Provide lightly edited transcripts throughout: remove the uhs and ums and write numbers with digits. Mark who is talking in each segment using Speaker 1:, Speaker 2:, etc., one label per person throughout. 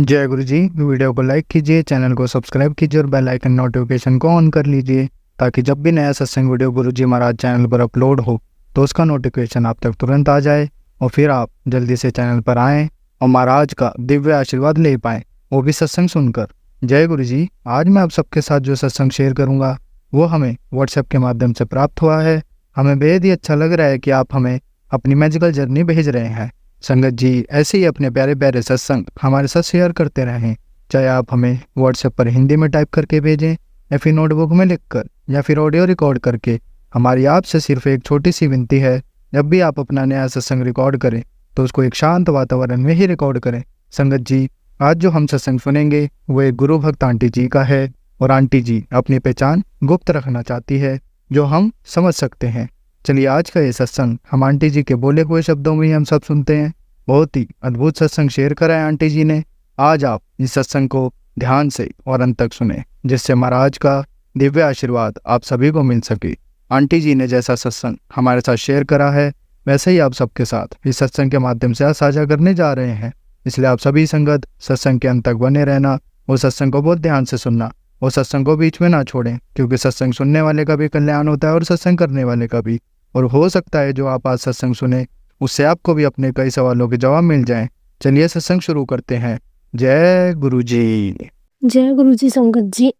Speaker 1: जय गुरु जी। वीडियो को लाइक कीजिए, चैनल को सब्सक्राइब कीजिए और बेल आइकन नोटिफिकेशन को ऑन कर लीजिए ताकि जब भी नया सत्संग वीडियो गुरु जी महाराज चैनल पर अपलोड हो तो उसका नोटिफिकेशन आप तक तुरंत आ जाए और फिर आप जल्दी से चैनल पर आएँ और महाराज का दिव्य आशीर्वाद ले पाएँ, वो भी सत्संग सुनकर। जय गुरु जी। आज मैं आप सबके साथ जो सत्संग शेयर करूँगा वो हमें व्हाट्सएप के माध्यम से प्राप्त हुआ है। हमें बेहद ही अच्छा लग रहा है कि आप हमें अपनी मैजिकल जर्नी भेज रहे हैं। संगत जी ऐसे ही अपने प्यारे प्यारे सत्संग हमारे साथ शेयर करते रहें, चाहे आप हमें व्हाट्सएप पर हिंदी में टाइप करके भेजें या फिर नोटबुक में लिखकर या फिर ऑडियो रिकॉर्ड करके। हमारी आपसे सिर्फ एक छोटी सी विनती है, जब भी आप अपना नया सत्संग रिकॉर्ड करें तो उसको एक शांत वातावरण में ही रिकॉर्ड करें। संगत जी आज जो हम सत्संग सुनेंगे वो एक गुरु भक्त आंटी जी का है और आंटी जी अपनी पहचान गुप्त रखना चाहती है जो हम समझ सकते हैं। चलिए आज का ये सत्संग हम आंटी जी के बोले हुए शब्दों में ही हम सब सुनते हैं। बहुत ही अद्भुत सत्संग शेयर करा है आंटी जी ने। आज आप इस सत्संग को ध्यान से और अंत तक सुने जिससे महाराज का दिव्य आशीर्वाद आप सभी को मिल सके। आंटी जी ने जैसा सत्संग हमारे साथ शेयर करा है वैसे ही आप सबके साथ इस सत्संग के माध्यम से साझा करने जा रहे हैं। इसलिए आप सभी संगत सत्संग के अंत तक बने रहना और सत्संग को बहुत ध्यान से सुनना और सत्संग को बीच में ना छोड़ें, क्योंकि सत्संग सुनने वाले का भी कल्याण होता है और सत्संग करने वाले का भी। और हो सकता है जो आप आज सत्संग सुने उससे आपको भी अपने कई सवालों के जवाब मिल जाएं। चलिए सत्संग शुरू करते हैं। जय गुरु जी।
Speaker 2: जय गुरु जी। संगत जी,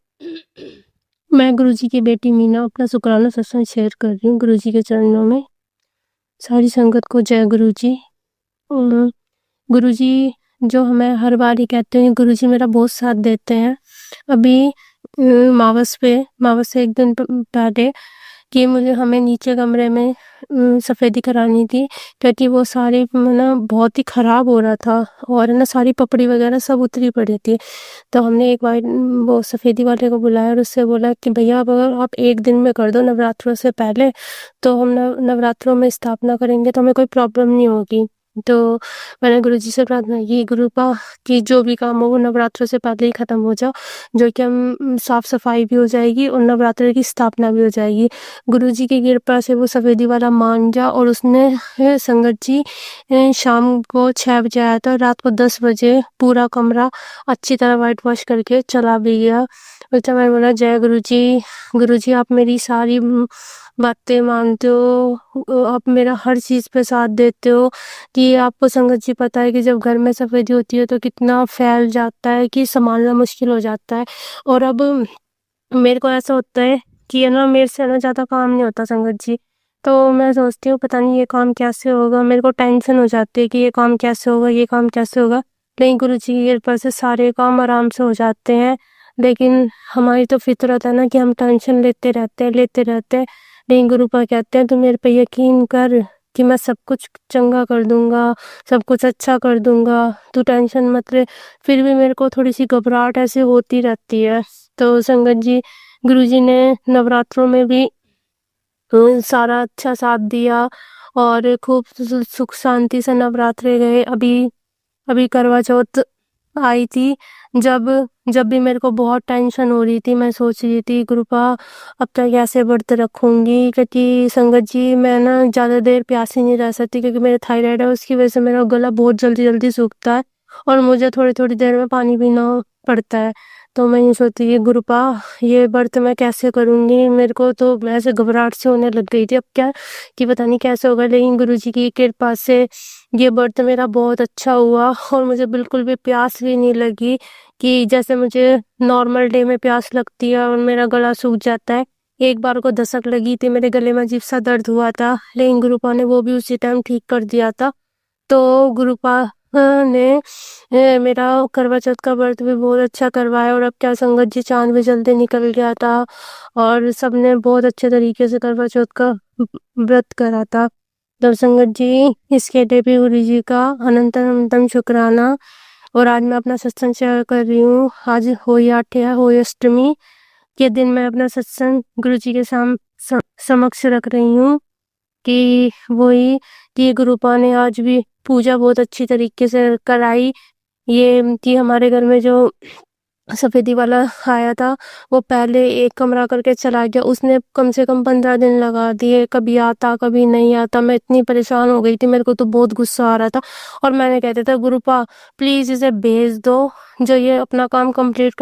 Speaker 2: मैं गुरु जी की बेटी मीना अपना शुक्राना सत्संग शेयर कर रही हूँ गुरु जी के चरणों में। सारी संगत को जय गुरु जी। गुरु जी जो हमें हर बार ही कहते हैं, गुरु जी मेरा बहुत साथ देते हैं। अभी मावस से एक दिन पहले कि मुझे हमें नीचे कमरे में सफ़ेदी करानी थी, क्योंकि वो सारी ना बहुत ही ख़राब हो रहा था और ना सारी पपड़ी वगैरह सब उतरी पड़ी थी। तो हमने एक बार वो सफ़ेदी वाले को बुलाया और उससे बोला कि भैया अब अगर आप एक दिन में कर दो नवरात्रों से पहले तो हम नवरात्रों में स्थापना करेंगे तो हमें कोई प्रॉब्लम नहीं होगी। तो मैंने गुरु जी से प्रार्थना की, गुरुपा कि जो भी काम हो वो नवरात्रों से पहले ही ख़त्म हो जाओ, जो कि हम साफ़ सफाई भी हो जाएगी और नवरात्र की स्थापना भी हो जाएगी। गुरु जी की कृपा से वो सफ़ेदी वाला मान जा और उसने संगत जी शाम को 6 बजे आया था, रात को 10 बजे पूरा कमरा अच्छी तरह वाइट वॉश करके चला भी गया। तो मैंने बोला जय गुरु जी आप मेरी सारी बातें मानते हो, आप मेरा हर चीज़ पे साथ देते हो। कि आपको संगत जी पता है कि जब घर में सफ़ेदी होती है तो कितना फैल जाता है कि संभालना मुश्किल हो जाता है। और अब मेरे को ऐसा होता है कि है ना, मेरे से ना ज़्यादा काम नहीं होता संगत जी। तो मैं सोचती हूँ पता नहीं ये काम कैसे होगा, मेरे को टेंशन हो जाती है कि ये काम कैसे होगा, ये काम कैसे होगा। लेकिन गुरु जी की कृपा से सारे काम आराम से हो जाते हैं। लेकिन हमारी तो फितरत है ना कि हम टेंशन लेते रहते हैं। लेकिन गुरु पा कहते हैं तू मेरे पे यकीन कर कि मैं सब कुछ चंगा कर दूंगा, सब कुछ अच्छा कर दूंगा, तू टेंशन मत ले। फिर भी मेरे को थोड़ी सी घबराहट ऐसे होती रहती है। तो संगत जी गुरुजी ने नवरात्रों में भी सारा अच्छा साथ दिया और खूब सुख शांति से नवरात्रे गए। अभी करवा चौथ आई थी, जब भी मेरे को बहुत टेंशन हो रही थी, मैं सोच रही थी गुरुपा अब तक कैसे व्रत रखूंगी, क्योंकि संगत जी मैं ना ज़्यादा देर प्यासी नहीं रह सकती, क्योंकि मेरे थायराइड है, उसकी वजह से मेरा गला बहुत जल्दी जल्दी सूखता है और मुझे थोड़ी थोड़ी देर में पानी पीना पड़ता है। तो मैं ये सोचती कि गुरुपा ये व्रत मैं कैसे करूँगी, मेरे को तो ऐसे घबराहट से होने लग गई थी अब क्या कि पता नहीं कैसे होगा। लेकिन गुरुजी की कृपा से ये व्रत मेरा बहुत अच्छा हुआ और मुझे बिल्कुल भी प्यास भी नहीं लगी कि जैसे मुझे नॉर्मल डे में प्यास लगती है और मेरा गला सूख जाता है। एक बार को दस्तक लगी थी, मेरे गले में अजीब सा दर्द हुआ था, लेकिन गुरुपा ने वो भी उसी टाइम ठीक कर दिया था। तो गुरुपा ने मेरा करवा चौथ का व्रत भी बहुत अच्छा करवाया और अब क्या संगत जी चांद भी जल्दी निकल गया था और सबने बहुत अच्छे तरीके से करवा चौथ का व्रत करा था। तो संगत जी इसके लिए भी गुरु जी का अनंतम शुक्राना। और आज मैं अपना सत्संग शेयर कर रही हूँ। आज होली 8 है, होली अष्टमी के दिन मैं अपना सत्संग गुरु जी के समक्ष रख रही हूँ कि वही कि गुरुपा ने आज भी पूजा बहुत अच्छी तरीके से कराई। ये कि हमारे घर में जो सफ़ेदी वाला आया था, वो पहले एक कमरा करके चला गया। उसने कम से कम 15 दिन लगा दिए, कभी आता कभी नहीं आता। मैं इतनी परेशान हो गई थी, मेरे को तो बहुत गुस्सा आ रहा था। और मैंने कहते था गुरुपा प्लीज़ इसे भेज दो, जो ये अपना काम कंप्लीट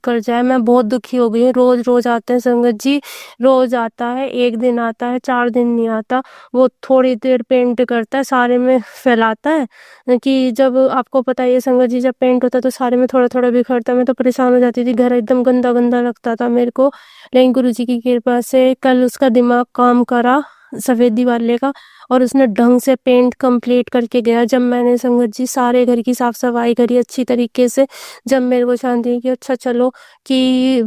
Speaker 2: कर जाए। मैं बहुत दुखी हो गई हूँ। रोज़ रोज़ आते हैं संगत जी, रोज़ आता है, एक दिन आता है, 4 दिन नहीं आता। वो थोड़ी देर पेंट करता है, सारे में फैलाता है कि जब आपको पता है ये संगत जी, जब पेंट होता है तो सारे में थोड़ा थोड़ा बिखरता है। मैं तो परेशान हो जाती थी, घर एकदम गंदा गंदा लगता था मेरे को। लेकिन गुरुजी की कृपा से कल उसका दिमाग काम करा सफ़ेदी वाले का, और उसने ढंग से पेंट कंप्लीट करके गया। जब मैंने संगत जी सारे घर की साफ सफाई करी अच्छी तरीके से, जब मेरे को शांति हुई कि अच्छा चलो कि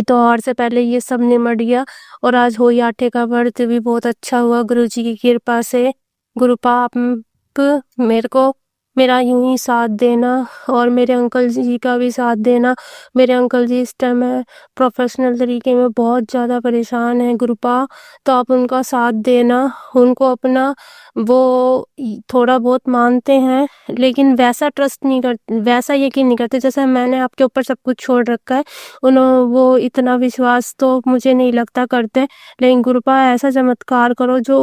Speaker 2: त्योहार से पहले ये सब निमट गया। और आज होली आटे का व्रत भी बहुत अच्छा हुआ गुरुजी की कृपा से। गुरुपा आप मेरे को मेरा यूं ही साथ देना, और मेरे अंकल जी का भी साथ देना। मेरे अंकल जी इस टाइम प्रोफेशनल तरीके में बहुत ज़्यादा परेशान हैं गुरुपा, तो आप उनका साथ देना। उनको अपना वो थोड़ा बहुत मानते हैं, लेकिन वैसा ट्रस्ट नहीं कर, वैसा यकीन नहीं करते जैसे मैंने आपके ऊपर सब कुछ छोड़ रखा है। वो इतना विश्वास तो मुझे नहीं लगता करते। लेकिन गुरुपा ऐसा चमत्कार करो जो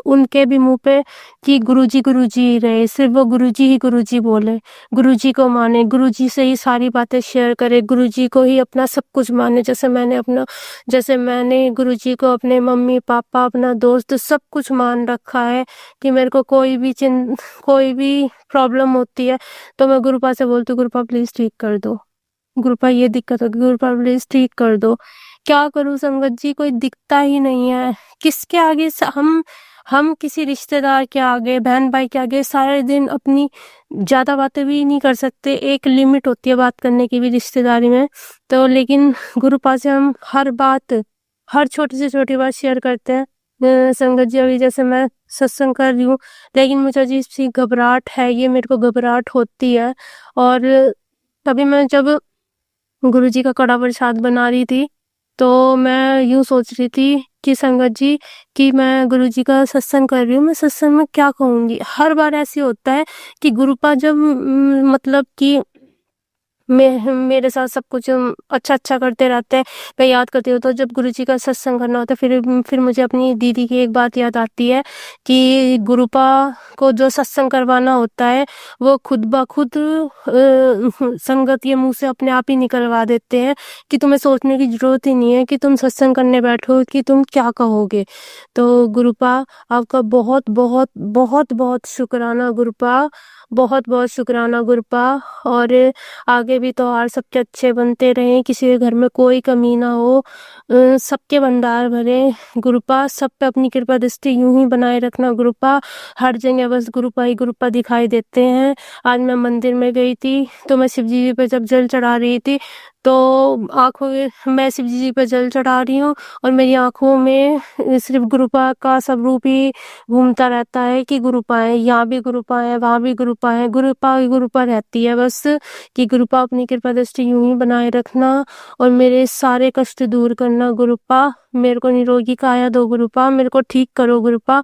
Speaker 2: उनके भी मुंह पे कि गुरुजी ही रहे, सिर्फ वो गुरुजी ही गुरुजी बोले, गुरुजी को माने, गुरुजी से ही सारी बातें शेयर करे, गुरुजी को ही अपना सब कुछ माने। जैसे मैंने गुरुजी को अपने मम्मी पापा अपना दोस्त सब कुछ मान रखा है कि मेरे को कोई भी प्रॉब्लम होती है तो मैं गुरुपा से बोलती हूँ गुरुपा प्लीज ठीक कर दो, गुरुपा ये दिक्कत होगी, गुरुपा प्लीज ठीक कर दो। क्या करूं संगत जी, कोई दिखता ही नहीं है। किसके आगे हम किसी रिश्तेदार के आगे, बहन भाई के आगे सारे दिन अपनी ज्यादा बातें भी नहीं कर सकते। एक लिमिट होती है बात करने की भी रिश्तेदारी में। तो लेकिन गुरुपा से हम हर छोटी से छोटी बात शेयर करते हैं। संगत जी अभी जैसे मैं सत्संग कर रही हूँ, लेकिन मुझे अजीब सी घबराहट है, ये मेरे को घबराहट होती है। और तभी मैं जब गुरुजी का कड़ा प्रसाद बना रही थी, तो मैं यूं सोच रही थी कि संगत जी कि मैं गुरुजी का सत्संग कर रही हूँ, मैं सत्संग में क्या कहूँगी। हर बार ऐसे होता है कि गुरुपा जब मतलब कि मेरे साथ सब कुछ अच्छा अच्छा करते रहते हैं, मैं याद करती हूँ। तो जब गुरुजी का सत्संग करना होता है, फिर मुझे अपनी दीदी की एक बात याद आती है कि गुरुपा को जो सत्संग करवाना होता है वो खुद ब खुद संगत ये मुंह से अपने आप ही निकलवा देते हैं कि तुम्हें सोचने की जरूरत ही नहीं है कि तुम सत्संग करने बैठो कि तुम क्या कहोगे। तो गुरुपा आपका बहुत बहुत बहुत बहुत शुक्राना गुरुपा, बहुत बहुत शुक्राना गुरुपा। और आगे भी त्योहार सबके अच्छे बनते रहें, किसी के घर में कोई कमी ना हो, सबके भंडार भरे गुरुपा। सब पे अपनी कृपा दृष्टि यूं ही बनाए रखना गुरुपा। हर जगह बस गुरुपा ही गुरुपा दिखाई देते हैं। आज मैं मंदिर में गई थी, तो मैं शिवजी जी पे जब जल चढ़ा रही थी, तो मैं शिवजी जी पे जल चढ़ा रही हूँ और मेरी आंखों में सिर्फ गुरुपा का सब रूप ही घूमता रहता है कि गुरुपा है, यहाँ भी गुरुपा है, वहाँ भी गुरुपा है, गुरुपा ही गुरुपा रहती है बस। कि गुरुपा अपनी कृपा दृष्टि यूं ही बनाए रखना और मेरे सारे कष्ट दूर करना गुरुपा। मेरे को निरोगी काया दो गुरुपा, मेरे को ठीक करो गुरुपा।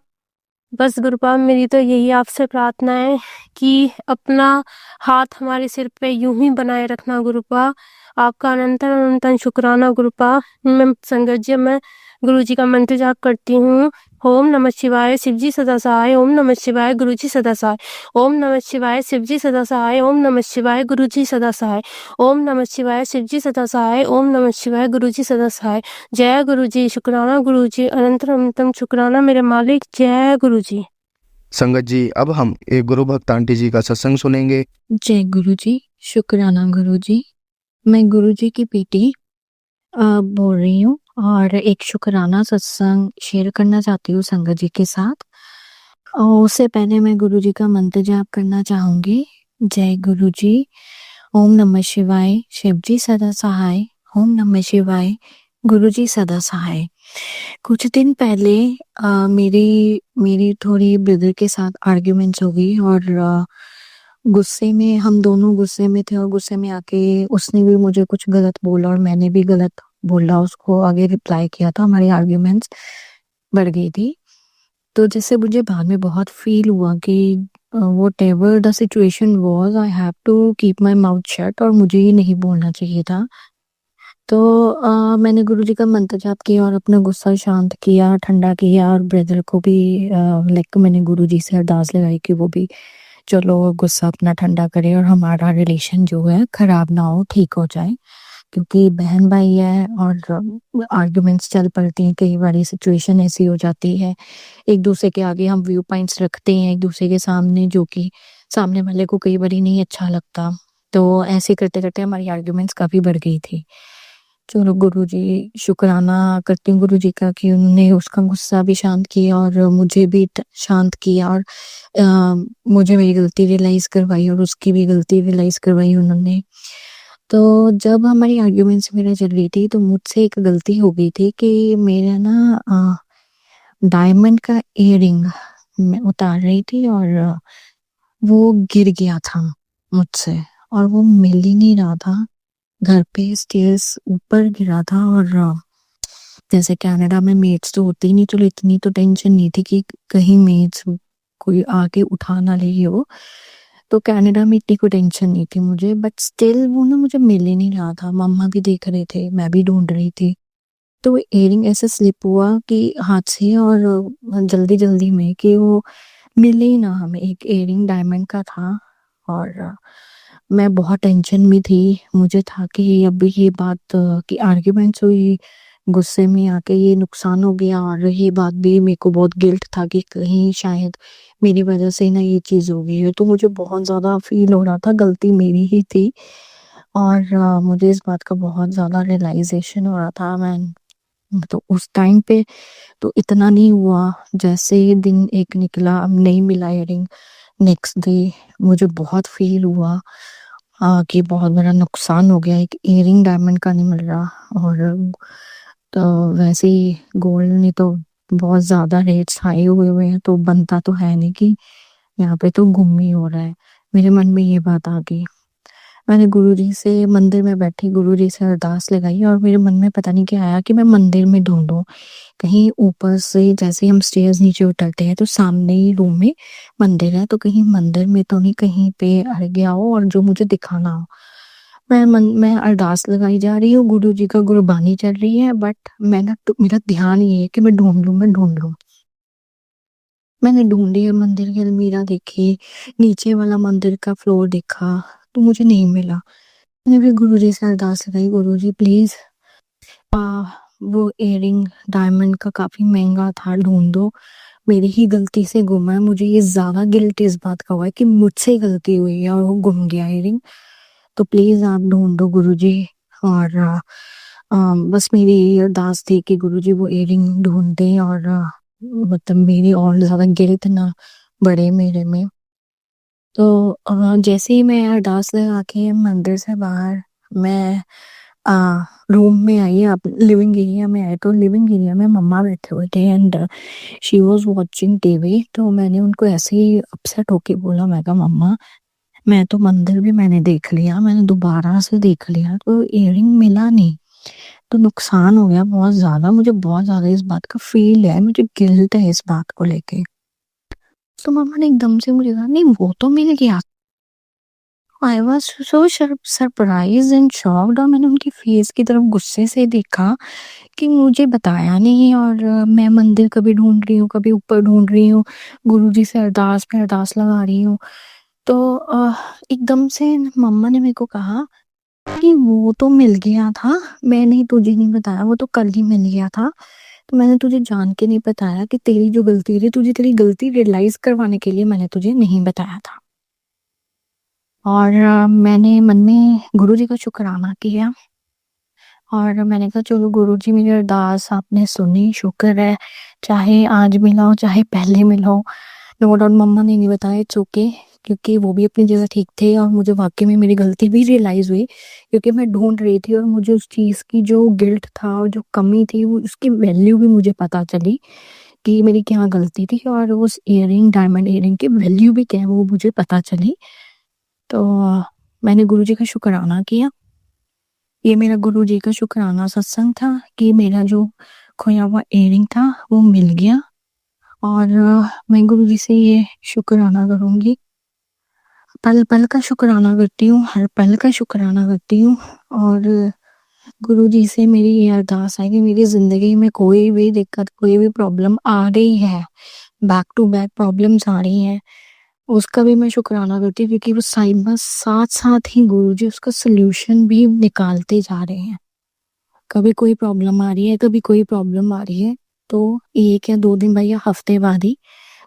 Speaker 2: बस गुरुपा मेरी तो यही आपसे प्रार्थना है कि अपना हाथ हमारे सिर पे यूं ही बनाए रखना गुरुपा। आपका अनंतन अनंतन शुक्राना गुरुपा। मैं संगत जी मैं गुरु जी का मंत्र जाप करती हूँ। ओम नमः शिवाय शिवजी सदा सहाय, ओम नमः शिवाय गुरुजी सदा सहाय, ओम नमः शिवाय शिवजी सदा सहाय, ओम नमः शिवाय गुरुजी सदा सहाय, ओम नमः शिवाय शिवजी सदा सहाय, ओम नमः शिवाय गुरुजी सदा सहाय। जय गुरुजी, शुक्राना गुरुजी, अनंतम अनंतम शुक्राना मेरे मालिक, जय गुरुजी।
Speaker 1: संगत जी अब हम एक गुरु भक्त आंटी जी का सत्संग सुनेंगे।
Speaker 3: जय गुरुजी, शुक्राना गुरुजी। मैं गुरुजी की बेटी बोल रही हूँ और एक शुक्राना सत्संग शेयर करना चाहती हूँ संगत जी के साथ। और उससे पहले मैं गुरुजी का मंत्र जाप करना चाहूंगी। जय गुरुजी। ओम नमः शिवाय शिवजी सदा सहाय, ओम नमः शिवाय गुरुजी सदा सहाय। कुछ दिन पहले मेरी थोड़ी ब्रदर के साथ आर्ग्यूमेंट्स हो गई और गुस्से में हम दोनों गुस्से में थे और गुस्से में आके उसने भी मुझे कुछ गलत बोला और मैंने भी गलत बोला उसको, आगे रिप्लाई किया था, हमारी आर्ग्यूमेंट्स बढ़ गई थी। तो जैसे मुझे बाद में बहुत फील हुआ कि whatever the situation was, I have to keep my mouth shut, और मुझे ये नहीं बोलना चाहिए था। तो मैंने गुरुजी का मंत्र जाप किया और अपना गुस्सा शांत किया, ठंडा किया, और ब्रदर को भी लाइक मैंने गुरुजी से अरदास लगाई कि वो भी चलो गुस्सा अपना ठंडा करे और हमारा रिलेशन जो है खराब ना हो, ठीक हो जाए। क्योंकि बहन भाई है और आर्ग्यूमेंट्स चल पड़ती हैं, कई बार सिचुएशन ऐसी हो जाती है, एक दूसरे के आगे हम व्यू पॉइंट्स रखते हैं एक दूसरे के सामने, जो कि सामने वाले को कई बार नहीं अच्छा लगता। तो ऐसे करते करते हमारी आर्ग्यूमेंट्स काफ़ी बढ़ गई थी। चलो गुरुजी, शुक्राना करती हूँ गुरुजी का कि उन्होंने उसका गुस्सा भी शांत किया और मुझे भी शांत किया, और मुझे मेरी गलती रियलाइज करवाई और उसकी भी गलती रियलाइज करवाई उन्होंने। तो जब हमारी आर्ग्यूमेंट्स मेरा चल रही थी तो मुझसे एक गलती हो गई थी कि मेरा ना डायमंड का इयररिंग मैं उतार रही थी और वो गिर गया था मुझसे, और वो मिल ही नहीं रहा था। घर पे स्टेयर्स ऊपर गिरा था, और जैसे कनाडा में मेड्स तो होती ही नहीं, चलो इतनी तो टेंशन नहीं थी कि कहीं मेड्स कोई आके उठा ना ले हो, तो कनाडा में इतनी कोई टेंशन नहीं थी मुझे। बट स्टिल वो ना मुझे मिल ही नहीं रहा था, मम्मा भी देख रहे थे, मैं भी ढूंढ रही थी। तो वो इयररिंग ऐसे स्लिप हुआ कि हाथ से, और जल्दी जल्दी में कि वो मिले ही ना हमें। एक इयररिंग डायमंड का था, और मैं बहुत टेंशन में थी। मुझे था कि अभी ये बात की आर्ग्यूमेंट्स हुई, गुस्से में आके ये नुकसान हो गया, और ये बात भी मेरे को बहुत गिल्ट था कि कहीं शायद मेरी वजह से ना ये चीज़ हो गई है। तो मुझे बहुत ज़्यादा फील हो रहा था गलती मेरी ही थी, और मुझे इस बात का बहुत ज़्यादा रियलाइजेशन हो रहा था। मैं तो उस टाइम पे तो इतना नहीं हुआ, जैसे ही दिन एक निकला, अब नहीं मिला इयररिंग, नेक्स्ट डे मुझे बहुत फील हुआ कि बहुत बड़ा नुकसान हो गया, एक इयररिंग डायमंड का नहीं मिल रहा। और तो वैसे ही गोल्ड ने तो बहुत ज़्यादा रेट्स हाई हुए हुए हैं, तो बनता तो है नहीं कि यहाँ पे तो गुम ही हो रहा है। मेरे मन में ये बात आ गई, मैंने गुरुजी से मंदिर में बैठी गुरुजी से अरदास लगाई, और मेरे मन में पता नहीं क्या आया कि मैं मंदिर में ढूंढूं, कहीं ऊपर से जैसे हम स्टेयर्स नीचे उतरते हैं तो सामने ही रूम में मंदिर है, तो कहीं मंदिर में तो नहीं कहीं पे अड़ गया हो और जो मुझे दिखाना हो। मैं अरदास लगाई जा रही हूँ, गुरु जी का गुरबानी चल रही है, बट मेरा ध्यान ये है कि मैं ढूंढ लूँ। मैंने ढूंढी, मंदिर की अलमीरा देखी, नीचे वाला मंदिर का फ्लोर देखा, तो मुझे नहीं मिला। मैंने भी गुरुजी से अरदास लगाई, गुरुजी प्लीज वो इयररिंग डायमंड का काफी महंगा था, ढूंढ दो, मेरी ही गलती से गुमा है। मुझे ये ज्यादा गिल्ट इस बात का हुआ है कि मुझसे गलती हुई है और वो गुम गया इयररिंग। तो प्लीज आप ढूंढ दो गुरुजी। और बस मेरी ये अरदास थी कि गुरुजी वो इयररिंग ढूंढ दें, और मतलब मेरी और ज्यादा गिल्ट ना बढ़े मेरे में। तो जैसे ही मैं अरदास लगा के मंदिर से बाहर मैं रूम में आई, आप लिविंग एरिया में आए, तो लिविंग एरिया में मम्मा बैठे हुए थे and she was watching TV. तो मैंने उनको ऐसे ही अपसेट होके बोला, मैं कहा मम्मा, मैं तो मंदिर भी मैंने देख लिया, मैंने दोबारा से देख लिया, तो इयररिंग मिला नहीं, तो नुकसान हो गया बहुत ज्यादा, मुझे बहुत ज्यादा इस बात का फील है, मुझे गिल्ट है इस बात को लेके। तो मम्मा ने एकदम से मुझे कहा, नहीं वो तो मिल गया। I was so surprise and shocked, और मैंने उनकी फेस की तरफ गुस्से से देखा कि मुझे बताया नहीं, और मैं मंदिर कभी ढूंढ रही हूँ, कभी ऊपर ढूंढ रही हूँ, गुरुजी से अरदास पे अरदास लगा रही हूँ। तो एकदम से मम्मा ने मेरे को कहा कि वो तो मिल गया था, मैंने तुझे नहीं बताया, वो तो कल ही मिल गया था, तो मैंने तुझे जान के नहीं बताया कि तेरी जो गलती थी, तुझे तेरी गलती रियलाइज करवाने के लिए मैंने तुझे नहीं बताया था। और मैंने मन में गुरुजी का शुक्राना किया, और मैंने कहा चलो गुरुजी मेरी अरदास आपने सुनी, शुक्र है, चाहे आज मिला हो चाहे पहले मिला हो। नो डाउट मम्मा ने नहीं बताया, इट्स ओके, क्योंकि वो भी अपनी जगह ठीक थे, और मुझे वाकई में मेरी गलती भी रियलाइज हुई, क्योंकि मैं ढूंढ रही थी और मुझे उस चीज़ की जो गिल्ट था और जो कमी थी वो उसकी वैल्यू भी मुझे पता चली कि मेरी क्या गलती थी, और उस इयररिंग डायमंड इयररिंग की वैल्यू भी क्या है वो मुझे पता चली। तो मैंने गुरुजी का शुक्राना किया। ये मेरा गुरुजी का शुक्राना सत्संग था कि मेरा जो खोया हुआ इयररिंग था वो मिल गया, और मैं गुरु जी से ये शुक्राना करूँगी, पल पल का शुक्राना करती हूँ, हर पल का शुक्राना करती हूँ। और गुरु जी से मेरी ये अरदास है कि मेरी ज़िंदगी में कोई भी दिक्कत, कोई भी प्रॉब्लम आ रही है, बैक टू बैक प्रॉब्लम्स आ रही हैं, उसका भी मैं शुक्राना करती हूँ, क्योंकि वो साइड बाय साथ ही गुरु जी उसका सोल्यूशन भी निकालते जा रहे हैं। कभी कोई प्रॉब्लम आ रही है, कभी कोई प्रॉब्लम आ रही है, तो 1 या 2 दिन बाद या हफ्ते बाद ही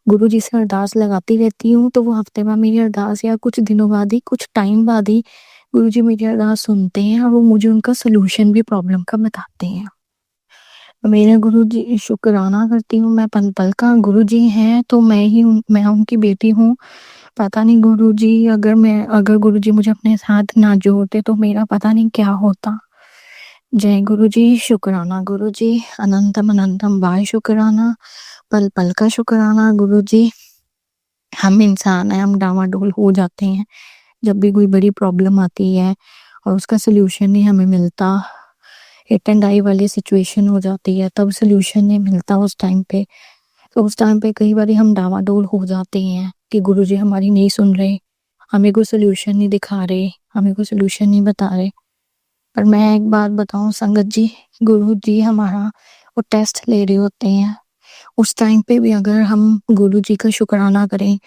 Speaker 3: गुरु जी से अरदास लगाती रहती हूँ। तो वो हफ्ते बाद मेरी अरदास या कुछ दिनों बाद ही, कुछ टाइम बाद ही गुरु जी मेरी अरदास सुनते हैं और वो मुझे उनका सोल्यूशन भी प्रॉब्लम का बताते हैं। मेरे गुरु जी शुक्राना करती हूँ मैं पल पल का। गुरु जी हैं तो मैं उनकी बेटी हूँ। पता नहीं गुरु जी अगर गुरु जी मुझे अपने साथ ना जोड़ते तो मेरा पता नहीं क्या होता। जय गुरु जी, शुक्राना गुरु जी, अनंतम अनंतम बाय शुक्राना, पल पल का शुक्राना गुरु जी। हम इंसान हैं, हम डामाडोल हो जाते हैं जब भी कोई बड़ी प्रॉब्लम आती है और उसका सोल्यूशन नहीं हमें मिलता। हिट एंड डाई वाली सिचुएशन हो जाती है, तब सोल्यूशन नहीं मिलता उस टाइम पे। तो उस टाइम पे कई बार हम डामाडोल हो जाते हैं कि गुरुजी हमारी नहीं सुन रहे, हमें कोई सोल्यूशन नहीं दिखा रहे, हमें कोई सोल्यूशन नहीं बता रहे। पर मैं एक बात बताऊं संगत जी, गुरु जी हमारा वो टेस्ट ले रहे होते हैं। उस टाइम पे भी अगर हम गुरु जी का शुक्राना करें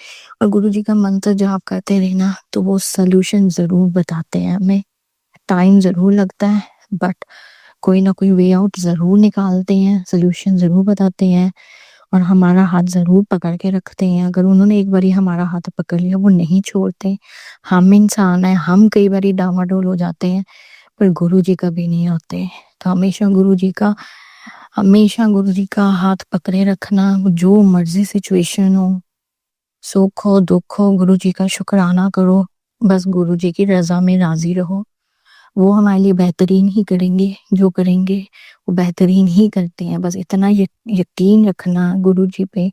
Speaker 3: और गुरु जी का मंत्र जाप करते रहना, तो वो सोल्यूशन जरूर बताते हैं हमें। टाइम जरूर लगता है, बट कोई ना कोई वे आउट जरूर निकालते हैं, सोल्यूशन जरूर बताते हैं और हमारा हाथ जरूर पकड़ के रखते हैं। अगर उन्होंने एक बारी हमारा हाथ पकड़ लिया, वो नहीं छोड़ते। हम इंसान हैं, हम कई बारी डामाडोल हो जाते हैं, पर गुरु जी कभी नहीं होते। तो हमेशा गुरु जी का हाथ पकड़े रखना, जो मर्जी सिचुएशन हो, सुख हो दुख हो, गुरु जी का शुक्राना करो। बस गुरु जी की रजा में राजी रहो, वो हमारे लिए बेहतरीन ही करेंगे। जो करेंगे वो बेहतरीन ही करते हैं। बस इतना यकीन रखना गुरु जी पे,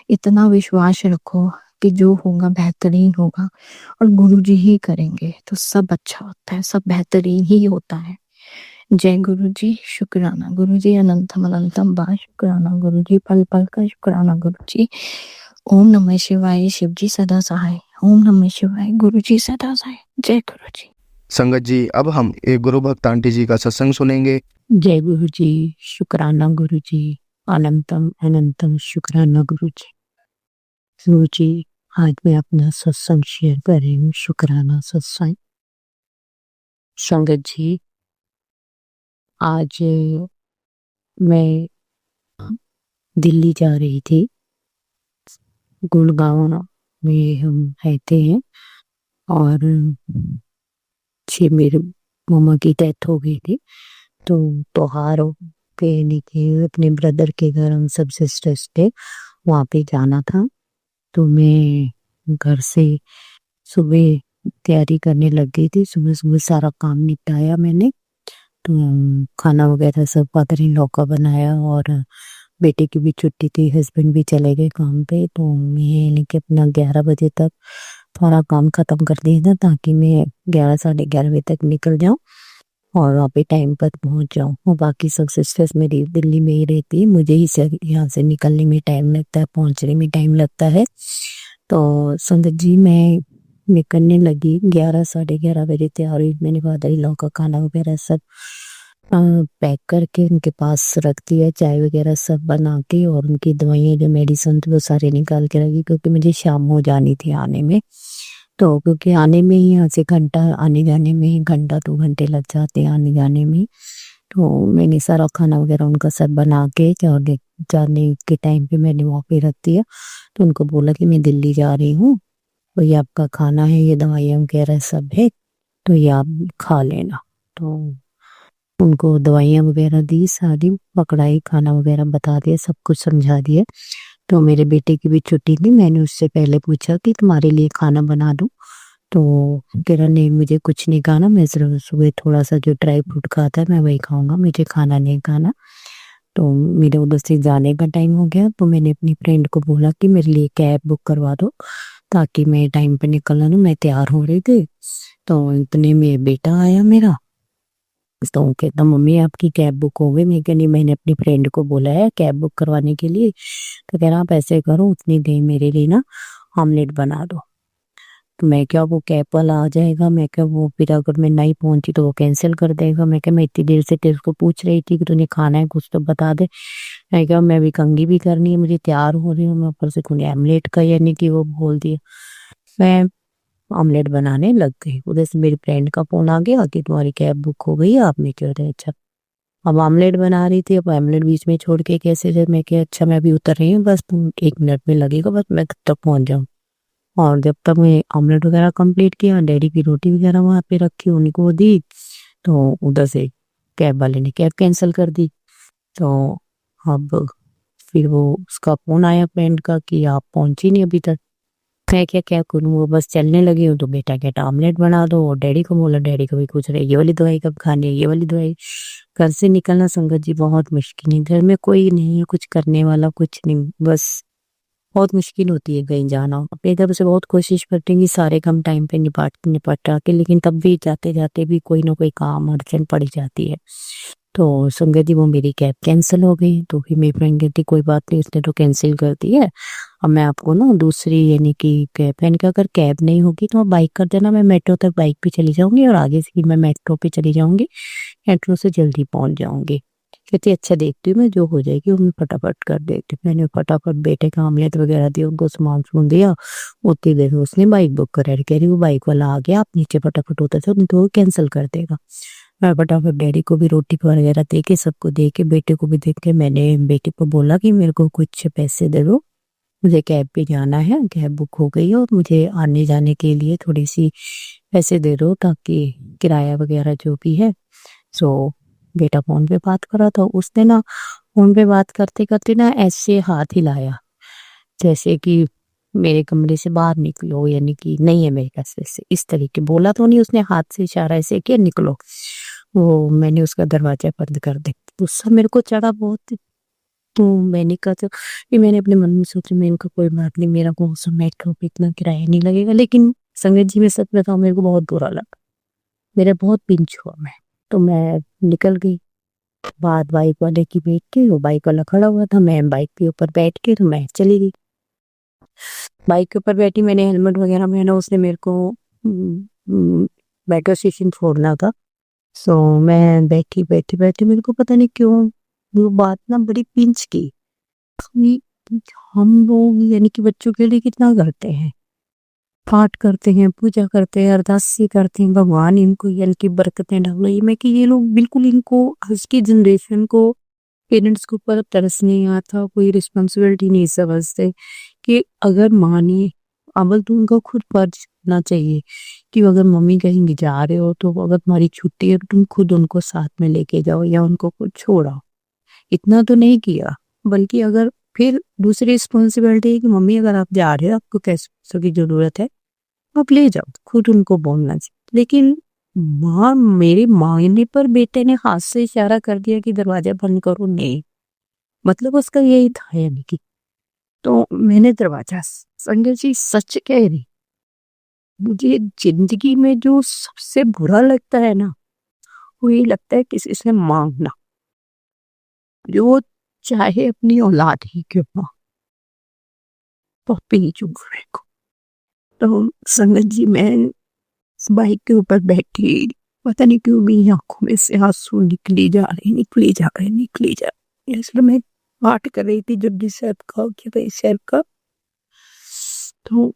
Speaker 3: इतना विश्वास रखो कि जो होगा बेहतरीन होगा और गुरु जी ही करेंगे तो सब अच्छा होता है, सब बेहतरीन ही होता है। जय गुरु जी, शुक्राना गुरु जी, अनंतम अनंतम बा शुक्राना गुरु जी, पल पल का शुक्राना गुरु जी। ओम नमः शिवाय, शिव जी सदा सहाय। ओम नमः शिवाय, गुरु जी सदा सहाय। जय गुरु जी।
Speaker 1: संगत जी, अब हम एक गुरु भक्त आंटी जी का सत्संग सुनेंगे।
Speaker 4: जय गुरु जी, शुक्राना गुरु जी, अनंतम अनंतम शुक्राना गुरु जी। गुरु जी, आज मैं अपना सत्संग शेयर कर रही हूँ, शुक्राना सत्संग। संगत जी, आज मैं दिल्ली जा रही थी। गुड़गांव में हम रहते हैं और मेरे मम्मा की डेथ हो गई थी, तो त्योहारों पे अपने ब्रदर के घर हम सब सिस्टर्स थे, वहाँ पे जाना था। तो मैं घर से सुबह तैयारी करने लग गई थी। सुबह सुबह सारा काम निपटाया मैंने, तो खाना वगैरह सब फादर इन लॉ का बनाया और बेटे की भी छुट्टी थी, हस्बैंड भी चले गए काम पे, तो मैं लेके अपना 11 बजे तक थोड़ा काम खत्म कर दिया था, ताकि मैं 11 साढ़े 11 बजे तक निकल जाऊँ और वहाँ पे टाइम पर पहुँच जाऊँ। और बाकी सब सिस्टर्स मेरी दिल्ली में ही रहती है, मुझे ही यहाँ से निकलने में टाइम लगता है, पहुँचने में टाइम लगता है। तो संगत जी, मैं करने लगी 11 साढ़े 11 बजे तैयारी। मैंने फादर इन लॉ का खाना वगैरह सब पैक करके उनके पास रख दिया, चाय वगैरह सब बना के, और उनकी दवाइयाँ जो मेडिसिन थे वो सारे निकाल के रखी, क्योंकि मुझे शाम हो जानी थी आने में। तो क्योंकि आने में ही यहाँ से घंटा, आने जाने में घंटा 2 घंटे लग जाते हैं आने जाने में। तो मैंने सारा खाना वगैरह उनका सब बना के जाने के टाइम पे मैंने वहाँ पे रख दिया। तो उनको बोला कि मैं दिल्ली जा रही हूँ, तो ये आपका खाना है, ये दवाइयाँ वगैरह सब है, तो ये आप खा लेना। तो उनको दवाइयाँ वगैरह दी, सारी पकड़ाई, खाना वगैरह बता दिया, सब कुछ समझा दिया। तो मेरे बेटे की भी छुट्टी थी, मैंने उससे पहले पूछा कि तुम्हारे लिए खाना बना दूँ, तो कह रहा नहीं मुझे कुछ नहीं खाना, मैं सिर्फ सुबह थोड़ा सा जो ड्राई फ्रूट खाता है मैं वही खाऊंगा, मुझे खाना नहीं खाना। तो मेरे उधर से जाने का टाइम हो गया, तो मैंने अपनी फ्रेंड को बोला कि मेरे लिए कैब बुक करवा दो, ताकि मैं टाइम पे निकल लूँ। मैं तैयार हो रही थी, तो इतने में बेटा आया मेरा, तो कहता मम्मी आपकी कैब बुक हो गई। मैं कह नहीं, मैंने अपनी फ्रेंड को बोला है कैब बुक करवाने के लिए। तो कह रहा आप ऐसे करो, उतनी देर मेरे लिए ना ऑमलेट बना दो। तो मैं क्या, वो कैब वाला आ जाएगा, मैं क्या वो फिर अगर मैं नहीं पहुंची तो वो कैंसिल कर देगा। मैं क्या, मैं इतनी देर से तेरे को पूछ रही थी कि तूने खाना है कुछ तो बता दे। मैं क्या, मैं भी कंघी भी करनी है, मुझे तैयार हो रही हूँ, मैं ऊपर से तूने ऑमलेट का यानी कि वो बोल दिया। मैं ऑमलेट बनाने लग गई, उधर से मेरी फ्रेंड का फोन आ गया कि तुम्हारी कैब बुक हो गई है। आप मैं कह रहे अच्छा। अब ऑमलेट बना रही थी, अब ऑमलेट बीच में छोड़ के कैसे थे। मैं क्या अच्छा, मैं अभी उतर रही हूँ, बस तुम 1 मिनट में लगेगा, बस मैं तब तक पहुंच जाऊँ। और जब तक मैं ऑमलेट वगैरह कंप्लीट किया, डैडी की रोटी वगैरह वहां पे रखी, उनको दी, तो उधर से कैब वाले ने कैब कैंसिल कर दी। तो अब फिर वो उसका फोन आया फ्रेंड का कि आप पहुंची नहीं अभी तक। मैं क्या क्या करूँ, वो बस चलने लगी हूँ। तो बेटा कहता ऑमलेट बना दो, और डैडी को बोला, डैडी को भी पूछ रहे ये वाली दवाई कब खानी है, ये वाली दवाई। घर से निकलना संगत जी बहुत मुश्किल है, घर में कोई नहीं है कुछ करने वाला, कुछ नहीं, बस बहुत मुश्किल होती है कहीं जाना। अपनी तरफ से बहुत कोशिश करते हैं कि सारे काम टाइम पे निपटा के, लेकिन तब भी जाते जाते भी कोई ना कोई काम अड़चन पड़ जाती है। तो संगत जी वो मेरी कैब कैंसिल हो गई। तो फिर मेरी फ्रेंड कहती कोई बात नहीं, उसने तो कैंसिल कर दी है, अब मैं आपको ना दूसरी यानी कि कैब, यानी कि अगर कैब नहीं होगी तो आप बाइक कर देना, मैं मेट्रो तक बाइक पे चली जाऊंगी और आगे से फिर मैं मेट्रो पे चली जाऊंगी, मेट्रो से जल्दी पहुंच जाऊंगी। कहती अच्छा देखती हूँ मैं, जो हो जाएगी वो मैं फटाफट कर देती हूँ। मैंने फटाफट बेटे का ऑमलेट वगैरह दिया, उनको सामान सुन दिया। उतनी देर में उसने बाइक बुक करा, कह रही वो बाइक वाला आ गया, आप नीचे फटाफट उतर से, नहीं तो वो कैंसिल कर देगा। मैं फटाफट डैडी को भी रोटी वगैरह दे के, सबको दे के, बेटे को भी दे के, मैंने बेटे को बोला कि मेरे को कुछ पैसे दे दो, मुझे कैब पे जाना है, कैब बुक हो गई है और मुझे आने जाने के लिए थोड़ी सी पैसे दे दो ताकि किराया वगैरह जो भी है। सो बेटा फोन पे बात कर रहा था, उसने ना फोन पे बात करते करते ना ऐसे हाथ हिलाया जैसे कि मेरे कमरे से बाहर निकलो, यानी कि नहीं है मेरे पास पैसे, इस तरीके बोला तो नहीं, उसने हाथ से इशारा ऐसे किया निकलो। वो मैंने उसका दरवाजा बंद कर दिया। गुस्सा मेरे को चढ़ा बहुत। तो मैंने कहा तो फिर मैंने अपने मन में सोचा, मैं इनका कोई बात नहीं, मेरा कौन सा मेट्रो पे इतना किराया नहीं लगेगा। लेकिन संगत जी मैं सच बताऊं, मेरे को बहुत बुरा लगा, मेरा बहुत पिंच हुआ मैं। तो मैं निकल गई, बाद बाइक वाले की बैठ के, वो बाइक वाला खड़ा हुआ था, मैं बाइक के ऊपर बैठ के तो मैं चली गई। बाइक के ऊपर बैठी, मैंने हेलमेट वगैरह पहना, उसने मेरे को मेट्रो स्टेशन छोड़ना था। सो मैं बैठी बैठी बैठी, मेरे को पता नहीं क्यों वो बात ना बड़ी पिंच की कि हम लोग यानी कि बच्चों के लिए कितना करते हैं, पाठ करते हैं, पूजा करते हैं, अरदासी करते हैं, भगवान इनको यानी कि बरकतें डालो। ये मैं कि ये लोग बिल्कुल, इनको आज की जनरेशन को पेरेंट्स के ऊपर तरस नहीं आता, कोई रिस्पॉन्सिबिलिटी नहीं समझते कि अगर माँ ने, अव्वल तो उनका खुद फर्ज होना चाहिए कि अगर मम्मी कहीं जा रहे हो तो अगर तुम्हारी छुट्टी है तो तुम खुद उनको साथ में लेके जाओ या उनको खुद छोड़ाओ। इतना तो नहीं किया, बल्कि अगर फिर दूसरी रिस्पॉन्सिबिलिटी है कि मम्मी अगर आप जा रहे हो, आपको कैसे पैसों की जरूरत है, आप ले जाओ, खुद उनको बोलना चाहिए। लेकिन माँ, मेरे मायने पर बेटे ने हाथ से इशारा कर दिया कि दरवाजा बंद करो, नहीं मतलब उसका यही था यानी कि। तो मैंने दरवाजा, संजय जी सच कह रही, मुझे जिंदगी में जो सबसे बुरा लगता है ना, वो ये लगता है किसी से मांगना, जो चाहे अपनी औलाद ही क्यों ना, पप्पी चुगने को। तो संगत जी मैं बाइक के ऊपर बैठी, पता नहीं क्यों मेरी आंखों में से आंसू निकली जा रहे, निकली जा रहे, निकली जा रहे। इसलिए मैं पाठ कर रही थी जपजी साहब का, कि भाई साहब का। तो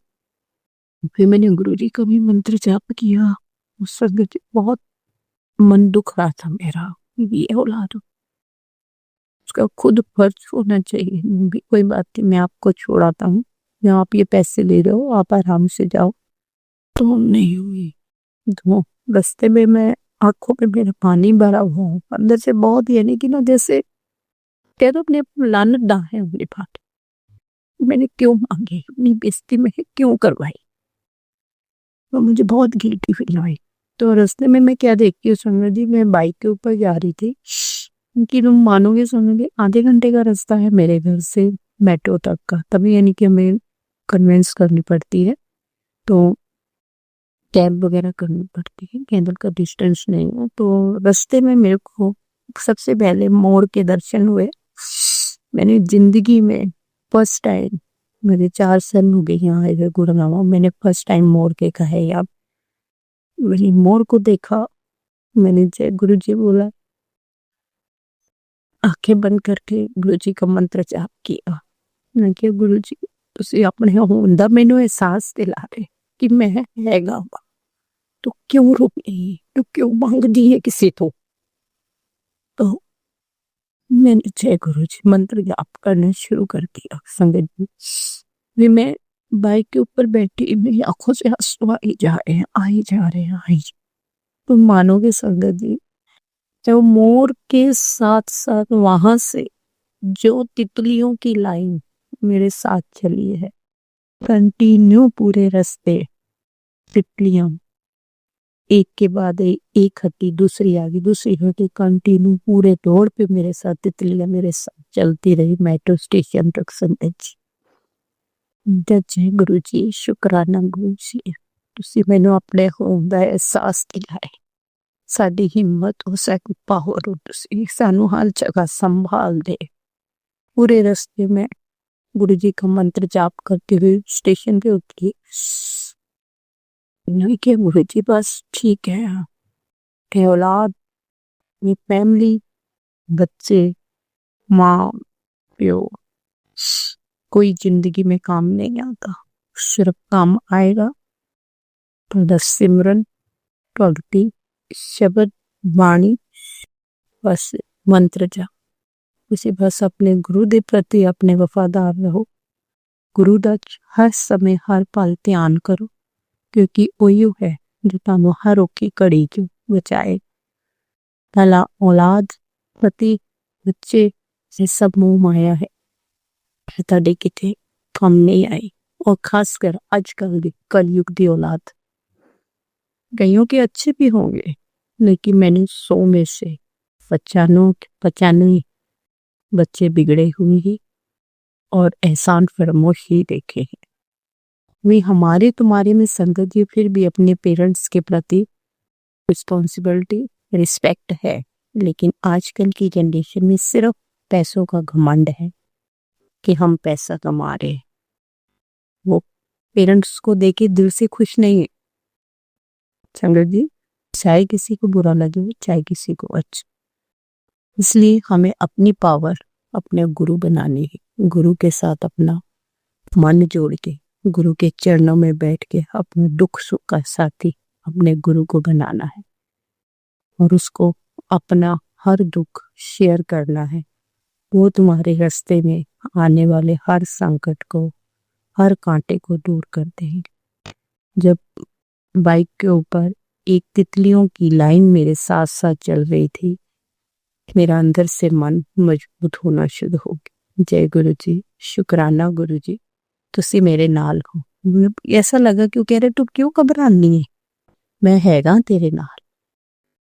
Speaker 4: फिर मैंने गुरु जी का भी मंत्र जाप किया। उस संगत जी बहुत मन दुख रहा था मेरा, ये औलाद उसका खुद फर्ज होना चाहिए। भी कोई बात नहीं, मैं आपको छोड़ाता हूँ, या आप ये पैसे ले रहे हो, आप आराम से जाओ। तो नहीं हुई। तो रास्ते में मैं, आंखों में मेरा पानी भरा हुआ हूँ अंदर से बहुत, यानी कि ना जैसे कह दो अपने लानत डा है अपने पास, मैंने क्यों मांगी, अपनी बेइज्जती में क्यों करवाई। तो मुझे बहुत गिल्टी फील हुई। तो रास्ते में मैं क्या देखती हूँ संगत जी, मैं बाइक के ऊपर जा रही थी कि तुम मानोगे सुनोगे, आधे घंटे का रास्ता है मेरे घर से मेट्रो तक का, तभी यानी कि हमें कन्वेंस करनी पड़ती है। तो कैब वगैरह करनी पड़ती है, केंद्र का डिस्टेंस नहीं है। तो रास्ते में मेरे को सबसे पहले मोर के दर्शन हुए। मैंने जिंदगी में फर्स्ट टाइम, मेरे 4 साल हो गए यहाँ इधर गुड़गांव, मैंने फर्स्ट टाइम मोर देखा है यहाँ। मैंने मोर को देखा, मैंने जय गुरु जी बोला, आंखें बंद करके गुरु जी का मंत्र जाप किया। मैं क्या गुरु जी तुसी अपने होंदा मैनू एहसास दिला रहे कि मैं हैगा वा, तो क्यों रुकी, तो क्यों मंगदी है किसी तो। मैंने जय गुरु जी मंत्र जाप करना शुरू कर दिया। संगत जी, वे मैं बाइक के ऊपर बैठी, मेरी आंखों से आंसू आई जा रहे हैं, आई जा रहे हैं, आई। तुम मानोगे संगत जी, जब मोर के साथ साथ वहां से जो तितलियों की लाइन मेरे साथ चली है, कंटिन्यू पूरे रास्ते तितलियां एक के बाद एक हटी, दूसरी आ गई, दूसरी हटी, कंटिन्यू पूरे दौड़ पे मेरे साथ तितलियां मेरे साथ चलती रही मेट्रो स्टेशन तक। संगत जी, जय गुरु जी, शुक्राना गुरु जी, तुसी मैनू अपने होंद दा एहसास दिलाए, साडी हिम्मत हो, साडी पावर हो, तुसी सानू हर जगह संभाल दे। पूरे रास्ते में गुरु जी का मंत्र जाप करते हुए स्टेशन पे उतरी। नहीं कि गुरु जी बस ठीक है, ये औलाद, ये फैमिली, बच्चे, माँ, प्यो, कोई जिंदगी में काम नहीं आता, सिर्फ काम आएगा तो सिमरन, भक्ति, शब्द, वाणी, बस मंत्र जाप। उसी बस अपने गुरु के प्रति अपने वफादार रहो, गुरु का हर समय हर पल ध्यान करो, क्योंकि ओयो है जो तुहानू हर औखी घड़ी चो बचाए। भला औलाद, पति, बच्चे, ये सब मोह माया है, तुहाडे किते कम नहीं आई। और खासकर आजकल की कलयुग की औलाद, कईयों के अच्छे भी होंगे, लेकिन मैंने 100 में से 95 बच्चे बिगड़े हुए ही और एहसान फरामोश ही देखे हैं। वे हमारे तुम्हारे में संगत जी फिर भी अपने पेरेंट्स के प्रति रिस्पॉन्सिबिलिटी, रिस्पेक्ट है, लेकिन आजकल की जनरेशन में सिर्फ पैसों का घमंड है कि हम पैसा कमा रहे हैं। वो पेरेंट्स को देके दिल से खुश नहीं है संगत जी, चाहे किसी को बुरा लगे चाहे किसी को अच्छा। इसलिए हमें अपनी पावर अपने गुरु बनानी है, गुरु के साथ अपना मन जोड़ के गुरु के चरणों में बैठ के अपने दुख सुख का साथी अपने गुरु को बनाना है और उसको अपना हर दुख शेयर करना है। वो तुम्हारे रास्ते में आने वाले हर संकट को, हर कांटे को दूर करते हैं। जब बाइक के ऊपर एक तितलियों की लाइन मेरे साथ साथ चल रही थी, मेरा अंदर से मन मजबूत होना शुरू हो गया। जय गुरु जी, शुक्राना गुरु जी, तुसी मेरे नाल हो। ऐसा लगा क्यों कह रहे तू क्यों घबरानी है, मैं हैगा तेरे नाल।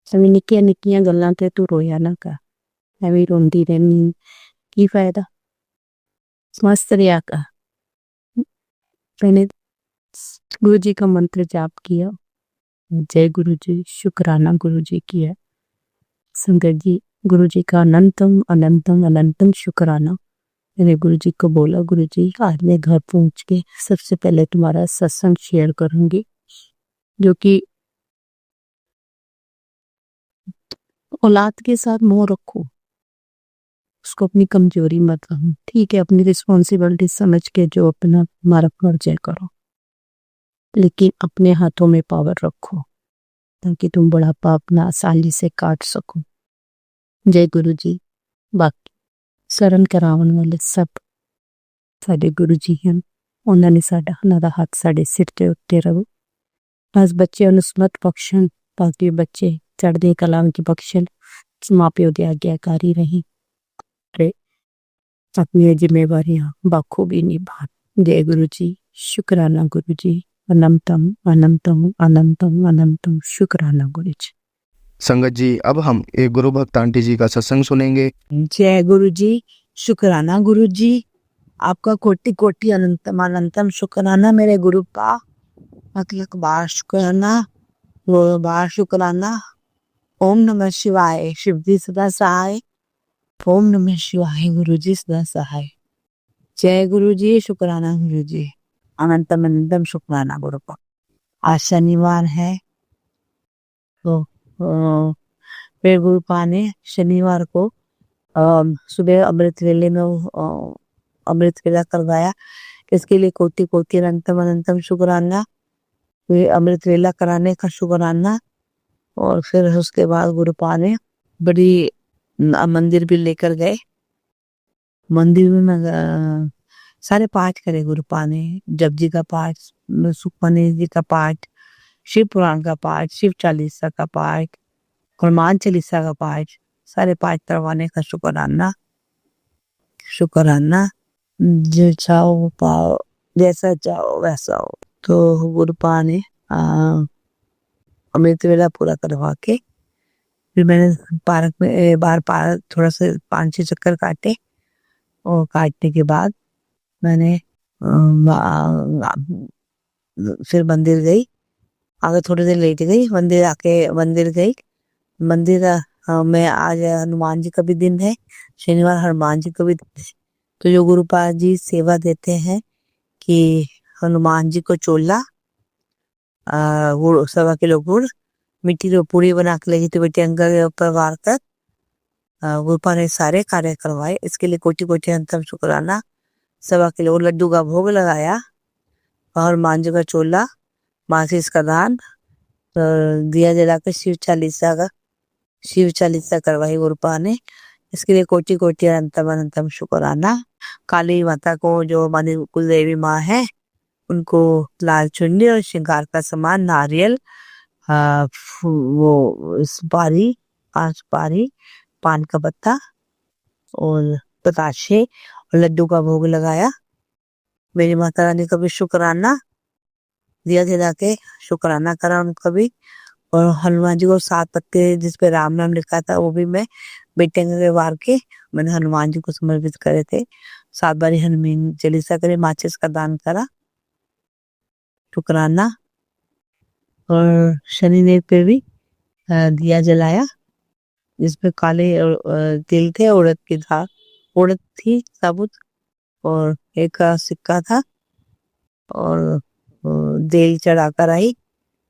Speaker 4: सभी निक्कियां निक्कियां गल्लां ते तू रोया ना कर, एवं रोंदी रहनी की फायदा, मस्त रहा कर। मैंने गुरु जी का मंत्र जाप किया, जय गुरु जी, शुक्राना गुरु जी किया। संगत जी, गुरु जी का अनंतम अनंतम अनंतम शुक्राना। मैंने गुरु जी को बोला, गुरु जी आज मैं घर पहुंच के सबसे पहले तुम्हारा सत्संग शेयर करूंगी, जो कि औलाद के साथ मोह रखो, उसको अपनी कमजोरी मत कहो, ठीक है, अपनी रिस्पॉन्सिबिलिटी समझ के जो अपना तुम्हारा फर्ज है करो, लेकिन अपने हाथों में पावर रखो ताकि तुम बुढ़ापा अपना आसानी से काट सको। जय गुरु जी। बाकी शरण करावन वाले सब साडे गुरु जी हैं, उन्होंने साडा हाथ साडे सिर ते उत्ते रहो। बस बच्चे अनुस्मत बख्शन, बाकी बच्चे चढ़दे कला की बख्शन, माँ प्यो की आज्ञाकारी रही, अपनी जिम्मेवारियां बाखूबी निभा। जय गुरु जी, शुक्राना गुरु जी, अनंतम अनंतम अनंतम अनंतम शुक्राना गुरु जी।
Speaker 1: संगत जी, अब हम एक गुरु भक्त आंटी जी का सत्संग सुनेंगे।
Speaker 5: जय गुरु जी, शुक्राना गुरु जी, आपका कोटि कोटि अनंतम अनंतम शुक्राना मेरे गुरु का। अगलक बार शुक्राना, बार शुक्राना। ओम नमः शिवाय, शिव जी सदा सहाय। ओम नमः शिवाय, गुरु जी सदा सहाय। जय गुरु जी, शुक्राना गुरु जी। अनंतम अनंतम शुक्राना गुरु को। आज शनिवार है, तो फिर गुरु पा ने शनिवार को सुबह अमृत वेले में अमृत वेला करवाया। इसके लिए कोटि कोटि अनंतम अनंतम शुक्राना। फिर अमृत वेला कराने का शुक्राना। और फिर उसके बाद गुरु पा ने बड़ी मंदिर भी लेकर गए। मंदिर में सारे पाठ करे गुरु पा ने। जपजी का पाठ, सुखमनी जी का पाठ, शिव पुराण का पाठ, शिव चालीसा का पाठ, हनुमान चालीसा का पाठ, सारे पाठ करवाने का शुक्राना। शुक्राना। जो चाहो वो पाओ, जैसा चाहो वैसा हो। तो गुरु पा ने अमृत वेला पूरा करवा के फिर मैंने पार्क में बाहर पार्क थोड़ा सा 5-6 चक्कर काटे। और काटने के बाद मैंने फिर मंदिर गई। आगे थोड़ी देर लेट गई, मंदिर गई। मंदिर में आज हनुमान जी का भी दिन है, शनिवार हनुमान जी का भी दिन है। तो जो गुरुपाल जी सेवा देते हैं कि हनुमान जी को चोला, गुड़ 1.25 किलो गुड़, मिट्टी की पूरी बना के लगी थी बेटी अंगर के ऊपर वार कर गुरुपाल ने सारे कार्य करवाए। इसके लिए कोटि कोटि अंतम शुक्राना। 1.25 किलो लड्डू का भोग लगाया और हनुमान जी का चोला, माचिस का दान, दिया जलाकर शिव चालीसा करवाई गुरुपा ने। इसके लिए कोटि कोटि अनंतम अनंतम शुक्राना। काली माता को, जो हमारी कुल देवी माँ है, उनको लाल चुन्नी और श्रृंगार का सामान, नारियल, वो सुपारी, 5 सुपारी, पान का पत्ता और बताशे और लड्डू का भोग लगाया। मेरी माता रानी का भी शुक्राना, दिया जला के शुक्राना करा उनका भी। और हनुमान जी को 7 पत्ते जिसपे राम नाम लिखा था वो भी मैं बेटे के वार के मैंने हनुमान जी को समर्पित करे थे। 7 बारी हनुमान चालीसा करे, माचिस का दान करा, शुक्राना। और शनिदेव पे भी दिया जलाया जिसपे काले तिल थे, उड़द थी साबुत, और एक सिक्का था और देल चढ़ाकर आई,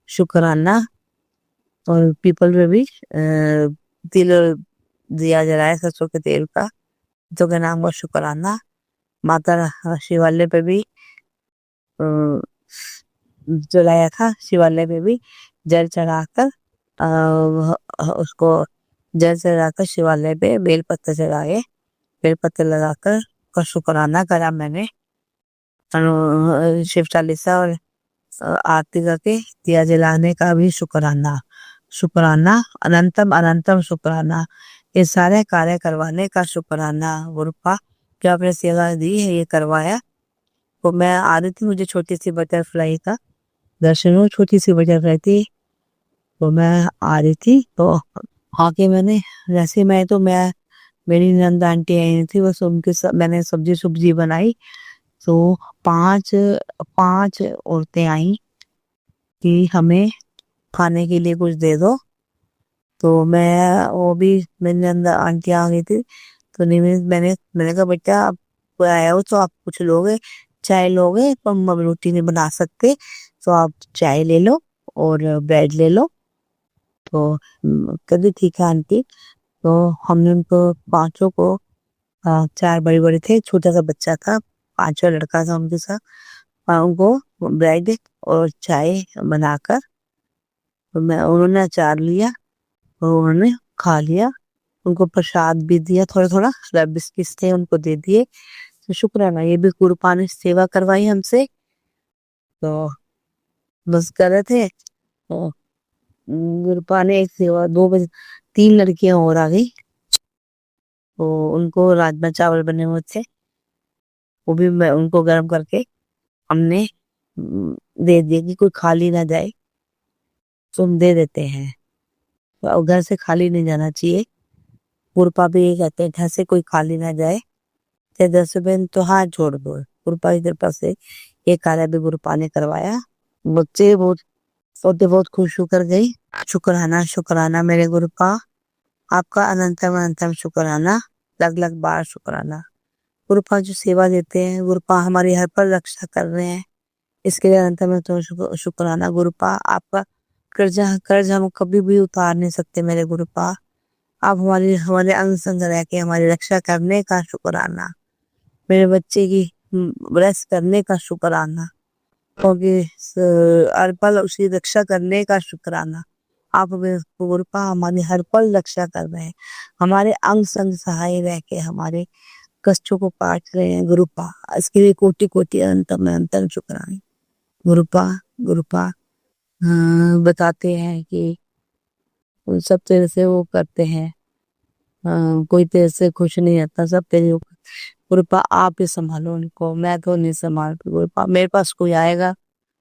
Speaker 5: शुक्राना। और पीपल पे भी तिल दिया जलाया सरसों के तेल का, जो के नाम का शुक्राना। माता शिवालय पे भी जलाया था, शिवालय पे भी जल चढ़ाकर उसको जल चढ़ाकर शिवालय पे बेलपत्र चढ़ाए, बेलपत्र लगाकर का शुक्राना करा मैंने। शिव चालीसा और आरती करके दिया जलाने का भी शुक्राना। शुक्राना, अनंतम अनंतम शुक्राना। ये सारे कार्य करवाने का शुक्राना। गुरुपा जो आपने सेवा दी है, ये करवाया। तो मैं आ रही थी, मुझे छोटी सी बटरफ्लाई का दर्शन हो, छोटी सी बटरफ्लाई थी, तो मैं आ रही थी। तो आके मैंने जैसे मैं मेरी नंद आंटी आई थी, बस उनके मैंने सब्जी बनाई। तो 5 औरतें आई कि हमें खाने के लिए कुछ दे दो। तो मैं वो भी मेरी नंद आंटी आ गई थी, तो मैंने कहा बेटा आप आया हो तो आप कुछ लोगे, चाय लोगे, तो हम रोटी नहीं बना सकते, तो आप चाय ले लो और ब्रेड ले लो। तो कहती ठीक है आंटी। तो हमने उनको 5 को 4 बड़े बड़े थे, छोटा सा बच्चा था, 5वां लड़का था उनके साथ, उनको ब्रेड और चाय बनाकर उन्होंने अचार लिया और उन्होंने खा लिया। उनको प्रसाद भी दिया, थोड़ा थोड़ा बिस्किट थे उनको दे दिए। तो शुक्राना, ये भी गुरुपा ने सेवा करवाई हमसे। तो बस कर रहे थे, तो गुरुपा ने एक सेवा 2 बजे 3 लड़कियां और आ गई, तो उनको राजमा चावल बने हुए थे, वो भी मैं उनको गर्म करके हमने दे दिए कि कोई खाली ना जाए, तो हम दे देते हैं। तो घर से खाली नहीं जाना चाहिए। गुरुपा भी ये कहते हैं घर से कोई खाली ना जाए, 10 रुपये तो हाथ जोड़ दो। गुरुपा की कृपा से ये कार्य भी गुरुपा ने करवाया। बच्चे बहुत सौते बहुत खुश होकर गई। शुक्राना शुक्राना मेरे गुरुपा, आपका अनंतम अनंतम शुक्राना, लग लग बार शुक्राना। गुरुपा जो सेवा देते हैं, गुरुपा हमारी हर पल रक्षा कर रहे हैं, इसके लिए अनंतम अनंतम शुक्राना। गुरुपा आपका कर्ज हम कभी भी उतार नहीं सकते मेरे गुरुपा। आप हमारे अंग संग रह के हमारी रक्षा करने का शुक्राना। मेरे बच्चे की ब्लेस करने का शुक्राना, क्योंकि हर पल उसकी रक्षा करने का शुक्राना। आप गुरुपा हमारी हर पल रक्षा कर रहे हैं, हमारे अंग संग सहाय रह के हमारे कष्टों को काट रहे हैं गुरुपा। इसके लिए कोटि कोटि अनंतम अनंतम शुक्राना। गुरुपा गुरुपा बताते हैं कि सब तेरे से वो करते हैं, कोई तेरे से खुश नहीं रहता, सब तेरे ऊपर। गुरुपा आप ही संभालो उनको, मैं तो नहीं संभालती गुरुपा। मेरे पास कोई आएगा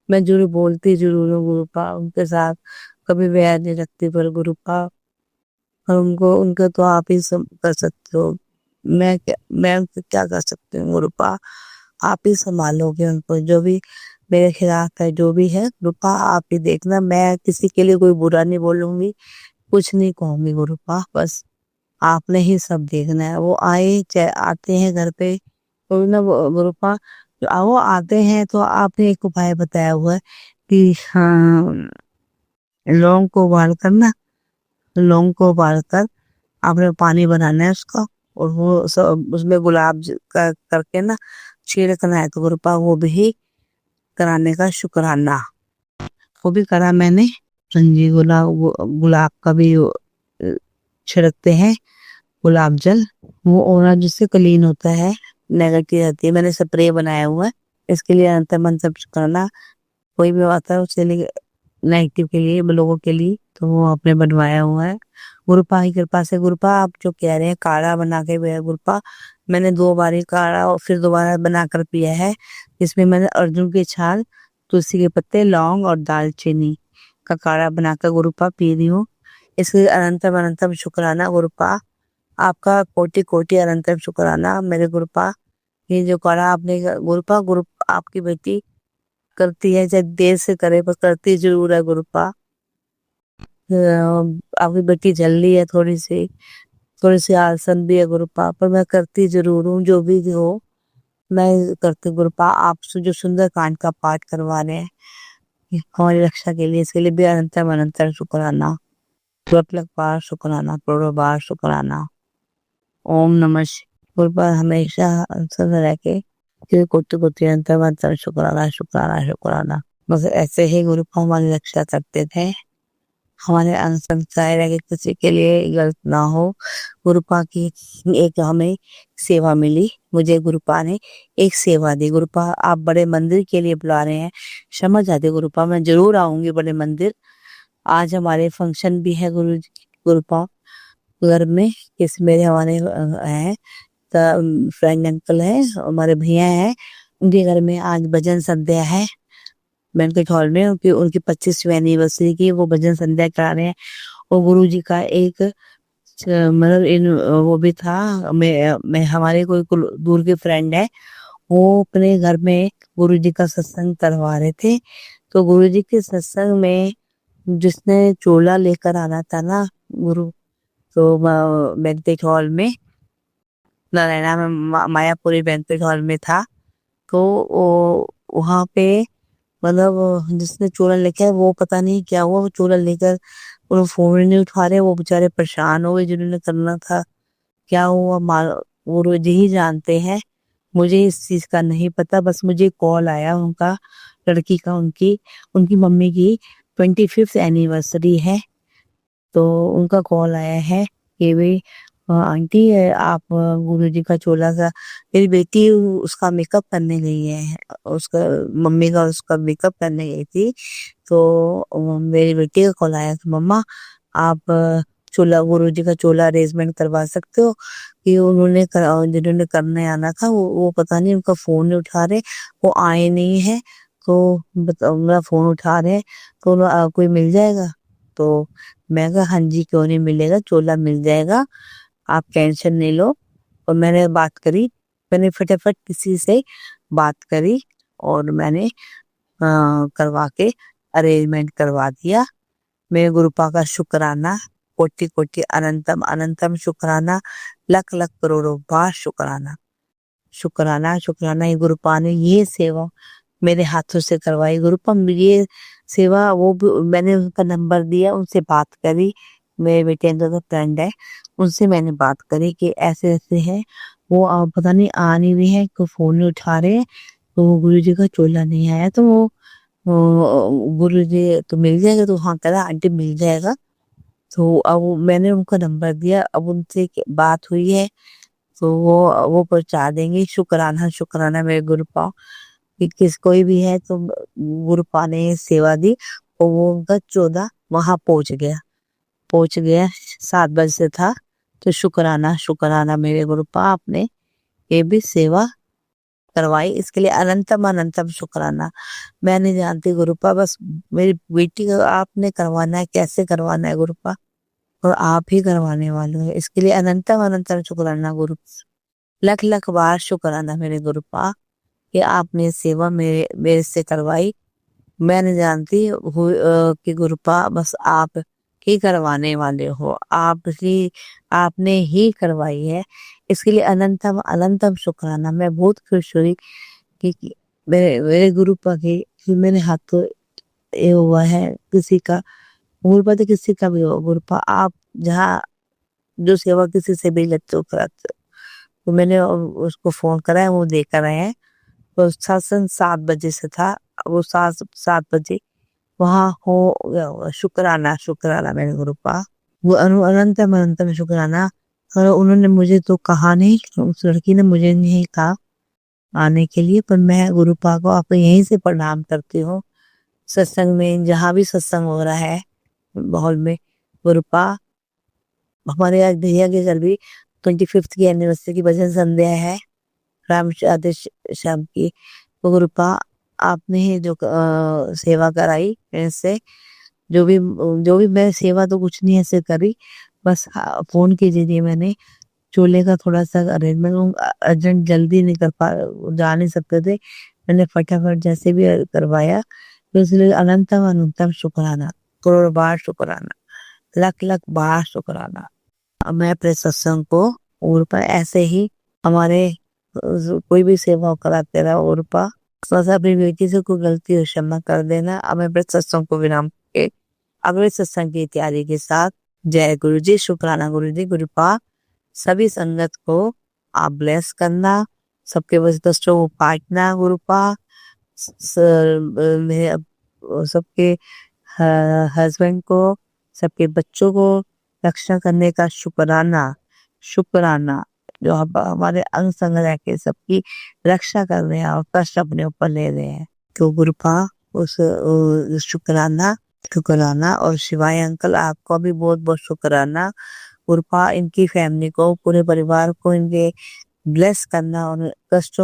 Speaker 5: मैं जरूर बोलती जरूर हूँ गुरुपा, उनके साथ कभी वैर नहीं रखती, पर गुरुपा और उनको उनका तो आप ही कर सकते हो। मैं उनको क्या कर सकती हूँ गुरुपा, आप ही संभालोगे उनको। जो भी मेरे खिलाफ है, जो भी है गुरुपा आप ही देखना। मैं किसी के लिए कोई बुरा नहीं बोलूंगी, कुछ नहीं कहूंगी गुरुपा, बस आपने ही सब देखना है। वो आए चाहे आते हैं घर पे तो ना गुरुपा, वो आते हैं तो आपने एक उपाय बताया हुआ है कि हाँ, लौंग को उबाल कर ना, लौंग को उबाल कर आपने पानी बनाना है उसका, और वो सब उसमें गुलाब करके ना छिड़कना है। तो गुरुपा वो भी कराने का शुक्राना, वो भी करा मैंने। रंजी गुलाब का भी छिड़कते हैं गुलाब जल, वो ओरा जिससे क्लीन होता है, नेगेटिव रहती है। मैंने स्प्रे बनाया हुआ है, इसके लिए अंतम अंतम शुक्राना। कोई भी आता है उसके लिए नेगेटिव के लिए, लोगों के लिए, तो वो आपने बनवाया हुआ है गुरुपा की कृपा से। गुरुपा आप जो कह रहे हैं काढ़ा बना के पिया गुरुपा, मैंने 2 बार ही काढ़ा और फिर दोबारा बनाकर पिया है। इसमें मैंने अर्जुन की छाल, तुलसी के पत्ते, लौंग और दालचीनी का काढ़ा बनाकर गुरुपा पी रही हूँ। इसके अनंतम अनंतम शुक्राना गुरुपा, आपका कोटि कोटि अनंतम शुक्राना मेरे गुरुपा। ये जो काढ़ा आपने गुरुपा, आपकी बेटी करती है, चाहे देर से करे पर करती जरूर है गुरुपा। आपकी बेटी जल्दी है, थोड़ी सी आलसन भी है गुरुपा, पर मैं करती जरूर हूँ, जो भी हो मैं करती हूँ गुरुपा। आप जो सुंदर कांड का पाठ करवा रहे हैं हमारी रक्षा के लिए, इसके लिए भी अनंतम अनंतम शुक्राना, लख बार शुक्राना, करोड़ों बार शुक्राना। ओम नमः गुरुपा हमेशा अंतर रह के कोटि कोटि अनंतम अनंतम शुक्राना शुक्राना शुक्राना। बस ऐसे ही गुरुपा हमारी रक्षा करते थे, हमारे संस्कार है कि किसी के लिए गलत ना हो। गुरुपा की एक हमें सेवा मिली, मुझे गुरुपा ने एक सेवा दी। गुरुपा आप बड़े मंदिर के लिए बुला रहे हैं, समझ जाते गुरुपा, मैं जरूर आऊंगी बड़े मंदिर। आज हमारे फंक्शन भी है गुरुपा घर में, किस मेरे हमारे हैं फ्रेंड अंकल है, हमारे भैया है, उनके घर में आज भजन संध्या है बैंक्वेट हॉल में। उनकी 25वीं एनिवर्सरी की वो भजन संध्या करा रहे हैं। और गुरु जी का एक मतलब इन वो भी था, मैं हमारे कोई दूर के फ्रेंड है, वो अपने घर में गुरु जी का सत्संग करवा रहे थे। तो गुरु जी के सत्संग में जिसने चोला लेकर आना था ना गुरु, तो बैंक्वेट हॉल में नारायणा में मायापुरी बैंक्वेट हॉल में था। तो वहाँ पे मतलब जिसने चोला लेके आया वो पता नहीं क्या हुआ, वो चोला लेकर उन्होंने फोन नहीं उठा रहे, वो बेचारे परेशान हो गए जिन्होंने करना था। क्या हुआ वो रोज ही जानते हैं, मुझे इस चीज का नहीं पता। बस मुझे कॉल आया उनका, लड़की का, उनकी उनकी मम्मी की 25th एनिवर्सरी है, तो उनका कॉल आया है कि भाई आंटी आप गुरुजी का चोला सा, मेरी बेटी उसका मेकअप करने गई है, उसका मम्मी का उसका मेकअप करने गई थी। तो मेरी बेटी का कॉल आया कि मम्मा आप चोला गुरुजी का चोला अरेंजमेंट करवा सकते हो, कि जिन्होंने करने आना था वो पता नहीं उनका फोन नहीं उठा रहे, वो आए नहीं है। तो मेरा फोन उठा रहे, तो कोई मिल जाएगा? तो मैं कहा हाँ जी क्यों नहीं मिलेगा, चोला मिल जाएगा, आप टेंशन नहीं लो। और मैंने बात करी, मैंने फटाफट किसी से बात करी और मैंने करवा के अरेंजमेंट करवा दिया। मेरे गुरुपा का शुक्राना, कोटि कोटि अनंतम अनंतम शुक्राना, लख लख करोड़ों बार शुक्राना। शुक्राना शुक्राना, ये गुरुपा ने ये सेवा मेरे हाथों से करवाई। गुरुपा ये सेवा वो मैंने उनका नंबर दिया, उनसे बात करी। मेरे बेटे का फ्रेंड है, उनसे मैंने बात करी कि ऐसे ऐसे है। वो पता नहीं आ नहीं रही है, को फोन नहीं उठा रहे हैं। तो गुरु जी का चोला नहीं आया, तो वो गुरु जी तो मिल जाएगा, तो हाँ कह रहा आंटी मिल जाएगा। तो अब मैंने उनका नंबर दिया, अब उनसे बात हुई है, तो वो पहुंचा देंगे। शुक्राना शुक्राना मेरे गुरुपा कि किस कोई भी है तो गुरुपा ने सेवा दी, और वो उनका 14 वहां पहुंच गया 7 बजे से था। तो शुक्राना शुक्राना मेरे गुरुपा, आपने ये भी सेवा करवाई, इसके लिए अनंतम अनंतम शुक्राना। मैं नहीं जानती गुरुपा, बस मेरी बेटी को आपने करवाना है, कैसे करवाना है गुरुपा, और आप ही करवाने वाले हो, इसके लिए अनंतम अनंतम शुक्राना गुरु। लख लख बार शुक्राना मेरे गुरुपा कि आपने सेवा मेरे से करवाई। मैं नहीं जानती कि गुरुपा बस आप ही करवाने वाले हो, आपने ही करवाई है, इसके लिए अनंतम अनंतम शुक्राना। मैं बहुत खुश हुई कि मेरे गुरुपा के कि मेरे हाथों ये हुआ है। किसी का गुरुपा तो किसी का भी हो, गुरुपा आप जहाँ जो सेवा किसी से भी लेते हो कराते हो। तो मैंने उसको फोन करा है, वो देकर आए हैं। तो सत्संग 7 बजे से था, वो 7 बजे वहाँ हो गया होगा। शुक्राना शुक्राना मेरे गुरुपा, वो अनंतम अनंतम शुक्राना। और उन्होंने मुझे तो कहा नहीं, उस लड़की ने मुझे नहीं कहा आने के लिए, पर मैं गुरुपा को आपको यहीं से प्रणाम करती हूँ। सत्संग में जहाँ भी सत्संग हो रहा है माहौल में, गुरुपा हमारे आज भैया के घर भी 25th की एनिवर्सरी की भजन संध्या है, राम आदेश श्याम की। तो गुरुपा आपने ही जो सेवा कराई मेरे से, जो भी मैं सेवा तो कुछ नहीं ऐसे करी, बस फोन के जरिए मैंने चोले का थोड़ा सा अरेंजमेंट अर्जेंट जल्दी नहीं जा नहीं सकते थे, मैंने फटाफट जैसे भी करवाया। तो इसलिए अनंतम अनंतम शुक्राना, करोड़ बार शुक्राना, लख लख बार शुक्राना। मैं अपने सत्संग को गुरुपा ऐसे ही हमारे कोई भी सेवा कराते रहा गुरुपा। अपनी बेटी से कोई गलती हो क्षमा कर देना। अब मैं अपने सत्संग को विराम के अगले सत्संग की तैयारी के साथ, जय गुरु जी, शुक्राना गुरु जी। गुरुपा सभी संगत को आप ब्लेस करना, सबके कष्टों को काटना गुरुपा। मेरे सबके हस्बैंड को, सबके बच्चों को रक्षा करने का शुक्राना शुक्राना, जो हमारे अंग संग रह के सबकी रक्षा कर रहे हैं और कष्ट अपने ऊपर ले रहे हैं। तो गुरुपा उस शुक्राना शुक्राना। और शिवाय अंकल आपको भी बहुत बहुत शुक्राना। गुरुपा इनकी फैमिली को, पूरे परिवार को इनके ब्लेस करना, और कष्ट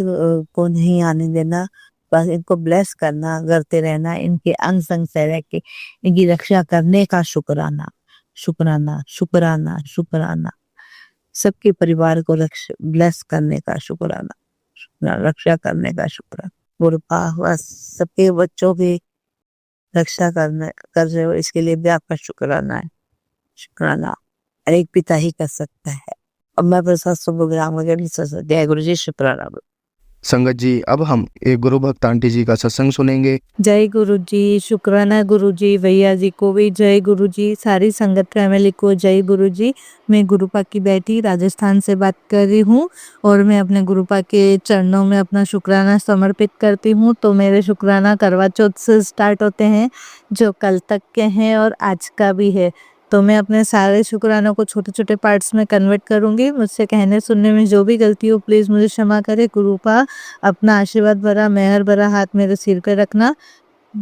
Speaker 5: को नहीं आने देना, बस इनको ब्लेस करना, करते रहना, इनके अंग संग से रह के इनकी रक्षा करने का शुक्राना शुक्राना शुक्राना शुक्राना। सबके परिवार को ब्लेस करने का शुक्राना, रक्षा करने का शुक्राना। गुरुपा बस सबके बच्चों की रक्षा कर रहे हो, इसके लिए भी आपका शुक्राना है। शुक्राना एक पिता ही कर सकता है। अब मैं प्रसाद प्रोग्राम वगैरह, जय गुरु जी, शुक्राना।
Speaker 1: संगत जी, अब हम एक गुरु भक्त आंटी जी का सत्संग सुनेंगे।
Speaker 6: जय गुरु जी, शुक्राना गुरु जी, भैया जी को भी जय गुरु जी, सारी संगत फैमिली को जय गुरु जी। मैं गुरुपा की बेटी राजस्थान से बात कर रही हूँ, और मैं अपने गुरुपा के चरणों में अपना शुक्राना समर्पित करती हूँ। तो मेरे शुक्राना करवा चौथ से स्टार्ट होते हैं, जो कल तक के हैं और आज का भी है। तो मैं अपने सारे शुक्रानों को छोटे छोटे पार्ट्स में कन्वर्ट करूँगी। मुझसे कहने सुनने में जो भी गलती हो प्लीज़ मुझे क्षमा करे। गुरुपा अपना आशीर्वाद भरा, मेहर भरा हाथ मेरे सिर पे रखना,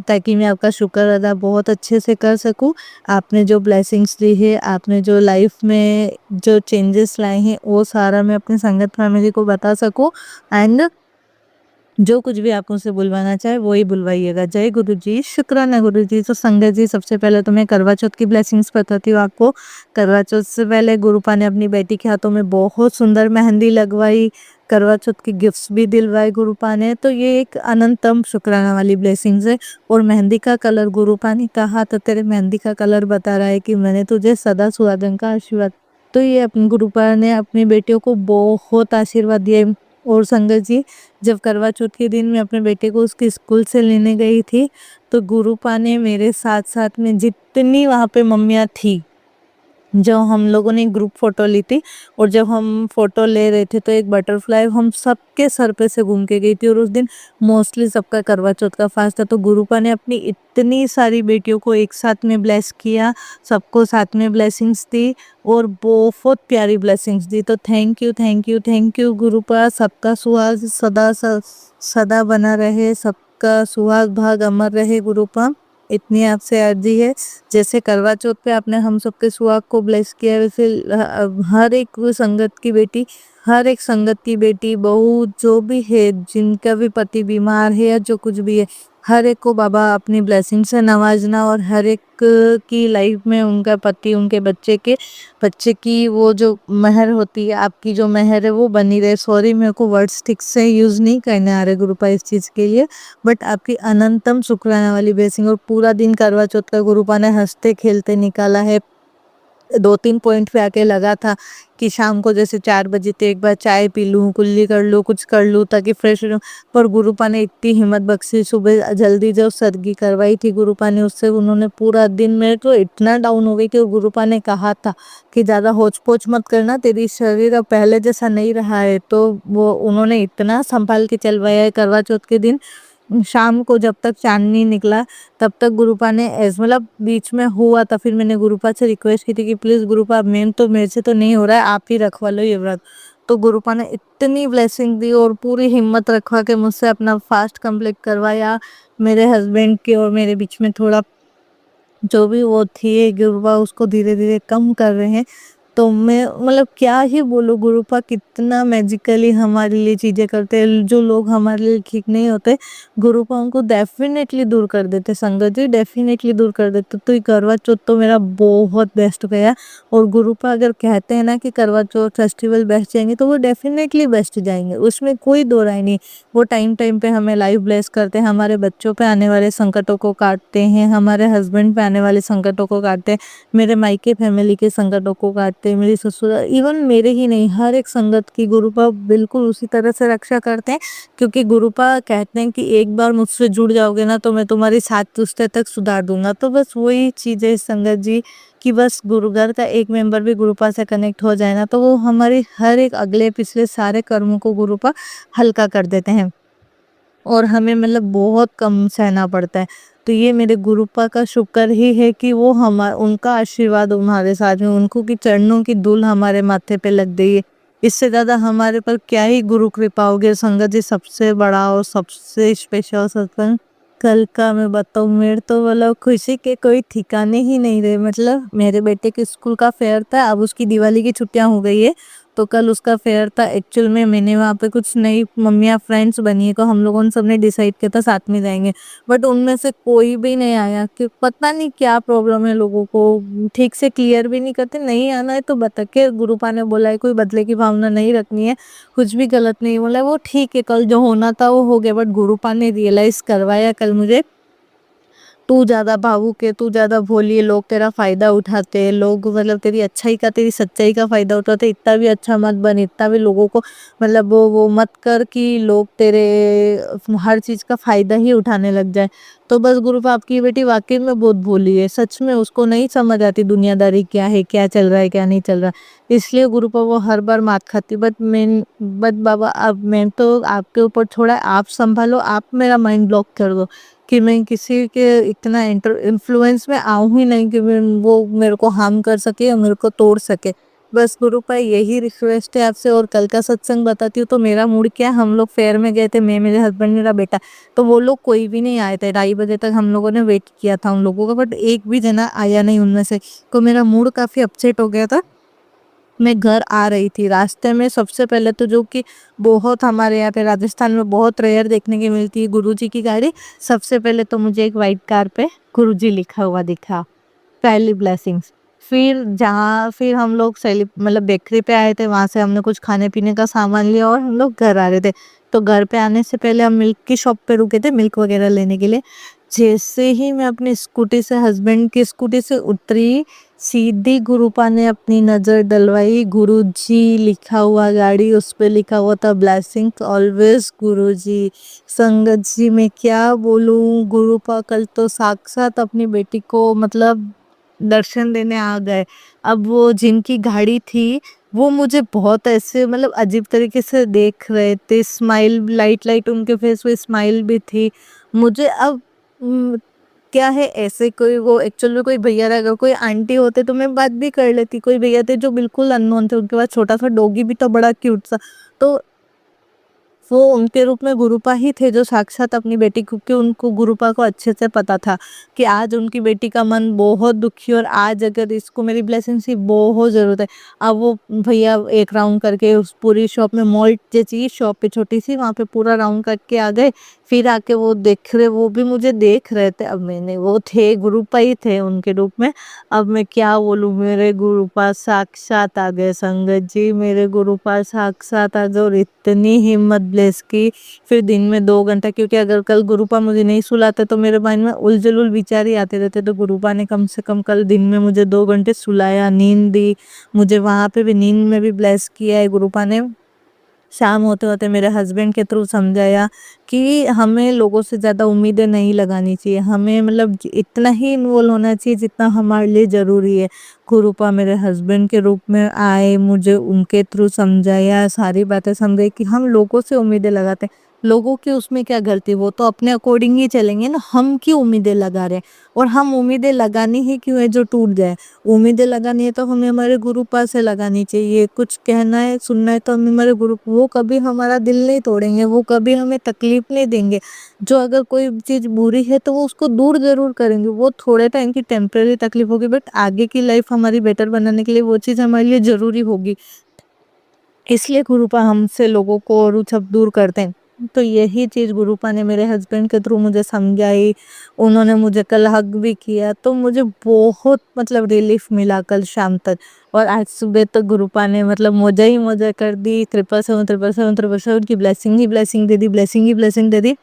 Speaker 6: ताकि मैं आपका शुक्र अदा बहुत अच्छे से कर सकूं। आपने जो ब्लेसिंग्स दी है, आपने जो लाइफ में जो चेंजेस लाए हैं, वो सारा मैं अपनी संगत फैमिली को बता सकूं। एंड जो कुछ भी आप मुझसे बुलवाना चाहे वो ही बुलवाइएगा। जय गुरु जी, शुक्राना गुरु जी। तो संगत जी, सबसे पहले तो मैं करवा चौथ की ब्लेसिंग्स बताती हूँ आपको। करवा चौथ से पहले गुरुपा ने अपनी बेटी के हाथों में बहुत सुंदर मेहंदी लगवाई। करवा चौथ की गिफ्ट्स भी दिलवाए गुरुपा ने। तो ये एक अनंतम शुक्राना वाली ब्लेसिंग्स है। और मेहंदी का कलर गुरुपा ने कहा तो तेरे मेहंदी का कलर बता रहा है कि मैंने तुझे सदा सुहागन का आशीर्वाद। तो ये अपने गुरुपा ने अपनी बेटियों को बहुत आशीर्वाद दिए। और संगत जी, जब करवा चौथ के दिन मैं अपने बेटे को उसके स्कूल से लेने गई थी, तो गुरुपा ने मेरे साथ साथ में जितनी वहाँ पे मम्मियाँ थी, जो हम लोगों ने ग्रुप फोटो ली थी, और जब हम फोटो ले रहे थे तो एक बटरफ्लाई हम सबके सर पे से घूम के गई थी। और उस दिन मोस्टली सबका करवा चौथ का फास्ट था। तो गुरुपा ने अपनी इतनी सारी बेटियों को एक साथ में ब्लेस किया, सबको साथ में ब्लेसिंग्स दी और बहुत प्यारी ब्लेसिंग्स दी। तो thank you thank you thank you गुरुपा। सबका सुहाग सदा बना रहे, सबका सुहाग भाग अमर रहे गुरुपा। इतनी आपसे अर्जी है, जैसे करवा चौथ पे आपने हम सबके सुहाग को ब्लेस किया, वैसे हर एक संगत की बेटी बहू जो भी है, जिनका भी पति बीमार है या जो कुछ भी है, हर एक को बाबा अपनी ब्लेसिंग से नवाजना। और हर एक की लाइफ में उनका पति, उनके बच्चे की वो जो मेहर होती है, आपकी जो मेहर है वो बनी रहे। सॉरी, मेरे को वर्ड्स ठीक से यूज नहीं करने आ रहे गुरुपा इस चीज के लिए, बट आपकी अनंतम शुक्राना वाली ब्लेसिंग। और पूरा दिन करवा चौथ का गुरुपा ने हंसते खेलते निकाला है। 2-3 पॉइंट पे आके लगा था कि शाम को जैसे 4 बजे तो एक बार चाय पी लूँ, कुल्ली कर लूँ, कुछ कर लूँ ताकि फ्रेश रहूँ। पर गुरुपा ने इतनी हिम्मत बख्शी, सुबह जल्दी जो सरगी करवाई थी गुरुपा ने, उससे उन्होंने पूरा दिन, मेरे तो इतना डाउन हो गई कि गुरुपा ने कहा था कि ज़्यादा होच पोच मत करना, तेरी शरीर अब पहले जैसा नहीं रहा है। तो वो उन्होंने इतना संभाल के चलवाया है करवा चौथ के दिन। शाम को जब तक चांद नहीं निकला तब तक गुरुपा ने मतलब बीच में हुआ था, फिर मैंने गुरुपा से रिक्वेस्ट की थी कि प्लीज़ गुरुपा, मेरे से तो नहीं हो रहा है, आप ही रखवा लो ये व्रत। तो गुरुपा ने इतनी ब्लेसिंग दी और पूरी हिम्मत रखवा के मुझसे अपना फास्ट कंप्लीट करवाया। मेरे हस्बैंड के और मेरे बीच में थोड़ा जो भी वो थी गुरुपा उसको धीरे धीरे कम कर रहे हैं। तो मैं मतलब क्या ही बोलूँ, गुरुपा कितना मैजिकली हमारे लिए चीज़ें करते हैं। जो लोग हमारे लिए ठीक नहीं होते, गुरुपा उनको डेफिनेटली दूर कर देते। संगत जी, डेफिनेटली दूर कर देते। तो ये करवा चौथ तो मेरा बहुत बेस्ट गया। और गुरुपा अगर कहते हैं ना कि करवा चौथ फेस्टिवल बेस्ट जाएंगे, तो वो डेफिनेटली बेस्ट जाएंगे, उसमें कोई दो राय नहीं। वो टाइम टाइम पे हमें लाइव ब्लेस करते हैं, हमारे बच्चों पे आने वाले संकटों को काटते हैं, हमारे हस्बैंड पे आने वाले संकटों को काटते हैं, मेरे मायके फैमिली के संकटों को काटते हैं, मेरी ससुर, इवन मेरे ही नहीं, हर एक संगत की गुरुपा बिल्कुल उसी तरह से रक्षा करते हैं। क्योंकि गुरुपा कहते हैं कि एक बार मुझसे जुड़ जाओगे ना तो मैं तुम्हारी 7 पुश्ते तक सुधार दूंगा। तो बस वही चीज़ है संगत जी, कि बस गुरुघर का एक मेंबर भी गुरुपा से कनेक्ट हो जाए ना, तो वो हमारी हर एक अगले पिछले सारे कर्मों को गुरुपा हल्का कर देते हैं और हमें मतलब बहुत कम सहना पड़ता है। तो ये मेरे गुरुपा का शुक्र ही है कि वो उनका आशीर्वाद हमारे साथ में, उनको की चरणों की धूल हमारे माथे पे लग गई है। इससे ज़्यादा हमारे पर क्या ही गुरु कृपा होगी संगत जी। सबसे बड़ा और सबसे स्पेशल सत्संग कल का मैं बताऊँ, मेरे तो मतलब खुशी के कोई ठिकाने ही नहीं रहे। मतलब मेरे बेटे के स्कूल का फेयर था, अब उसकी दिवाली की छुट्टियां हो गई है, तो कल उसका फेयर था। एक्चुअल में मैंने वहाँ पे कुछ नई मम्मियाँ फ्रेंड्स बनी है, तो हम लोगों ने सबने डिसाइड किया था साथ में जाएंगे, बट उनमें से कोई भी नहीं आया। कि पता नहीं क्या प्रॉब्लम है, लोगों को ठीक से क्लियर भी नहीं करते। नहीं आना है तो बता के, गुरुपा ने बोला है कोई बदले की भावना नहीं रखनी है, कुछ भी गलत नहीं बोला, वो ठीक है, कल जो होना था वो हो गया। बट गुरुपा ने रियलाइज करवाया कल मुझे, तू ज़्यादा भावुक है, तू ज़्यादा भोली है, लोग तेरा फ़ायदा उठाते हैं, लोग मतलब तेरी अच्छाई का, तेरी सच्चाई का फ़ायदा उठाते हैं। इतना भी अच्छा मत बन, इतना भी लोगों को मतलब वो मत कर कि लोग तेरे हर चीज़ का फ़ायदा ही उठाने लग जाए। तो बस गुरुपा, आपकी बेटी वाकई में बहुत भोली है, सच में उसको नहीं समझ आती दुनियादारी क्या है, क्या चल रहा है, क्या नहीं चल रहा, इसलिए गुरुपा वो हर बार मात खाती। बट बाबा, अब मैं तो आपके ऊपर छोड़ा, आप संभालो, आप मेरा माइंड ब्लॉक कर दो कि मैं किसी के इतना इन्फ्लुएंस में आऊँ ही नहीं कि वो मेरे को हार्म कर सके या मेरे को तोड़ सके। बस गुरुपा, यही रिक्वेस्ट है आपसे। और कल का सत्संग बताती हूँ तो मेरा मूड क्या, हम लोग फेयर में गए थे, मैं, मेरे हस्बैंड, मेरा बेटा, तो वो लोग कोई भी नहीं आए थे। 2:30 बजे तक हम लोगों ने वेट किया था उन लोगों का, बट एक भी जना आया नहीं उनमें से। तो मेरा मूड काफ़ी अपसेट हो गया था। मैं घर आ रही थी, रास्ते में सबसे पहले तो जो कि बहुत हमारे यहाँ पे राजस्थान में बहुत रेयर देखने की मिलती है गुरुजी की गाड़ी, सबसे पहले तो मुझे एक वाइट कार पे गुरुजी लिखा हुआ दिखा, पहली ब्लेसिंग्स। फिर हम लोग मतलब बेकरी पे आए थे, वहाँ से हमने कुछ खाने पीने का सामान लिया और हम लोग घर आ रहे थे। तो घर पे आने से पहले हम मिल्क की शॉप पे रुके थे मिल्क वगैरह लेने के लिए। जैसे ही मैं अपनी स्कूटी से हस्बैंड की स्कूटी से उतरी, सीधी गुरुपा ने अपनी नज़र डलवाई। गुरुजी लिखा हुआ गाड़ी, उस पे लिखा हुआ था ब्लेसिंग ऑलवेज गुरुजी। संगत जी मैं क्या बोलूँ, गुरुपा कल तो साक्षात अपनी बेटी को मतलब दर्शन देने आ गए। अब वो जिनकी गाड़ी थी वो मुझे बहुत ऐसे मतलब अजीब तरीके से देख रहे थे, स्माइल लाइट उनके फेस पे स्माइल भी थी। मुझे अब क्या है ऐसे कोई वो एक्चुअल में कोई भैया रहेगा, कोई आंटी होते तो मैं बात भी कर लेती, कोई भैया थे जो बिल्कुल अननोन थे, उनके पास छोटा सा डॉगी भी तो बड़ा क्यूट सा। तो वो उनके रूप में गुरुपा ही थे जो साक्षात अपनी बेटी, क्योंकि उनको गुरुपा को अच्छे से पता था कि आज उनकी बेटी का मन बहुत दुखी और आज अगर इसको मेरी ब्लेसिंग की बहुत ज़रूरत है। अब वो भैया एक राउंड करके उस पूरी शॉप में, मॉल जैसी शॉप पे छोटी सी, वहाँ पे पूरा राउंड करके आ गए। फिर आके वो देख रहे, वो भी मुझे देख रहे थे। अब मैंने वो थे गुरुपा ही थे उनके रूप में। अब मैं क्या बोलूँ, मेरे गुरुपा साक्षात आ गए संगत जी, मेरे गुरुपा साक्षात आ गए और इतनी हिम्मत ब्लेस की। फिर दिन में 2 घंटा, क्योंकि अगर कल गुरुपा मुझे नहीं सुलाते तो मेरे माइंड में उलझुल विचार ही आते रहते, तो गुरुपा ने कम से कम कल दिन में मुझे 2 घंटे सुलाया, नींद दी मुझे, वहाँ पे भी नींद में भी ब्लेस किया है गुरुपा ने। शाम होते होते मेरे हस्बैंड के थ्रू समझाया कि हमें लोगों से ज़्यादा उम्मीदें नहीं लगानी चाहिए, हमें मतलब इतना ही इन्वॉल्व होना चाहिए जितना हमारे लिए ज़रूरी है। गुरुपा मेरे हस्बैंड के रूप में आए, मुझे उनके थ्रू समझाया, सारी बातें समझाई कि हम लोगों से उम्मीदें लगाते हैं, लोगों की उसमें क्या गलती, वो तो अपने अकॉर्डिंग ही चलेंगे ना, हम क्यों उम्मीदें लगा रहे हैं, और हम उम्मीदें लगानी ही क्यों है जो टूट जाए। उम्मीदें लगानी है तो हमें हमारे गुरुपा से लगानी चाहिए, कुछ कहना है सुनना है तो हमें हमारे गुरु, वो कभी हमारा दिल नहीं तोड़ेंगे, वो कभी हमें तकलीफ नहीं देंगे। जो अगर कोई चीज़ बुरी है तो वो उसको दूर ज़रूर करेंगे, वो थोड़े टाइम की टेम्परेरी तकलीफ होगी, बट आगे की लाइफ हमारी बेटर बनाने के लिए वो चीज़ हमारे लिए ज़रूरी होगी। इसलिए गुरुपा हमसे लोगों को और सब दूर करते हैं। तो यही चीज़ गुरुपा ने मेरे हस्बैंड के थ्रू मुझे समझाई। उन्होंने मुझे कल हग भी किया, तो मुझे बहुत मतलब रिलीफ मिला कल शाम तक। और आज सुबह तो गुरुपा ने मतलब मौजा ही मौजा कर दी, 777 की ब्लेसिंग ही ब्लेसिंग दे दी, ब्लेसिंग ही ब्लेसिंग दे दी।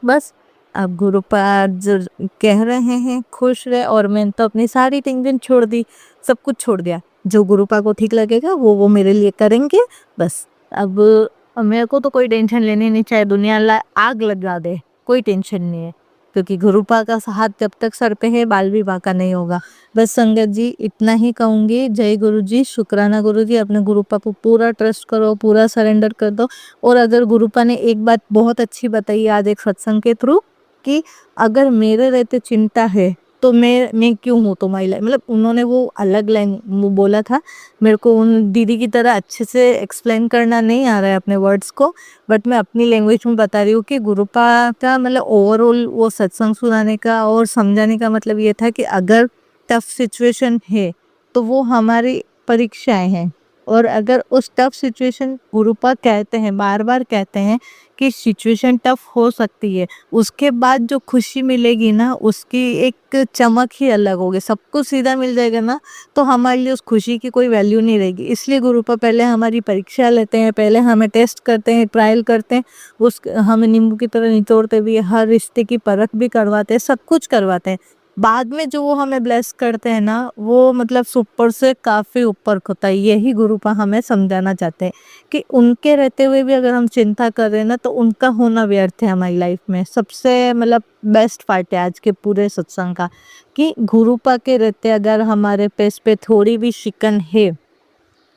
Speaker 6: बस अब गुरुपा जो कह रहे हैं खुश रहे, और मैंने तो अपनी सारी टेंशन छोड़ दी, सब कुछ छोड़ दिया। जो गुरुपा को ठीक लगेगा वो मेरे लिए करेंगे। बस अब मेरे को तो कोई टेंशन लेनी नहीं, चाहे दुनिया आग लगा दे, कोई टेंशन नहीं है, क्योंकि गुरुपा का हाथ जब तक सर पे है बाल भी बांका नहीं होगा। बस संगत जी इतना ही कहूँगी। जय गुरु जी, शुक्राना गुरु जी, अपने गुरुपा को पूरा ट्रस्ट करो, पूरा सरेंडर कर दो। और अगर गुरुपा ने एक बात बहुत अच्छी बताई आज एक सत्संग के थ्रू, कि अगर मेरे रहते चिंता है तो मैं क्यों हूँ तुम्हारी लाइफ, मतलब उन्होंने वो अलग लाइन बोला था, मेरे को उन दीदी की तरह अच्छे से एक्सप्लेन करना नहीं आ रहा है अपने वर्ड्स को, बट मैं अपनी लैंग्वेज में बता रही हूँ कि गुरुपा का मतलब ओवरऑल वो सत्संग सुनाने का और समझाने का मतलब ये था कि अगर टफ सिचुएशन है तो वो हमारी परीक्षाएं हैं, और अगर उस टफ सिचुएशन, गुरुपा कहते हैं बार बार कहते हैं कि सिचुएशन टफ हो सकती है, उसके बाद जो खुशी मिलेगी ना उसकी एक चमक ही अलग होगी। सब कुछ सीधा मिल जाएगा ना तो हमारे लिए उस खुशी की कोई वैल्यू नहीं रहेगी। इसलिए गुरुपा पहले हमारी परीक्षा लेते हैं, पहले हमें टेस्ट करते हैं, ट्रायल करते हैं, उस हमें नींबू की तरह निचोड़ते भी, हर रिश्ते की परख भी करवाते हैं, सब कुछ करवाते हैं। बाद में जो वो हमें ब्लेस करते हैं ना, वो मतलब सुपर से काफ़ी ऊपर होता है। यही गुरुपा हमें समझाना चाहते हैं कि उनके रहते हुए भी अगर हम चिंता कर रहे हैं ना तो उनका होना व्यर्थ है हमारी लाइफ में। सबसे मतलब बेस्ट पार्ट है आज के पूरे सत्संग का, कि गुरुपा के रहते अगर हमारे पेस पे थोड़ी भी शिकन है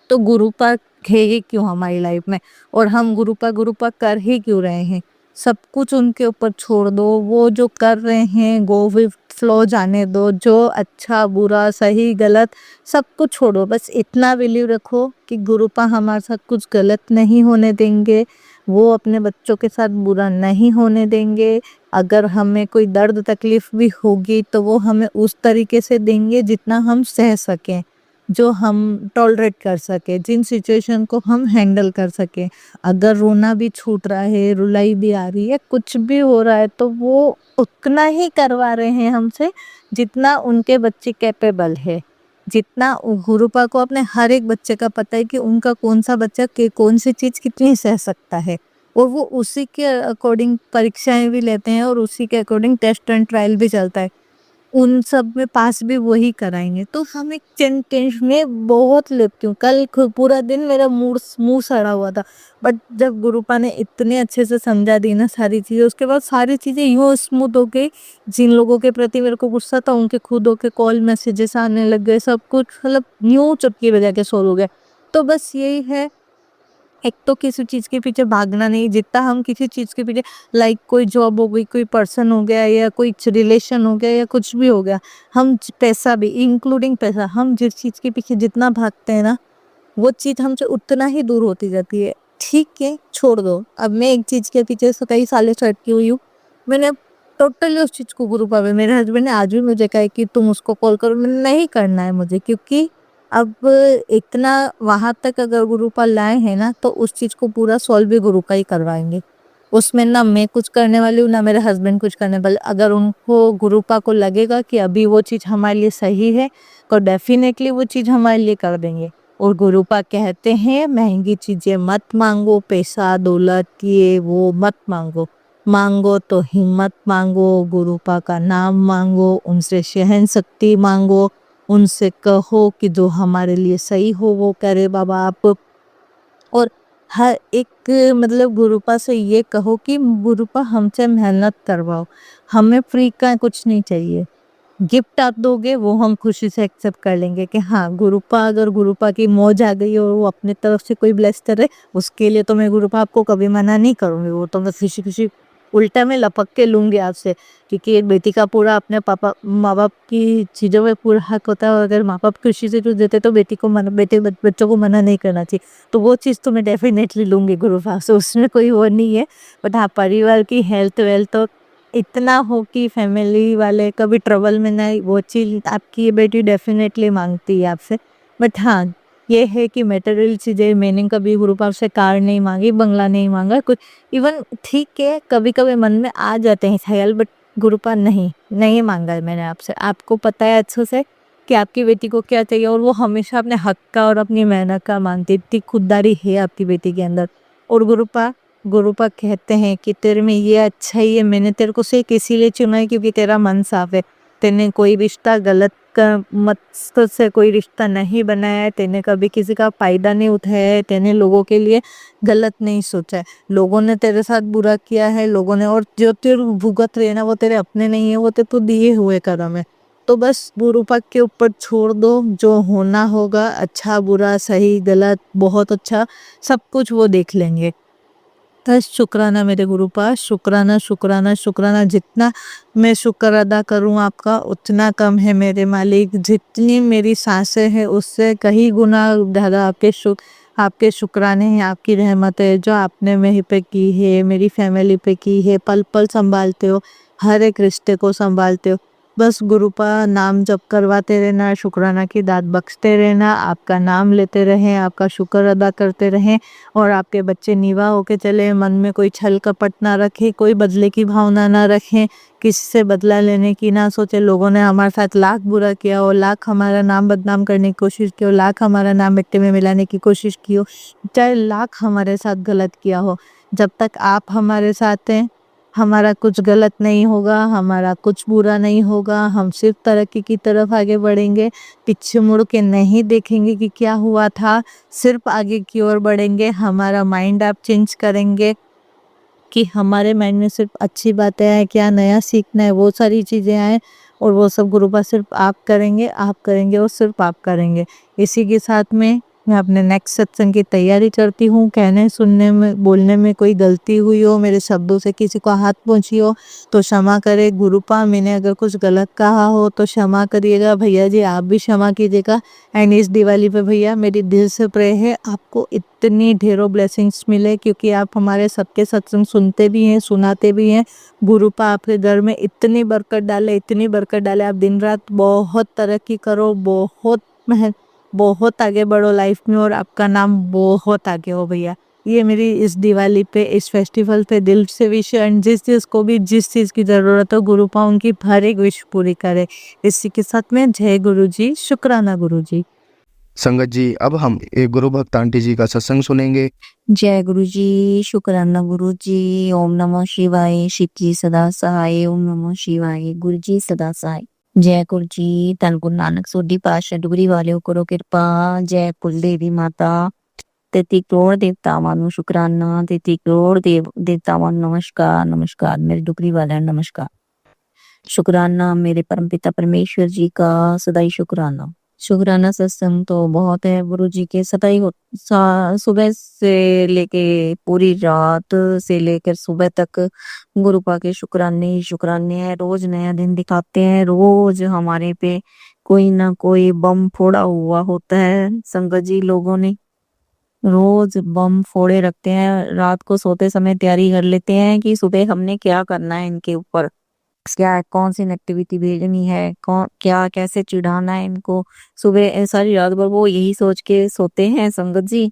Speaker 6: तो गुरुपा है ही क्यों हमारी लाइफ में, और हम गुरुपा गुरुपा कर ही क्यों रहे हैं। सब कुछ उनके ऊपर छोड़ दो, वो जो कर रहे हैं गो विद फ्लो जाने दो, जो अच्छा बुरा सही गलत सब कुछ छोड़ो, बस इतना बिलीव रखो कि गुरुपा हमारे साथ कुछ गलत नहीं होने देंगे, वो अपने बच्चों के साथ बुरा नहीं होने देंगे। अगर हमें कोई दर्द तकलीफ भी होगी तो वो हमें उस तरीके से देंगे जितना हम सह सकें, जो हम टॉलरेट कर सके, जिन सिचुएशन को हम हैंडल कर सके। अगर रोना भी छूट रहा है, रुलाई भी आ रही है, कुछ भी हो रहा है, तो वो उतना ही करवा रहे हैं हमसे जितना उनके बच्चे कैपेबल है। जितना गुरुपा को अपने हर एक बच्चे का पता है कि उनका कौन सा बच्चा कौन सी चीज कितनी सह सकता है, और वो उसी के अकॉर्डिंग परीक्षाएं भी लेते हैं और उसी के अकॉर्डिंग टेस्ट एंड ट्रायल भी चलता है। उन सब में पास भी वही कराएंगे। तो हम एक टेंशन में बहुत लेती हूँ। कल पूरा दिन मेरा मुंह सड़ा हुआ था, बट जब गुरुपा ने इतने अच्छे से समझा दी ना सारी चीजें, उसके बाद सारी चीजें यूं स्मूथ हो गई। जिन लोगों के प्रति मेरे को गुस्सा था उनके खुद होके कॉल मैसेजेस आने लग गए, सब कुछ मतलब यूं चुटकी बजा के सोल्व हो गया। तो बस यही है, एक तो किसी चीज के पीछे भागना नहीं, जितना हम किसी चीज के पीछे, लाइक कोई जॉब हो गई, कोई पर्सन हो गया, या कोई रिलेशन हो गया, या कुछ भी हो गया, हम पैसा भी इंक्लूडिंग पैसा, हम जिस चीज के पीछे जितना भागते हैं ना, वो चीज हमसे उतना ही दूर होती जाती है। ठीक है, छोड़ दो। अब मैं एक चीज के पीछे से कई सालों से अटकी हुई हूँ। मैंने टोटली उस चीज को गुरु पावे, मेरे हस्बैंड ने आज भी मुझे कहा है कि तुम उसको कॉल करो, मैंने नहीं करना है मुझे, क्योंकि अब इतना वहां तक अगर गुरुपा लाए हैं ना, तो उस चीज को पूरा सॉल्व भी गुरुपा ही करवाएंगे। उसमें ना मैं कुछ करने वाली हूँ, ना मेरे हस्बैंड कुछ करने वाले। अगर उनको गुरुपा को लगेगा कि अभी वो चीज हमारे लिए सही है, तो डेफिनेटली वो चीज हमारे लिए कर देंगे। और गुरुपा कहते हैं महंगी चीजें मत मांगो, पैसा दौलत ये वो मत मांगो, मांगो तो हिम्मत मांगो, गुरुपा का नाम मांगो, उनसे सहन शक्ति मांगो, उनसे कहो कि जो हमारे लिए सही हो वो करे बाबा आप। और हर एक मतलब गुरुपा से ये कहो कि गुरुपा हमसे मेहनत करवाओ, हमें फ्री का कुछ नहीं चाहिए। गिफ्ट आप दोगे वो हम खुशी से एक्सेप्ट कर लेंगे कि हाँ गुरुपा, अगर गुरुपा की मौज आ गई और वो अपने तरफ से कोई ब्लेस करे, उसके लिए तो मैं गुरुपा आपको कभी मना नहीं करूँगी। वो तो मैं खुशी खुशी उल्टा में लपक के लूँगी आपसे, क्योंकि एक बेटी का पूरा अपने पापा माँ बाप की चीज़ों में पूरा हक होता है। और अगर माँ बाप खुशी से कुछ देते तो बेटी को मना, बच्चों को मना नहीं करना चाहिए। तो वो चीज़ तो मैं डेफिनेटली लूँगी गुरुपा से, उसमें कोई वो नहीं है। बट हाँ, परिवार की हेल्थ वेल्थ तो इतना हो कि फैमिली वाले कभी ट्रबल में नहीं, वो चीज़ आपकी ये बेटी डेफिनेटली मांगती है आपसे। बट हाँ, ये है कि मटेरियल चीज़ें मैंने कभी गुरुपा से कार नहीं मांगी, बंगला नहीं मांगा कुछ। इवन ठीक है, कभी कभी मन में आ जाते हैं ख्याल, बट गुरुपा नहीं मांगा है मैंने आपसे। आपको पता है अच्छे से कि आपकी बेटी को क्या चाहिए, और वो हमेशा अपने हक का और अपनी मेहनत का मांगती। इतनी खुददारी है आपकी बेटी के अंदर। और गुरुपा कहते हैं कि तेरे में ये अच्छा ही है, मैंने तेरे को सिर्फ इसीलिए चुना है क्योंकि तेरा मन साफ है। तेने कोई रिश्ता गलत का मकसद से कोई रिश्ता नहीं बनाया है, तेने कभी किसी का फायदा नहीं उठाया है, तेने लोगों के लिए गलत नहीं सोचा है। लोगों ने तेरे साथ बुरा किया है, लोगों ने, और जो तेरे भुगत रहे ना वो तेरे अपने नहीं है, वो तेरे तो दिए हुए कर्म है। तो बस गुरुपा के ऊपर छोड़ दो, जो होना होगा, अच्छा बुरा सही गलत बहुत अच्छा सब कुछ वो देख लेंगे। बस शुक्राना मेरे गुरुपा, शुक्राना शुक्राना शुक्राना। जितना मैं शुक्र अदा करूं आपका उतना कम है मेरे मालिक। जितनी मेरी सांसें हैं उससे कहीं गुना ज़्यादा आपके शुक्राने हैं, आपकी रहमत है जो आपने मेरे पे की है, मेरी फैमिली पे की है। पल पल संभालते हो, हर एक रिश्ते को संभालते हो। बस गुरुपा नाम जप करवाते रहना, शुक्राना की दात बख्शते रहना, आपका नाम लेते रहें, आपका शुक्र अदा करते रहें, और आपके बच्चे नीवा होके चले। मन में कोई छल कपट ना रखें, कोई बदले की भावना ना रखें, किसी से बदला लेने की ना सोचे। लोगों ने हमारे साथ लाख बुरा किया हो, लाख हमारा नाम बदनाम करने की कोशिश की हो, लाख हमारा नाम मिट्टी में मिलाने की कोशिश की हो, चाहे लाख हमारे साथ गलत किया हो, जब तक आप हमारे साथ हैं हमारा कुछ गलत नहीं होगा, हमारा कुछ बुरा नहीं होगा। हम सिर्फ तरक्की की तरफ आगे बढ़ेंगे, पीछे मुड़ के नहीं देखेंगे कि क्या हुआ था, सिर्फ आगे की ओर बढ़ेंगे। हमारा माइंड आप चेंज करेंगे कि हमारे माइंड में सिर्फ अच्छी बातें आए, क्या नया सीखना है वो सारी चीज़ें आए, और वो सब गुरुपा सिर्फ आप करेंगे और सिर्फ आप करेंगे। इसी के साथ में मैं अपने नेक्स्ट सत्संग की तैयारी करती हूँ। कहने सुनने में बोलने में कोई गलती हुई हो, मेरे शब्दों से किसी को हाथ पहुँची हो तो क्षमा करे गुरुपा। मैंने अगर कुछ गलत कहा हो तो क्षमा करिएगा भैया जी, आप भी क्षमा कीजिएगा। एंड इस दिवाली पे भैया मेरी दिल से प्रे है आपको इतनी ढेरों ब्लेसिंग्स मिले, क्योंकि आप हमारे सबके सत्संग सुनते भी हैं, सुनाते भी हैं। गुरुपा आपके घर में इतनी बरकत डाले, इतनी बरकत डाले, आप दिन रात बहुत तरक्की करो, बहुत आगे बढ़ो लाइफ में, और आपका नाम बहुत आगे हो भैया। ये मेरी इस दिवाली पे, इस फेस्टिवल पे दिल से विश है। एंड जिस चीज़ को भी जिस चीज़ की ज़रूरत हो, गुरु पा उनकी हर एक विश पूरी करे। इसी के साथ में जय गुरु जी, शुक्राना गुरु जी।
Speaker 1: संगत जी, अब हम एक गुरु भक्त आंटी जी का सत्संग सुनेंगे।
Speaker 3: जय गुरु जी, शुक्राना गुरु जी। ओम नमः शिवाय, शिव जी सदा सहाय। ओम नमः शिवाय, गुरु जी सदा सहाय। जय गुरु जी, धन गुरु नानक सोढ़ी पातशाह डुगरी वालिओ करो किरपा। जय कुल देवी माता। 33 करोड़ देवतावां नूं शुकराना। 33 करोड़ देवतावां नूं नमस्कार। नमस्कार मेरे डुगरी वालिਆਂ ਨੂੰ नमस्कार। शुक्राना मेरे परमपिता परमेश्वर जी का, सदा ही शुक्राना। शुक्राना सत्संग तो बहुत है गुरु जी के, सदा ही सुबह से लेके पूरी रात से लेकर सुबह तक गुरु पा के शुक्राने ही शुक्राने हैं। रोज नया दिन दिखाते हैं, रोज हमारे पे कोई ना कोई बम फोड़ा हुआ होता है संगत जी। लोगों ने रोज बम फोड़े रखते हैं, रात को सोते समय तैयारी कर लेते हैं कि सुबह हमने क्या करना है इनके ऊपर, क्या कौन सी एक्टिविटी भेजनी है, कौन क्या कैसे चिढ़ाना है इनको। सुबह सारी रात भर वो यही सोच के सोते हैं संगत जी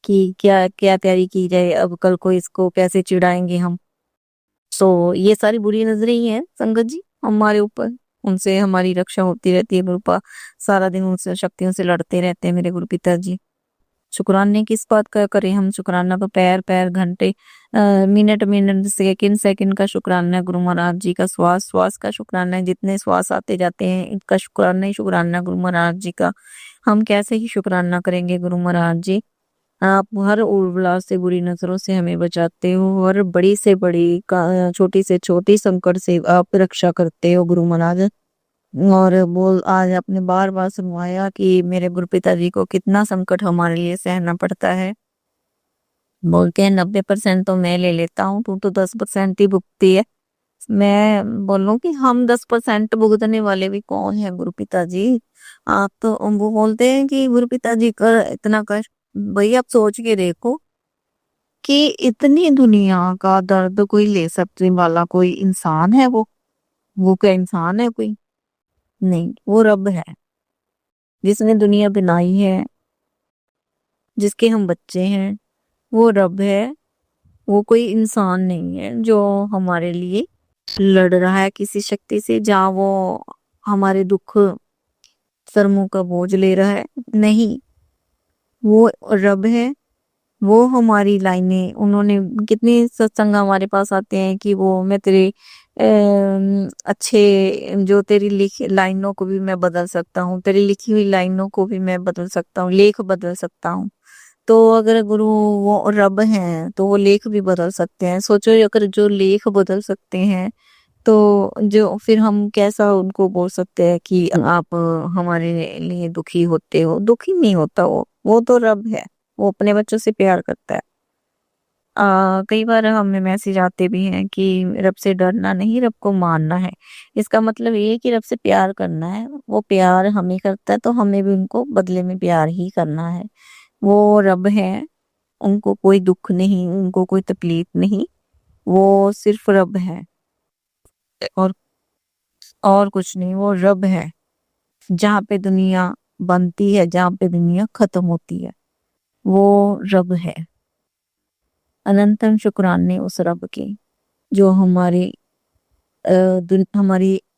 Speaker 3: कि क्या क्या तैयारी की जाए, अब कल को इसको कैसे चिढ़ाएंगे हम। सो ये सारी बुरी नजरें ही हैं संगत जी हमारे ऊपर, उनसे हमारी रक्षा होती रहती है। गुरुपा सारा दिन उनसे शक्तियों से लड़ते रहते हैं मेरे गुरु पिताजी। शुक्राने किस बात का करें हम, शुक्राना तो पैर पैर घंटे मिनट मिनट सेकंड सेकंड का शुक्राना है गुरु महाराज जी का, श्वास श्वास का शुक्राना है, जितने श्वास आते जाते हैं इनका शुक्राना ही शुक्राना गुरु महाराज जी का। हम कैसे ही शुक्राना करेंगे गुरु महाराज जी। आप हर उर्वला से बुरी नजरों से हमें बचाते हो, हर बड़ी से बड़ी छोटी से छोटी संकट से आप रक्षा करते हो गुरु महाराज। और बोल आज आपने बार बार सुनवाया कि मेरे गुरु पिताजी को कितना संकट हमारे लिए सहना पड़ता है। बोलते हैं 90% तो मैं ले लेता हूँ, तू तो 10% ही भुगती है। मैं बोलूं कि हम 10% भुगतने वाले भी कौन है गुरु पिताजी। आप तो वो बोलते हैं कि गुरु पिताजी कर इतना कष्ट, भाई आप सोच के देखो कि इतनी दुनिया का दर्द कोई ले सकने वाला कोई इंसान है वो क्या इंसान है कोई? नहीं, वो रब है जिसने दुनिया बनाई है, जिसके हम बच्चे हैं, वो रब है। वो कोई इंसान नहीं है जो हमारे लिए लड़ रहा है किसी शक्ति से, जहाँ वो हमारे दुख सर मुंह का बोझ ले रहा है। नहीं, वो रब है। वो हमारी लाइनें, उन्होंने कितने सत्संग हमारे पास आते हैं कि वो मैं तेरे अच्छे जो तेरी लिखी लाइनों को भी मैं बदल सकता हूँ, तेरी लिखी हुई लाइनों को भी मैं बदल सकता हूँ, लेख बदल सकता हूँ। तो अगर गुरु वो रब हैं तो वो लेख भी बदल सकते हैं। सोचो अगर जो लेख बदल सकते हैं तो जो फिर हम कैसा उनको बोल सकते हैं कि आप हमारे लिए दुखी होते हो। दुखी नहीं होता वो तो रब है, वो अपने बच्चों से प्यार करता है। कई बार हमें मैसेज आते भी हैं कि रब से डरना नहीं, रब को मानना है। इसका मतलब ये है कि रब से प्यार करना है, वो प्यार हमें करता है तो हमें भी उनको बदले में प्यार ही करना है। वो रब है, उनको कोई दुख नहीं, उनको कोई तकलीफ नहीं, वो सिर्फ रब है और कुछ नहीं। वो रब है, जहाँ पे दुनिया बनती है, जहाँ पे दुनिया खत्म होती है, वो रब है। अनंतम शुक्राने उस रब के जो हमारी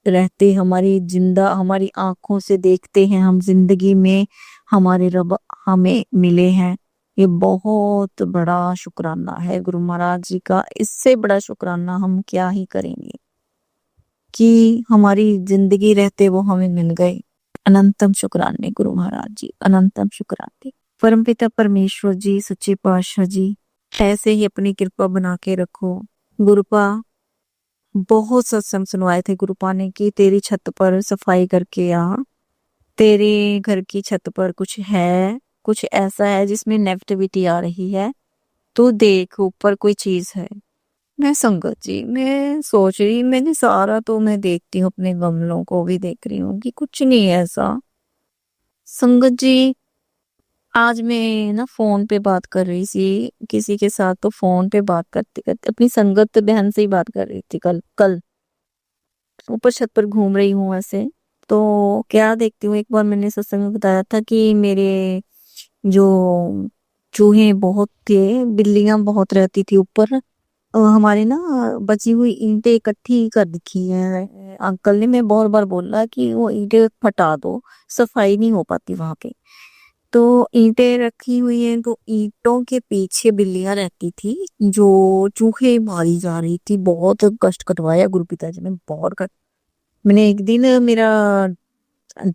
Speaker 3: रहते, हमारी जिंदा, हमारी आंखों से देखते हैं हम जिंदगी में, हमारे रब हमें मिले हैं। ये बहुत बड़ा शुक्राना है गुरु महाराज जी का। इससे बड़ा शुक्राना हम क्या ही करेंगे कि हमारी जिंदगी रहते वो हमें मिल गए। अनंतम शुक्राने गुरु महाराज जी, अनंतम शुक्राने। परमपिता परमेश्वर जी, सच्चे पातशाह जी, ऐसे ही अपनी कृपा बना के रखो। गुरुपा बहुत सत्संग सुनवाए थे गुरुपा ने कि तेरी छत पर सफाई करके आ, तेरे घर की छत पर कुछ है, कुछ ऐसा है जिसमें नेगेटिविटी आ रही है, तो देख ऊपर कोई चीज है। मैं संगत जी, मैं सोच रही, मैंने सारा तो मैं देखती हूँ, अपने गमलों को भी देख रही हूँ कि कुछ नहीं है ऐसा। संगत जी, आज मैं ना फोन पे बात कर रही थी किसी के साथ, तो फोन पे बात करते करते अपनी संगत बहन से ही बात कर रही थी। कल ऊपर छत पर घूम रही हूँ ऐसे, तो क्या देखती हूँ, एक बार मैंने सत्संग में बताया था कि मेरे जो चूहे बहुत थे, बिल्लियां बहुत रहती थी ऊपर। हमारे ना बची हुई ईंटें इकट्ठी कर रखी हैं अंकल ने। मैं बहुत बार बोला कि वो ईंटें हटा दो, सफाई नहीं हो पाती वहां पे। तो ईंटें रखी हुई हैं, तो ईंटों के पीछे बिल्लियां रहती थी जो चूहे मारी जा रही थी। बहुत कष्ट कटवाया गुरु पिताजी ने, बहुत कष्ट। मैंने एक दिन मेरा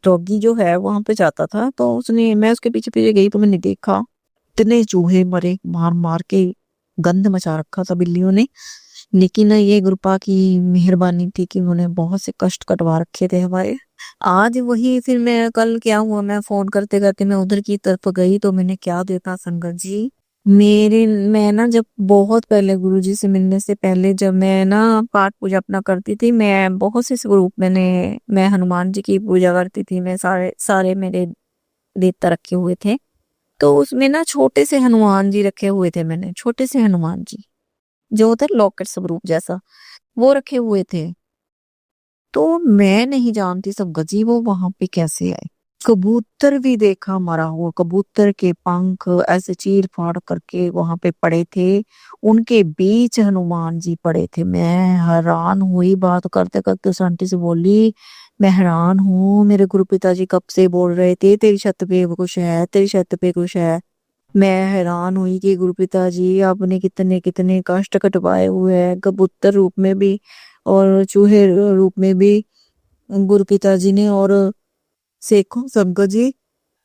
Speaker 3: डॉगी जो है वहां पे जाता था, तो उसने, मैं उसके पीछे पीछे गई तो मैंने देखा इतने चूहे मरे, मार मार के गंद मचा रखा था बिल्लियों ने। लेकिन ये गुरुपा की मेहरबानी थी कि उन्होंने बहुत से कष्ट कटवा रखे थे हमारे। आज वही फिर मैं, कल क्या हुआ, मैं फोन करते करते मैं उधर की तरफ गई तो मैंने क्या देखा संगत जी। मैं ना जब बहुत पहले गुरुजी से मिलने से पहले जब मैं ना पाठ पूजा अपना करती थी, मैं बहुत से स्वरूप मैं हनुमान जी की पूजा करती थी। मैं सारे सारे मेरे देवता रखे हुए थे, तो उसमें ना छोटे से हनुमान जी रखे हुए थे मैंने, छोटे से हनुमान जी जो होता है लॉकेट स्वरूप जैसा, वो रखे हुए थे। तो मैं नहीं जानती सब गजी वो वहां पे कैसे आए। कबूतर भी देखा मरा हुआ, कबूतर के पंख ऐसे चीर फाड़ करके वहां पे पड़े थे, उनके बीच हनुमान जी पड़े थे। मैं हैरान हुई, बात करते करते उस आंटी से बोली, मैं हैरान हूँ, मेरे गुरु पिताजी कब से बोल रहे थे तेरी छत पे कुछ है, तेरी छत पे कुछ है। मैं हैरान हुई कि गुरु पिताजी आपने कितने कितने कष्ट कटवाए हुए हैं, कबूतर रूप में भी और चूहे रूप में भी गुरु पिताजी ने। और सेखो संगत जी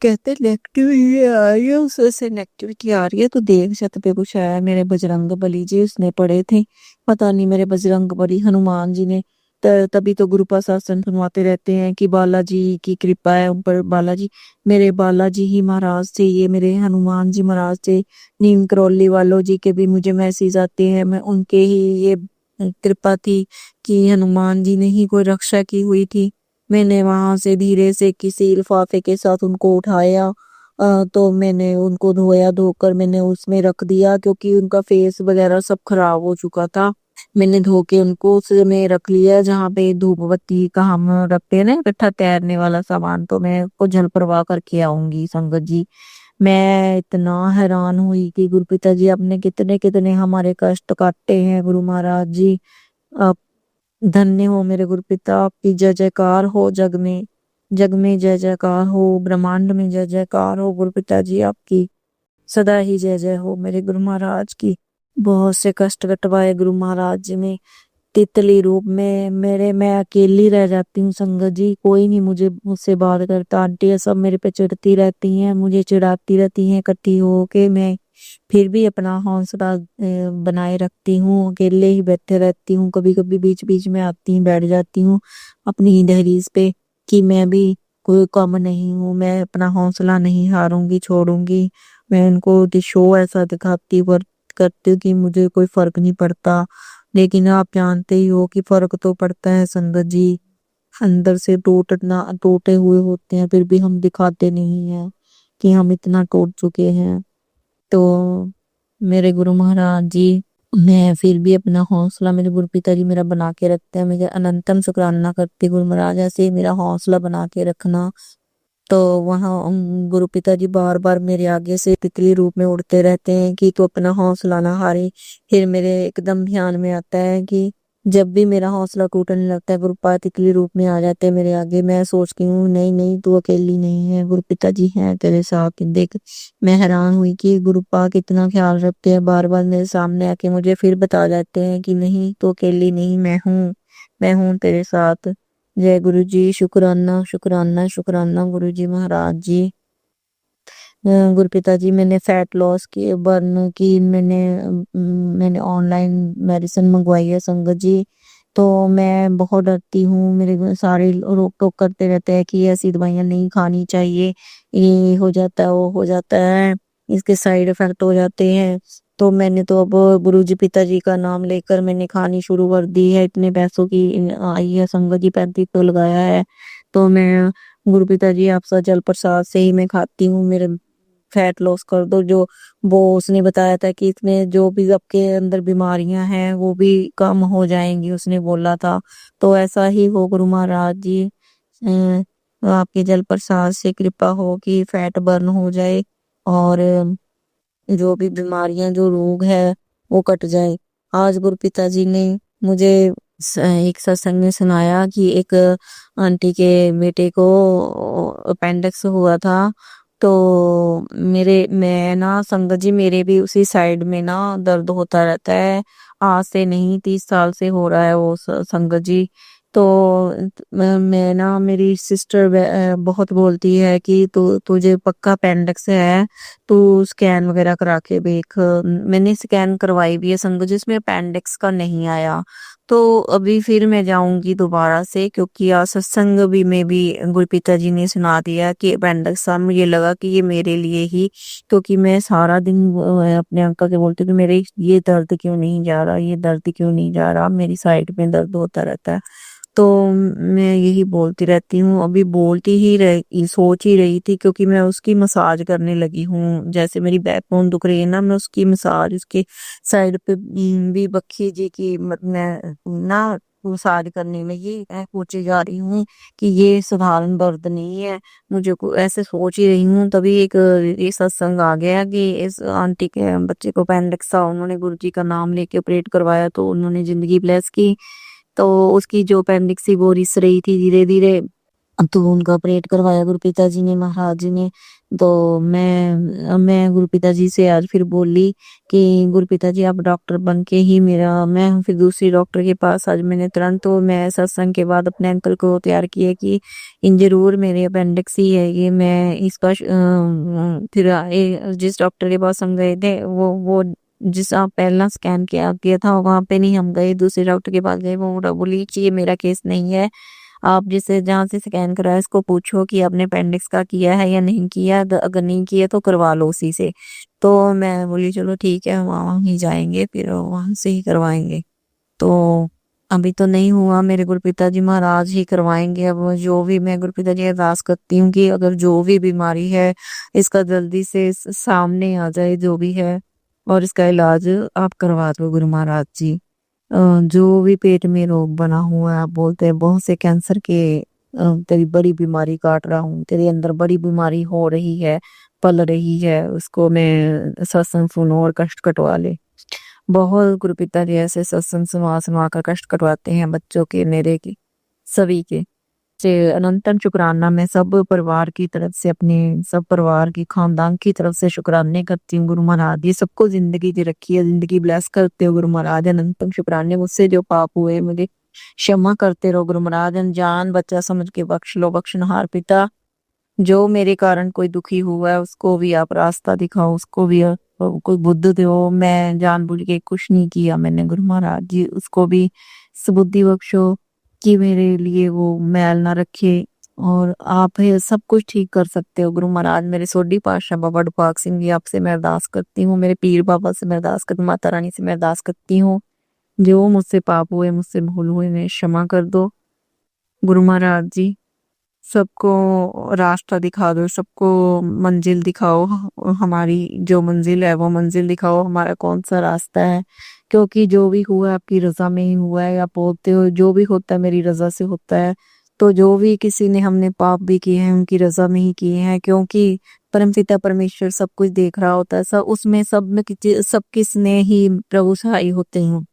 Speaker 3: कहते नेगेटिविटी आ रही है, उससे से नेगेटिविटी आ रही है, तो देख छत पे कुछ है। मेरे बजरंग बली जी उसने पढ़े थे, पता नहीं मेरे बजरंग बली हनुमान जी ने तभी तो गुरु शासन सुनवाते रहते हैं कि बालाजी की कृपा है उन पर। बालाजी, मेरे बालाजी ही महाराज थे, ये मेरे हनुमान जी महाराज थे। नीम करौली वालों जी के भी मुझे मैसेज आते हैं, मैं उनके ही ये कृपा थी कि हनुमान जी ने ही कोई रक्षा की हुई थी। मैंने वहां से धीरे से किसी लिफाफे के साथ उनको उठाया, तो मैंने उनको धोया, धोकर मैंने उसमें रख दिया क्योंकि उनका फेस वगैरह सब खराब हो चुका था। मैंने धो के उनको उसमें रख लिया जहाँ पे धूप बत्ती का हम रखते हैं ना इकट्ठा तैरने वाला सामान, तो मैं उसको जल प्रवाह करके आऊंगी संगत जी। मैं इतना हैरान हुई कि गुरु पिताजी आपने कितने कितने हमारे कष्ट काटे हैं गुरु महाराज जी। आप धन्य हो मेरे गुरुपिता, आपकी जय जयकार हो जग में जय जयकार हो, ब्रह्मांड में जय जयकार हो गुरुपिता जी आपकी, सदा ही जय जय हो मेरे गुरु महाराज की। बहुत से कष्ट कटवाए गुरु महाराज जी ने तितली रूप में मेरे, मैं अकेली रह जाती हूँ संगत जी, कोई नहीं मुझसे बात करता। आंटी सब मेरे पे चिढ़ती रहती हैं, मुझे चिढ़ाती रहती हैं इकट्ठी हो के, मैं फिर भी अपना हौसला बनाए रखती हूँ, अकेले ही बैठे रहती हूँ। कभी कभी बीच बीच में आती हूँ, बैठ जाती हूँ अपनी ही दहलीज पे कि मैं भी कोई कम नहीं हूँ, मैं अपना हौसला नहीं हारूंगी, छोड़ूंगी। मैं उनको शो ऐसा दिखाती करती हूँ कि मुझे कोई फर्क नहीं पड़ता, लेकिन आप जानते ही हो कि फर्क तो पड़ता है संगत जी। अंदर से टूटे हुए होते हैं, फिर भी हम दिखाते नहीं हैं कि हम इतना टूट चुके हैं। तो मेरे गुरु महाराज जी, मैं फिर भी अपना हौसला मेरे गुरु पिताजी मेरा बना के रखते हैं, मुझे अनंतम शुक्राना करती गुरु महाराज, ऐसे मेरा हौसला बना के रखना। तो वहाँ गुरु पिताजी बार बार मेरे आगे से तितली रूप में उड़ते रहते हैं कि तू अपना हौसला ना हारे। फिर मेरे एकदम ध्यान में आता है कि जब भी मेरा हौसला टूटने लगता है गुरुपा तितली रूप में आ जाते हैं मेरे आगे, मैं सोचती हूँ नहीं नहीं तू अकेली नहीं है, गुरु पिताजी हैं तेरे साथ। देख, मैं हैरान हुई कि गुरुपा कितना ख्याल रखते हैं, बार बार मेरे सामने आके मुझे फिर बता जाते हैं कि नहीं तू अकेली नहीं, मैं हूँ तेरे साथ। जय गुरु जी, शुक्राना शुक्राना शुक्राना गुरु जी महाराज जी। गुरु पिताजी, मैंने फैट लॉस की बर्न की मैंने ऑनलाइन मेडिसिन मंगवाई है संगत जी। तो मैं बहुत डरती हूँ, मेरे सारे रोक टोक करते रहते हैं कि ऐसी दवाइयाँ नहीं खानी चाहिए, ये हो जाता है वो हो जाता है, इसके साइड इफेक्ट हो जाते हैं। तो मैंने तो अब गुरुजी पिताजी का नाम लेकर मैंने खानी शुरू कर दी है। इतने पैसों की आई है संगत जी, 35 तो लगाया है। तो मैं गुरु पिताजी आपसा जल प्रसाद से ही मैं खाती हूँ, मेरे फैट लॉस कर दो। जो वो उसने बताया था कि इसमें जो भी आपके अंदर बीमारियां हैं वो भी कम हो जाएंगी, उसने बोला था। तो ऐसा ही हो गुरु महाराज जी, आपके जल प्रसाद से कृपा हो कि फैट बर्न हो जाए और जो भी बीमारियां, जो रोग है वो कट जाए। आज गुरु पिताजी ने मुझे एक सत्संग में सुनाया कि एक आंटी के बेटे को अपेंडिक्स हुआ था। तो मैं ना संगत जी, मेरे भी उसी साइड में ना दर्द होता रहता है। आज से नहीं, 30 साल से हो रहा है वो संगत जी। तो मैं ना, मेरी सिस्टर बहुत बोलती है कि तुझे पक्का अपेंडिक्स है, तू स्कैन वगैरह करा के देख। मैंने स्कैन करवाई भी है संगत जी, इसमें अपेंडिक्स का नहीं आया। तो अभी फिर मैं जाऊंगी दोबारा से, क्योंकि आज सत्संग भी में भी गुरु पिताजी ने सुना दिया कि अपेंडिक्स था। मुझे लगा कि ये मेरे लिए ही, क्योंकि मैं सारा दिन अपने अंकल के बोलती हूँ कि मेरे ये दर्द क्यों नहीं जा रहा, ये दर्द क्यों नहीं जा रहा, मेरी साइड में दर्द होता रहता है। तो मैं यही बोलती रहती हूँ, अभी बोलती ही रही, सोच ही रही थी, क्योंकि मैं उसकी मसाज करने लगी हूँ। जैसे मेरी बैकबोन दुख रही है ना, मैं उसकी मसाज, उसके साइड पे भी बखी जी की मैं ना मसाज करने लगी। मैं सोची जा रही हूँ कि ये साधारण दर्द नहीं है, मुझे ऐसे सोच ही रही हूँ। तभी एक ये सत्संग आ गया कि इस आंटी के बच्चे को अपेंडिक्स था, उन्होंने गुरु जी का नाम लेके ऑपरेट करवाया, तो उन्होंने जिंदगी ब्लेस की। तो उसकी जो अपेंडिक्स थी वो रिस रही थी धीरे धीरे, तो उनका ऑपरेट करवाया गुरु पिताजी ने, महाराज जी ने। तो मैं गुरु पिताजी से आज फिर बोली कि गुरु पिताजी, आप डॉक्टर बन के ही मेरा, मैं फिर दूसरी डॉक्टर के पास आज मैंने तुरंत, तो मैं सत्संग के बाद अपने अंकल को तैयार किया कि इन जरूर मेरे अपेंडिक्स ही है ये, मैं इसका फिर जिस डॉक्टर के पास हम गए थे, वो जिस आप पहला स्कैन किया किया था वहां पे नहीं हम गए, दूसरे डॉक्टर के पास गए। वो बोली कि ये मेरा केस नहीं है, आप जिसे जहाँ से स्कैन कराया इसको पूछो कि आपने अपेंडिक्स का किया है या नहीं किया, अगर नहीं किया तो करवा लो उसी से। तो मैं बोली चलो ठीक है, वहां ही जाएंगे, फिर वहां से ही करवाएंगे। तो अभी तो नहीं हुआ, मेरे गुरु पिताजी महाराज ही करवाएंगे। अब जो भी, मैं गुरु पिताजी अरदास करती हूँ कि अगर जो भी बीमारी है इसका जल्दी से सामने आ जाए जो भी है, और इसका इलाज आप करवा दो गुरु महाराज जी। जो भी पेट में रोग बना हुआ है, आप बोलते हैं बहुत से कैंसर के, तेरी बड़ी बीमारी काट रहा हूँ, तेरे अंदर बड़ी बीमारी हो रही है, पल रही है, उसको मैं सत्संग सुनो और कष्ट कटवा ले। बहुत गुरु पिताजी ऐसे सत्संग सुना सुना कर कष्ट कटवाते हैं बच्चों के, मेरे के, सभी के। से अनंतन शुक्राना मैं सब परिवार की तरफ से, अपने सब परिवार की, खानदान की तरफ से शुक्राने करती हूँ। गुरु महाराज ये सबको जिंदगी दे रखी है, जिंदगी ब्लेस करते हो गुरु महाराज। अनंतम शुक्राने, मुझसे जो पाप हुए मुझे क्षमा करते रहो गुरु महाराज। अनजान बच्चा समझ के बख्श लो, बख्शनहार पिता। जो मेरे कारण कोई दुखी हुआ है उसको भी आप रास्ता दिखाओ, उसको भी कोई बुद्ध दो। मैं जानबूझ के कुछ नहीं किया मैंने गुरु महाराज जी, उसको भी सुबुद्धि बख्शो कि मेरे लिए वो मैल ना रखे, और आप ही सब कुछ ठीक कर सकते हो गुरु महाराज। मेरे सोढ़ी पातशाह बाबा डुपाक सिंह जी, आपसे मैं अरदास करती हूँ, मेरे पीर बाबा से मैं अरदास करती हूँ, माता रानी से मैं अरदास करती हूँ, जो मुझसे पाप हुए, मुझसे भूल हुए, इन्हें क्षमा कर दो गुरु महाराज जी। सबको रास्ता दिखा दो, सबको मंजिल दिखाओ, हमारी जो मंजिल है वो मंजिल दिखाओ, हमारा कौन सा रास्ता है। क्योंकि जो भी हुआ है आपकी रजा में ही हुआ है, आप बोलते हो जो भी होता है मेरी रजा से होता है। तो जो भी किसी ने, हमने पाप भी किए हैं उनकी रजा में ही किए हैं, क्योंकि परमपिता परमेश्वर सब कुछ देख रहा होता है, सब उसमें, सब में सब किसने ही प्रभु सहाय होते हैं,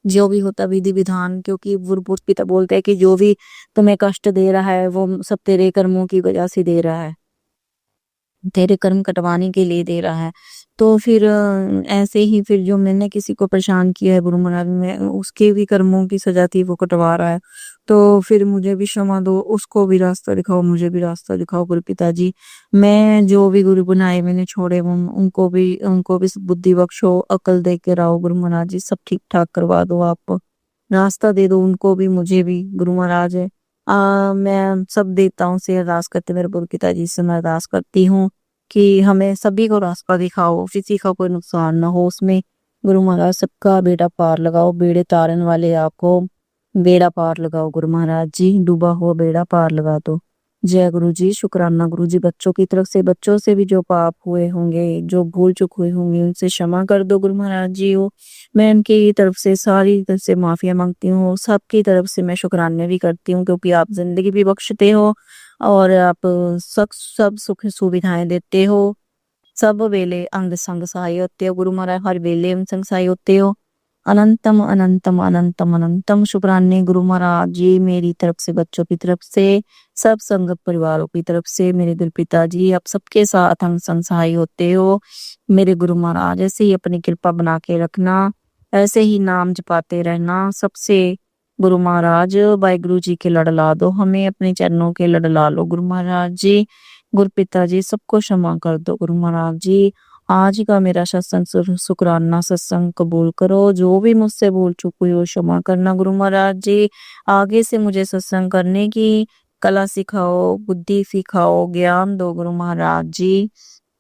Speaker 3: जो भी होता विधि विधान। क्योंकि गुरु पिता बोलते हैं कि जो भी तुम्हें कष्ट दे रहा है वो सब तेरे कर्मों की वजह से दे रहा है, तेरे कर्म कटवाने के लिए दे रहा है। तो फिर ऐसे ही फिर जो मैंने किसी को परेशान किया है गुरु महाराज में, उसके भी कर्मों की सजा थी, वो कटवा रहा है। तो फिर मुझे भी क्षमा दो, उसको भी रास्ता दिखाओ, मुझे भी रास्ता दिखाओ गुरु पिताजी। मैं जो भी गुरु बनाए मैंने छोड़े, उनको भी बुद्धि बख्शो, अकल दे के रहो गुरु महाराज जी, सब ठीक ठाक करवा दो, आप रास्ता दे दो उनको भी, मुझे भी गुरु महाराज है। मैं सब देवताओं से अरदास करते, मेरे गुरु पिताजी से मैं अरदास करती हूँ कि हमें सभी को रास्ता दिखाओ, किसी का कोई नुकसान ना हो उसमें। गुरु महाराज सबका बेड़ा पार लगाओ, बेड़े तारन वाले आपको बेड़ा पार लगाओ गुरु महाराज जी, डूबा हुआ बेड़ा पार लगा दो। जय गुरु जी, शुक्राना गुरु जी। बच्चों की तरफ से, बच्चों से भी जो पाप हुए होंगे, जो भूल चुक हुए होंगे, उनसे क्षमा कर दो गुरु महाराज जी हो। मैं उनकी तरफ से, सारी तरफ से माफिया मांगती हूँ, सबकी तरफ से मैं शुक्राने भी करती हूँ, क्योंकि आप जिंदगी भी बख्शते हो और आप सब सुख सुविधाएं देते हो, सब वेले अंग संग सहाय होते हो गुरु महाराज, हर वेले अंग संग सहाय होते हो। अनंतम अनंतम अनंतम अनंतम शुक्राने गुरु महाराज जी, मेरी तरफ से, बच्चों की तरफ से, सब संगत परिवारों की तरफ से, मेरे दिल पिताजी, आप सबके साथ अंग संग सहाय होते हो मेरे गुरु महाराज। ऐसे ही अपनी कृपा बना के रखना, ऐसे ही नाम जपाते रहना सबसे गुरु महाराज। वाहिगुरु जी के लड़ ला दो हमें, अपने चरणों के लड़ ला लो गुरु महाराज जी। गुरु पिताजी सबको क्षमा कर दो गुरु महाराज जी। आज का मेरा सत्संग शुक्राना सत्संग कबूल करो, जो भी मुझसे भूल चूक हुई हो क्षमा करना गुरु महाराज जी। आगे से मुझे सत्संग करने की कला सिखाओ, बुद्धि सिखाओ, ज्ञान दो गुरु महाराज जी।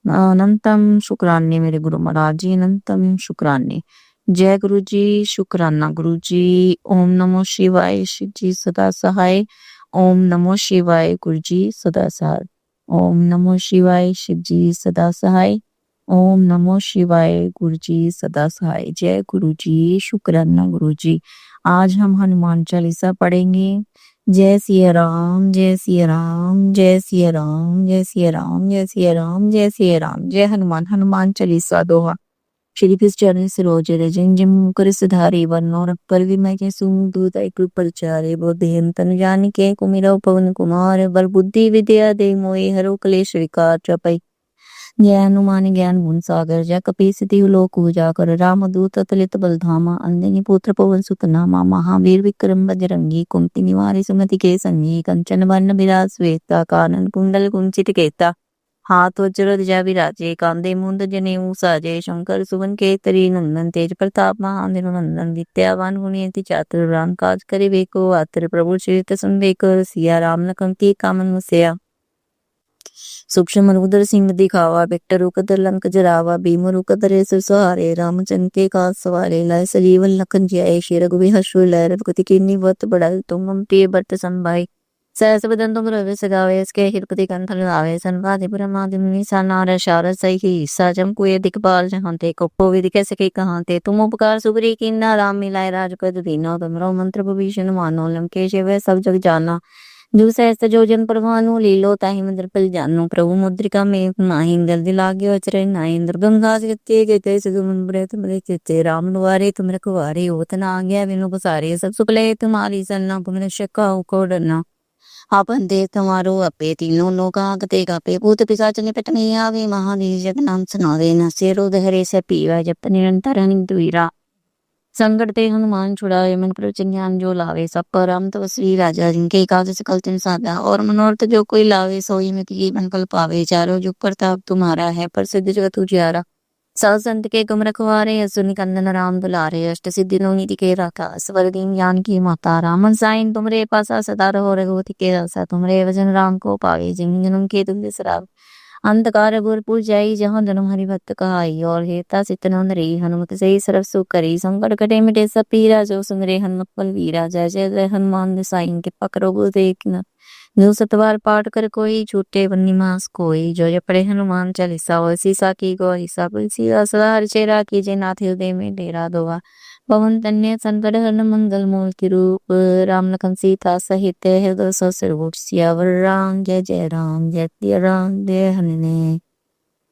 Speaker 3: अनंतम शुक्राने मेरे गुरु महाराज जी, अनंतम शुक्राने। जय गुरु जी, शुक्राना गुरु जी। ओम नमो शिवाय, शिव जी सदा सहाय। ओम नमो शिवाय, गुरु जी सदा सहाय। ओम नमो शिवाय, शिव जी सदा सहाय। ओम नमो शिवाय, गुरु जी सदा सहाय। जय गुरु जी, शुक्राना गुरु जी। आज हम हनुमान चालीसा पढ़ेंगे। जय सिया राम, जय सिया राम, जय सिया राम, जय सिया राम, जय सिया राम, जय सिया राम। जय हनुमान। हनुमान चालीसा दोहा। श्री कृष्ण चरण सरोज रज जिम कर सुधारी वर्णो रखकर भी मैं दूत एक परचारे बोधेन तन जान के कुमिरा पवन कुमार बल बुद्धि विद्या दे मोहि हरो कलेश विकार चपई। जय हनुमान ज्ञान गुण सागर, जय कपीस तिहु लोक उजागर, राम दूत अतुलित बल धामा, अंजनी पुत्र पवन सुत नामा, महावीर विक्रम बजरंगी, कुमति निवारी सुमति के संगी, कंचन वर्ण विराज श्वेता, कानन कुंडल कुंचित केता, हाथ वज्र ध्वजा विराजे, कांधे मूंद जनेऊ साजे, शंकर सुवन केतरी नंदन, तेज प्रताप महादेव नंदन, विद्यावान गुणियति चातुर, राम काज करे बेको आतर, प्रभु चरित सुन बेको सिया, राम लखन की कामन मुसिया। सूक्ष्म रुद्र सिंह दिखावा, विकट रूकत लंक जरावा, भीम रूकत रे सुसहारे, रामचंद्र के काज सवारे, लाए सजीवन लखन जियाए, श्री रघुवीर हर्ष उर रघुपति कीन्ही बहुत बड़ाई, तुम प्रिय भरत संभाई। सहस बदन तुम रवि सगावे, इसके हिरपति कंठ लगावे, संवादि ब्रह्मादि मुनीसा नारद शारद सही साजम कुए दिखपाल जहांते, कपो विधि कैसे कही कहांते, तुम उपकार सुग्री कीन्हा, राम मिलाए राजपद दीना, तुमरो मंत्र भविष्य मानो, लंकेश वह सब जग जाना। जो सहस्त्र जो जन परभानु, लीलो ताहि मंत्र पल जानो, प्रभु मुद्रिका में माहि, जल्दी लागे अचरज नाहि, दुर्गम घास गते गते सुगम ब्रत बले चित्ते, राम दुआरे तुम रखवारे, होत न आज्ञा बिनु पसारे, सब सुख ले तुम्हारी सरना, तुम रक्षक काहू को डरना। आपन देव तुम्हारो अपे, तीनों लोका गते कापे, भूत पिशाच निपट नहीं आवे, महावीर जग नाम सुनावे, न सिरो धरे से पीवा, जप निरंतर अनित वीरा। संकट ते हनुमान छुड़ावे, मन प्रवचन ज्ञान जो लावे, सब पर राम तपस्वी राजा, जिनके काज सकल तुम साधा, और मनोरथ जो कोई लावे, सोई में की मन कल पावे, चारों जुग प्रताप तुम्हारा है, प्रसिद्ध जगत उजियारा। सब संत के तुम रखवारे, असुर निकंदन राम दुलारे, अष्ट सिद्धि नौ निधि के राखा, स्वर दीन ज्ञान की माता, रामन साइन तुमरे पासा, सदा रहो रघुपति के दासा, तुमरे वचन राम को पावे, जिन जन्म के तुम बिसरावे। अंधकार भरपूर जाई, जहाँ जन्म हरि भक्त कहाई, और हेता सित नंदरी, हनुमत से सर्व सुख करी, संकट कटे मिटे सब पीरा, जो सुमरे हनुमत बल वीरा। जय जय जय हनुमान गोसाई, कृपा करो गुरुदेव की नाथ। जो सतवार पाठ कर कोई, छूटे बन्नी मास कोई, जो जब पढ़े हनुमान चालीसा, होय सीसा की गौरी सा, तुलसी सदा हर चेरा कीजे, नाथ हृदय में डेरा दोवा। पवन तन्य संकट हरन मंगल मूर्ति रूप, राम लखन सीता सहित हृदय ससुर सियावर राम। जय जय राम, जय जय राम, जय हनुमान।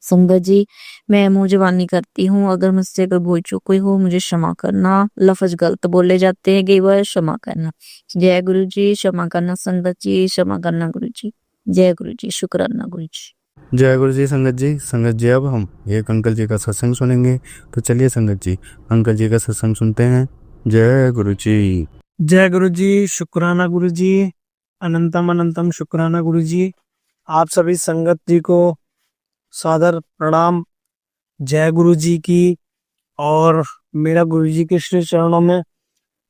Speaker 3: संगत जी, मैं मुंह जबानी करती हूँ, अगर मुझसे कोई भूल चूक हुई हो मुझे क्षमा करना, लफ्ज गलत बोले जाते हैं कई बार, क्षमा करना। जय गुरु जी, क्षमा करना संगत जी, क्षमा करना गुरु जी। जय गुरु जी, शुक्राना गुरु जी।
Speaker 1: जय गुरु जी। संगत जी अब हम एक अंकल जी का सत्संग सुनेंगे, तो चलिए संगत जी अंकल जी का सत्संग सुनते हैं। जय गुरु जी।
Speaker 7: जय गुरु जी, शुक्राना गुरु जी, अनंतम अनंतम शुक्राना गुरु जी। आप सभी संगत जी को सादर प्रणाम, जय गुरु जी की, और मेरा गुरु जी के श्री चरणों में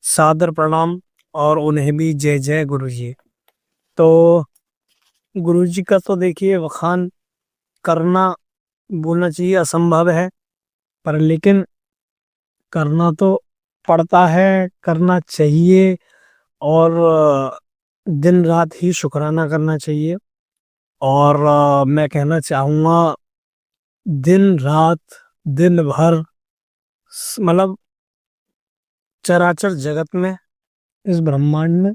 Speaker 7: सादर प्रणाम, और उन्हें भी जय जय गुरु जी। तो गुरु जी का तो देखिए वखान करना बोलना चाहिए असंभव है, पर लेकिन करना तो पड़ता है, करना चाहिए, और दिन रात ही शुक्राना करना चाहिए। और मैं कहना चाहूँगा दिन रात दिन भर मतलब चराचर जगत में, इस ब्रह्मांड में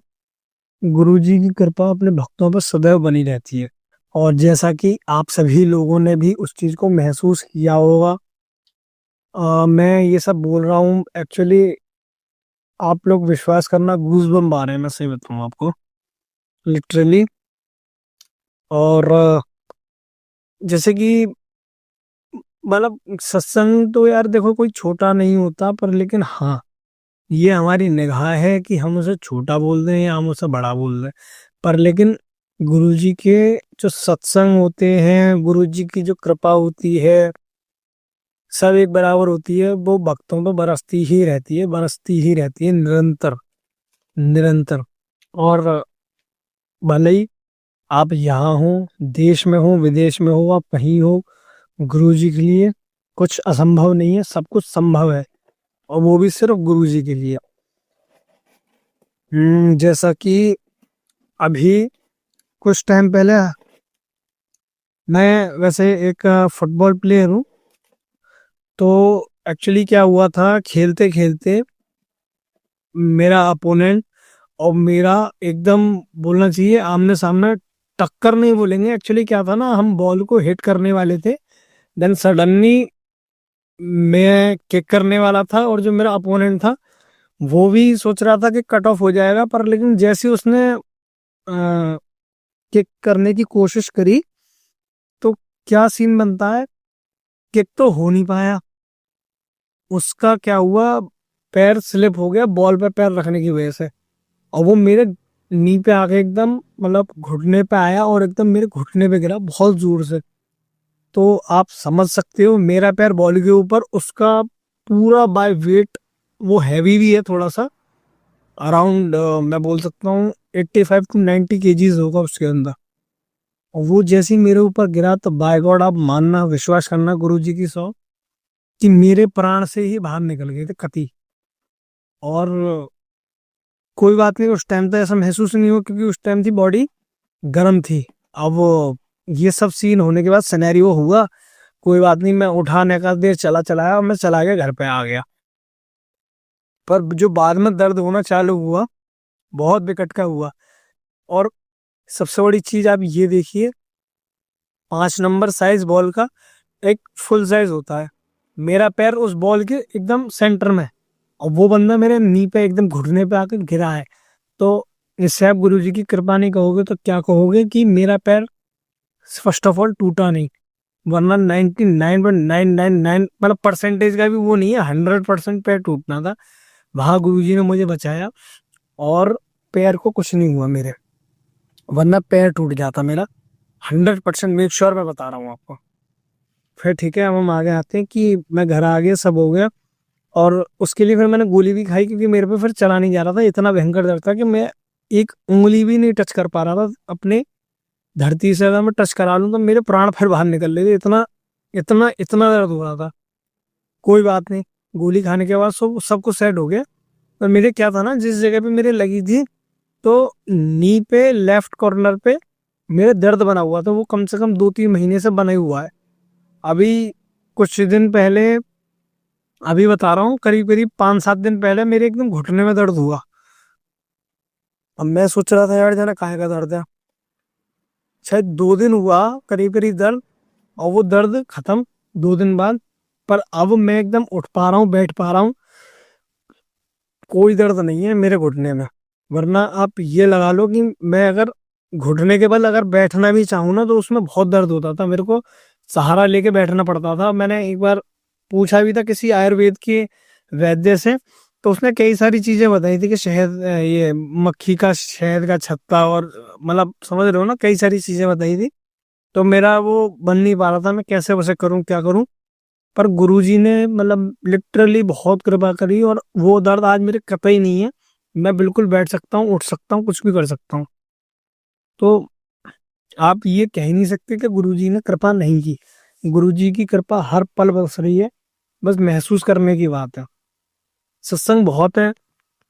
Speaker 7: गुरु जी की कृपा अपने भक्तों पर सदैव बनी रहती है। और जैसा कि आप सभी लोगों ने भी उस चीज़ को महसूस किया होगा। मैं ये सब बोल रहा हूँ एक्चुअली, आप लोग विश्वास करना, गूज़बम्प आ रहे हैं, मैं सही बताऊँ आपको, लिटरली। और जैसे कि मतलब सत्संग तो यार देखो कोई छोटा नहीं होता, पर लेकिन हाँ, ये हमारी निगाह है कि हम उसे छोटा बोल दें या हम उसे बड़ा बोल दें। पर लेकिन गुरुजी के जो सत्संग होते हैं, गुरुजी की जो कृपा होती है, सब एक बराबर होती है, वो भक्तों पे बरसती ही रहती है निरंतर निरंतर। और भले ही आप यहाँ हो, देश में हो, विदेश में हो, आप कहीं हो, गुरुजी के लिए कुछ असंभव नहीं है, सब कुछ संभव है, और वो भी सिर्फ गुरुजी के लिए। जैसा कि अभी कुछ टाइम पहले, मैं वैसे एक फुटबॉल प्लेयर हूँ, तो एक्चुअली क्या हुआ था, खेलते खेलते मेरा अपोनेंट और मेरा एकदम बोलना चाहिए आमने सामने, टक्कर नहीं बोलेंगे, एक्चुअली क्या था ना, हम बॉल को हिट करने वाले थे, देन सडनली मैं किक करने वाला था, और जो मेरा अपोनेंट था वो भी सोच रहा था कि कट ऑफ हो जाएगा, पर लेकिन जैसे उसने किक करने की कोशिश करी, तो क्या सीन बनता है, किक तो हो नहीं पाया, उसका क्या हुआ, पैर स्लिप हो गया बॉल पे पैर रखने की वजह से, और वो मेरे नी पे आके एकदम मतलब घुटने पे आया, और एकदम मेरे घुटने पे गिरा बहुत जोर से। तो आप समझ सकते हो, मेरा पैर बॉल के ऊपर, उसका पूरा बाय वेट, वो हैवी भी है थोड़ा सा, अराउंड मैं बोल सकता हूँ 85 टू 90 केजीज होगा उसके अंदर। और वो जैसे ही मेरे ऊपर गिरा, तो बाय गॉड आप मानना, विश्वास करना गुरुजी की सौ, कि मेरे प्राण से ही बाहर निकल गए थे कति। और कोई बात नहीं, उस टाइम तो ऐसा महसूस नहीं हुआ, क्योंकि उस टाइम थी बॉडी गर्म थी। अब ये सब सीन होने के बाद सिनेरियो हुआ, कोई बात नहीं, मैं उठाने का देर चलाया, और मैं चला गया, घर पे आ गया। पर जो बाद में दर्द होना चालू हुआ, बहुत विकट का हुआ। और सबसे बड़ी चीज आप ये देखिए, 5 नंबर साइज बॉल का एक फुल साइज होता है, मेरा पैर उस बॉल के एकदम सेंटर में, और वो बंदा मेरे नी पे एकदम घुटने पे आकर गिरा है। तो इससे आप गुरुजी की कृपा नहीं कहोगे तो क्या कहोगे, कि मेरा पैर फर्स्ट ऑफ ऑल टूटा नहीं, वरना 99.999 मतलब परसेंटेज का भी वो नहीं है, 100% पैर टूटना था। वहां गुरुजी ने मुझे बचाया, और पैर को कुछ नहीं हुआ मेरे, वरना पैर टूट जाता मेरा 100%, मेक श्योर, मैं बता रहा हूँ आपको। फिर ठीक है, अब हम आगे आते हैं कि मैं घर आ गया, सब हो गया, और उसके लिए फिर मैंने गोली भी खाई, क्योंकि मेरे पे फिर चला नहीं जा रहा था, इतना भयंकर दर्द था कि मैं एक उंगली भी नहीं टच कर पा रहा था अपने धरती से। अगर मैं टच करा लूँ तो मेरे प्राण फिर बाहर निकल रहे थे, इतना इतना इतना दर्द हो रहा था। कोई बात नहीं, गोली खाने के बाद सब कुछ सेट हो गया। पर मेरे क्या था ना, जिस जगह पे मेरे लगी थी, तो नी पे लेफ्ट कॉर्नर पे मेरे दर्द बना हुआ था, वो कम से कम 2-3 महीने से बना ही हुआ है। अभी कुछ दिन पहले, अभी बता रहा हूँ, करीब करीब 5-7 दिन पहले मेरे एकदम घुटने में दर्द हुआ। अब मैं सोच रहा था यार, जाना काहे का दर्द है, शायद 2 दिन हुआ करीब करीब दर्द, और वो दर्द खत्म 2 दिन बाद। पर अब मैं एकदम उठ पा रहा हूँ, बैठ पा रहा हूँ, कोई दर्द नहीं है मेरे घुटने में। वरना आप ये लगा लो कि मैं अगर घुटने के बल अगर बैठना भी चाहूँ ना, तो उसमें बहुत दर्द होता था, मेरे को सहारा लेके बैठना पड़ता था। मैंने एक बार पूछा भी था किसी आयुर्वेद के वैद्य से, तो उसने कई सारी चीजें बताई थी कि शहद, ये मक्खी का शहद का छत्ता, और मतलब समझ रहे हो ना, कई सारी चीजें बताई थी। तो मेरा वो बन नहीं पा रहा था, मैं कैसे वैसे करूं, क्या करूं। पर गुरुजी ने मतलब लिटरली बहुत कृपा करी, और वो दर्द आज मेरे कतई नहीं है, मैं बिल्कुल बैठ सकता हूँ, उठ सकता हूँ, कुछ भी कर सकता हूँ। तो आप ये कह ही नहीं सकते कि गुरुजी ने कृपा नहीं की। गुरुजी की कृपा हर पल बरस रही है, बस महसूस करने की बात है। सत्संग बहुत है,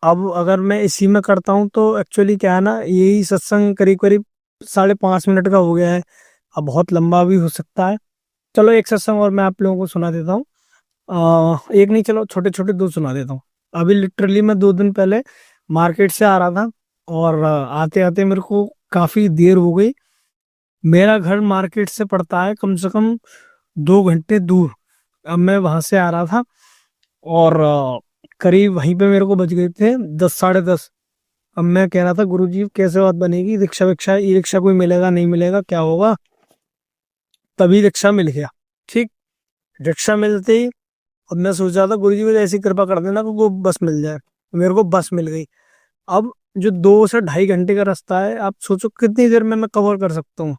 Speaker 7: अब अगर मैं इसी में करता हूँ तो एक्चुअली क्या है ना, यही सत्संग करीब करीब 5.5 मिनट का हो गया है, अब बहुत लंबा भी हो सकता है। चलो एक सत्संग और मैं आप लोगों को सुना देता हूँ, एक नहीं, चलो छोटे छोटे 2 सुना देता हूँ। अभी लिटरली मैं 2 दिन पहले मार्केट से आ रहा था, और आते आते मेरे को काफी देर हो गई, मेरा घर मार्केट से पड़ता है कम से कम 2 घंटे दूर। अब मैं वहां से आ रहा था और करीब वहीं पे मेरे को बज गए थे 10 साढ़े 10। अब मैं कह रहा था गुरुजी कैसे बात बनेगी, रिक्शा विक्शा ई रिक्शा कोई मिलेगा नहीं मिलेगा क्या होगा। तभी रिक्शा मिल गया। ठीक, रिक्शा मिलते ही अब मैं सोच रहा था गुरुजी मुझे ऐसी कृपा कर देना कि वो बस मिल जाए। मेरे को बस मिल गई। अब जो 2 से ढाई घंटे का रास्ता है, आप सोचो कितनी देर में मैं कवर कर सकता हूँ।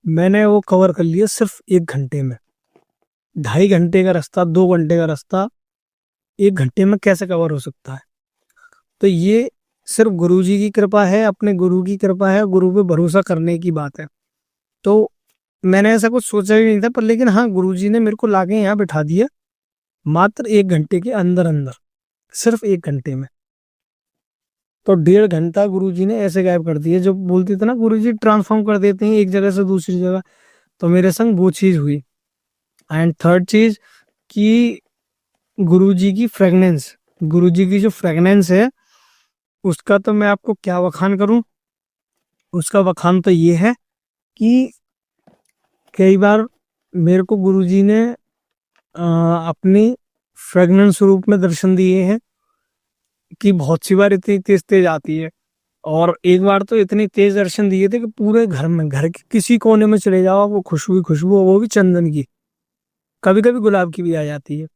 Speaker 7: मैंने वो कवर कर लिया सिर्फ 1 घंटे में। 2.5 घंटे का रास्ता, 2 घंटे का रास्ता 1 घंटे में कैसे कवर हो सकता है। तो ये सिर्फ गुरुजी की कृपा है, अपने गुरु की कृपा है, गुरु पे भरोसा करने की बात है। तो मैंने ऐसा कुछ सोचा ही नहीं था, पर लेकिन हाँ गुरुजी ने मेरे को लाके यहाँ बिठा दिया मात्र 1 घंटे के अंदर अंदर, सिर्फ 1 घंटे में। तो 1.5 घंटा गुरुजी ने ऐसे गायब कर दिया। जो बोलते थे ना गुरुजी ट्रांसफॉर्म कर देते हैं एक जगह से दूसरी जगह, तो मेरे संग वो चीज हुई। एंड थर्ड चीज कि गुरुजी की फ्रेगनेंस, गुरुजी की जो फ्रेगनेंस है उसका तो मैं आपको क्या बखान करूं। उसका बखान तो ये है कि कई बार मेरे को गुरुजी ने अपनी फ्रेगनेंस रूप में दर्शन दिए हैं कि बहुत सी बार इतनी तेज तेज आती है। और एक बार तो इतनी तेज दर्शन दिए थे कि पूरे घर में, घर के किसी कोने में चले जाओ वो खुशबू खुशबू, वो भी चंदन की, कभी कभी गुलाब की भी आ जाती है।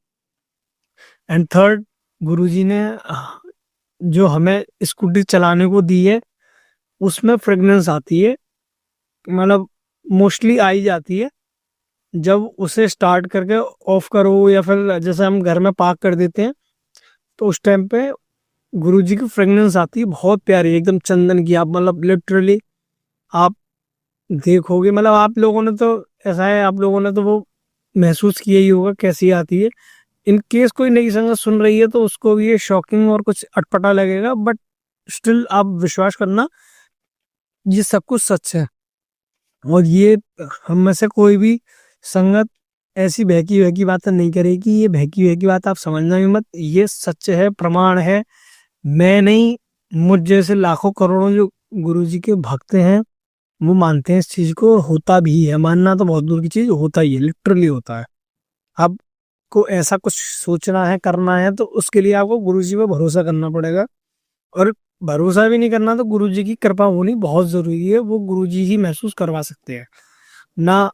Speaker 7: एंड थर्ड, गुरुजी ने जो हमें स्कूटी चलाने को दी है उसमें फ्रेगनेंस आती है, मतलब मोस्टली आई जाती है जब उसे स्टार्ट करके ऑफ करो, या फिर जैसे हम घर में पार्क कर देते हैं तो उस टाइम पे गुरुजी की फ्रेगनेंस आती है, बहुत प्यारी एकदम चंदन की। आप मतलब लिटरली आप देखोगे, मतलब आप लोगों ने तो ऐसा है, आप लोगों ने तो वो महसूस किया ही होगा कैसी आती है। इन केस कोई नई संगत सुन रही है तो उसको भी ये शॉकिंग और कुछ अटपटा लगेगा, बट स्टिल आप विश्वास करना ये सब कुछ सच है। और ये हम में से कोई भी संगत ऐसी बहकी बहकी बातें नहीं करेगी। ये बहकी बहकी बात आप समझना भी मत, ये सच है, प्रमाण है। मैं नहीं, मुझ जैसे लाखों करोड़ों जो गुरुजी के भक्त हैं वो मानते हैं इस चीज को। होता भी है, मानना तो बहुत दूर की चीज, होता ही है, लिटरली होता है। आपको ऐसा कुछ सोचना है, करना है, तो उसके लिए आपको गुरुजी पे भरोसा करना पड़ेगा। और भरोसा भी नहीं करना तो गुरुजी की कृपा होनी बहुत जरूरी है। वो गुरुजी ही महसूस करवा सकते हैं, ना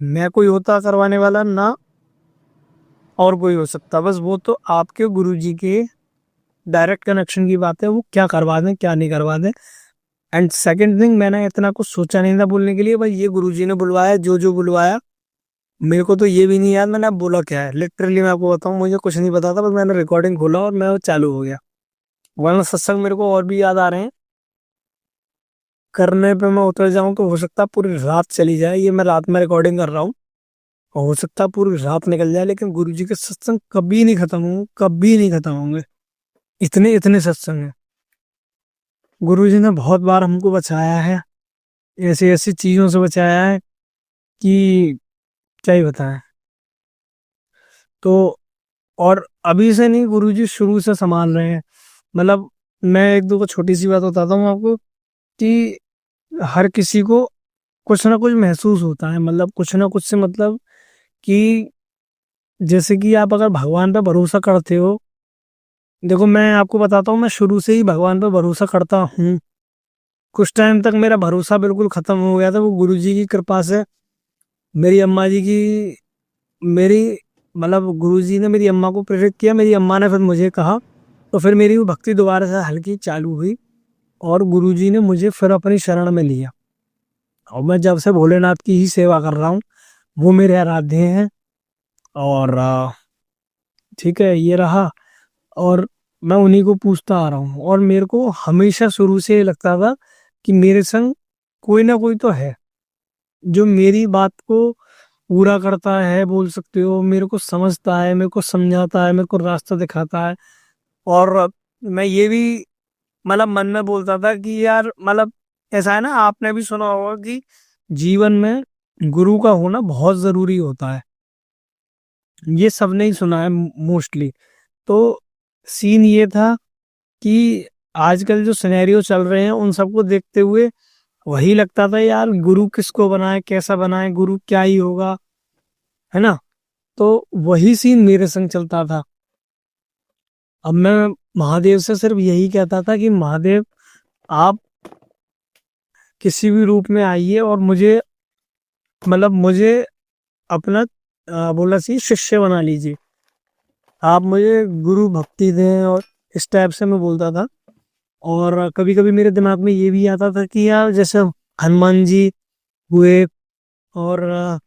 Speaker 7: मैं कोई होता करवाने वाला, ना और कोई हो सकता। बस वो तो आपके गुरुजी के डायरेक्ट कनेक्शन की बात है, वो क्या करवा दें क्या नहीं करवा दें। एंड सेकंड थिंग, मैंने इतना कुछ सोचा नहीं था बोलने के लिए, भाई ये गुरुजी ने बुलवाया, जो जो बुलवाया। मेरे को तो ये भी नहीं याद मैंने अब बोला क्या है, लिटरली मैं आपको बताऊं मुझे कुछ नहीं पता था, बस मैंने रिकॉर्डिंग खोला और मैं वो चालू हो गया। वरना सत्संग मेरे को और भी याद आ रहे हैं, करने पे मैं उतर जाऊं तो हो सकता है पूरी रात चली जाए। ये मैं रात में रिकॉर्डिंग कर रहा हूँ, हो सकता है पूरी रात निकल जाए, लेकिन गुरुजी के सत्संग कभी नहीं खत्म होंगे, कभी नहीं खत्म होंगे। इतने इतने सत्संग हैं। गुरुजी ने बहुत बार हमको बचाया है, ऐसी ऐसी चीजों से बचाया है कि क्या ही बताएं। तो और अभी से नहीं, गुरुजी शुरू से संभाल रहे हैं। मतलब मैं एक दो को छोटी सी बात बताता हूँ आपको कि हर किसी को कुछ ना कुछ महसूस होता है, मतलब कुछ ना कुछ से, मतलब कि जैसे कि आप अगर भगवान पे भरोसा करते हो, देखो मैं आपको बताता हूँ, मैं शुरू से ही भगवान पे भरोसा करता हूँ। कुछ टाइम तक मेरा भरोसा बिल्कुल खत्म हो गया था, वो गुरुजी की कृपा से। मेरी अम्मा जी की, मेरी मतलब गुरुजी ने मेरी अम्मा को प्रेरित किया, मेरी अम्मा ने फिर मुझे कहा, तो फिर मेरी वो भक्ति दोबारा से हल्की चालू हुई और गुरुजी ने मुझे फिर अपनी शरण में लिया। और मैं जब से भोलेनाथ की ही सेवा कर रहा हूँ, वो मेरे आराध्य हैं। और ठीक है, ये रहा। और मैं उन्हीं को पूछता आ रहा हूँ, और मेरे को हमेशा शुरू से ये लगता था कि मेरे संग कोई ना कोई तो है जो मेरी बात को पूरा करता है, बोल सकते हो, मेरे को समझता है, मेरे को समझाता है, मेरे को रास्ता दिखाता है। और मैं ये भी मतलब मन में बोलता था कि यार, मतलब ऐसा है ना, आपने भी सुना होगा कि जीवन में गुरु का होना बहुत जरूरी होता है। ये सबने ही सुना है मोस्टली। तो सीन ये था कि आजकल जो सिनेरियो चल रहे हैं उन सबको देखते हुए वही लगता था यार, गुरु किसको बनाए, कैसा बनाए, गुरु क्या ही होगा, है ना। तो वही सीन मेरे संग चलता था। अब मैं महादेव से सिर्फ यही कहता था कि महादेव आप किसी भी रूप में आइए और मुझे मुझे अपना बोला सी शिष्य बना लीजिए, आप मुझे गुरु भक्ति दें। और इस टाइप से मैं बोलता था। और कभी कभी मेरे दिमाग में ये भी आता था कि यार जैसे हनुमान जी हुए और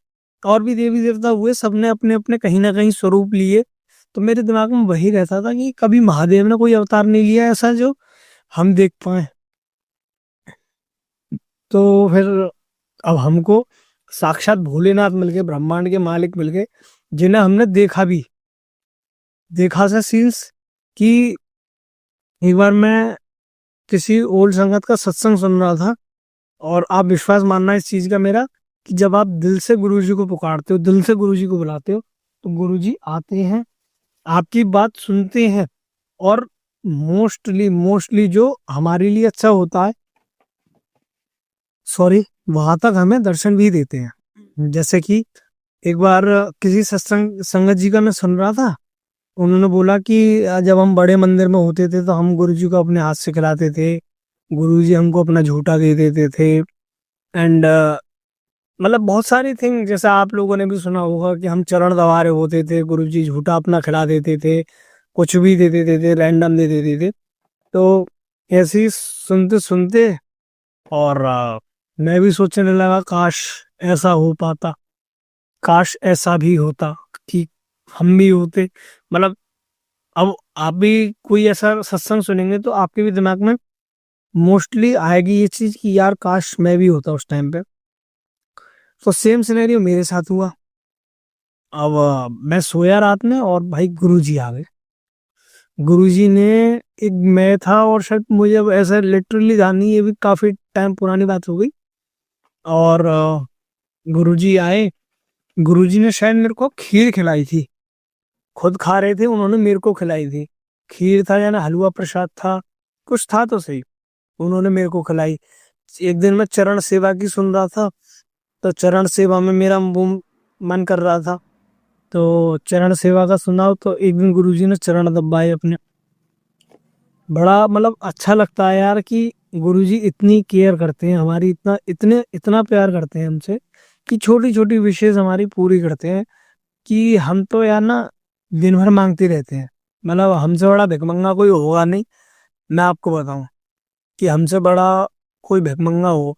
Speaker 7: और भी देवी देवता हुए, सबने अपने अपने कहीं ना कहीं स्वरूप लिए। तो मेरे दिमाग में वही रहता था कि कभी महादेव ने कोई अवतार नहीं लिया ऐसा जो हम देख पाए। तो फिर अब हमको साक्षात भोलेनाथ मिल गए, ब्रह्मांड के मालिक मिल गए, जिन्हें हमने देखा भी। देखा सा सीन्स कि एक बार मैं किसी ओल्ड संगत का सत्संग सुन रहा था, और आप विश्वास मानना इस चीज का मेरा, कि जब आप दिल से गुरुजी को पुकारते हो, दिल से गुरुजी को बुलाते हो, तो गुरुजी आते हैं, आपकी बात सुनते हैं, और मोस्टली मोस्टली जो हमारे लिए अच्छा होता है, सॉरी, वहां तक हमें दर्शन भी देते हैं। जैसे कि एक बार किसी सत्संग संगत जी का मैं सुन रहा था, उन्होंने बोला कि जब हम बड़े मंदिर में होते थे तो हम गुरुजी को अपने हाथ से खिलाते थे, गुरुजी हमको अपना झूठा दे देते थे। एंड बहुत सारी थिंग, जैसे आप लोगों ने भी सुना होगा कि हम चरण दबा रहे होते थे, गुरुजी झूठा अपना खिला देते थे, कुछ भी दे देते थे, रैंडम दे देते थे। तो ऐसे ही सुनते सुनते और मैं भी सोचने लगा काश ऐसा हो पाता, काश ऐसा भी होता कि हम भी होते। मतलब अब आप भी कोई ऐसा सत्संग सुनेंगे तो आपके भी दिमाग में मोस्टली आएगी ये चीज कि यार काश मैं भी होता उस टाइम पे। तो सेम सिनेरियो मेरे साथ हुआ। अब मैं सोया रात में और भाई गुरुजी आ गए। गुरुजी ने, एक मैं था और शायद मुझे अब ऐसा लिटरली ध्यान नहीं, ये भी काफी टाइम पुरानी बात हो गई। और गुरुजी आए, गुरुजी ने शायद मेरे को खीर खिलाई थी, खुद खा रहे थे, उन्होंने मेरे को खिलाई थी। खीर था या ना हलवा प्रसाद था, कुछ था तो सही, उन्होंने मेरे को खिलाई। एक दिन मैं चरण सेवा की सुन रहा था, तो चरण सेवा में मेरा मन कर रहा था, तो चरण सेवा का सुनाओ, तो एक दिन गुरुजी ने चरण दबाए अपने। बड़ा अच्छा लगता है यार कि गुरुजी इतनी केयर करते हैं हमारी, इतना प्यार करते हैं हमसे कि छोटी छोटी विशेष हमारी पूरी करते हैं। कि हम तो यार ना दिन भर मांगते रहते हैं, हमसे बड़ा भिखमंगा कोई होगा नहीं। मैं आपको बताऊं कि हमसे बड़ा कोई भिखमंगा हो,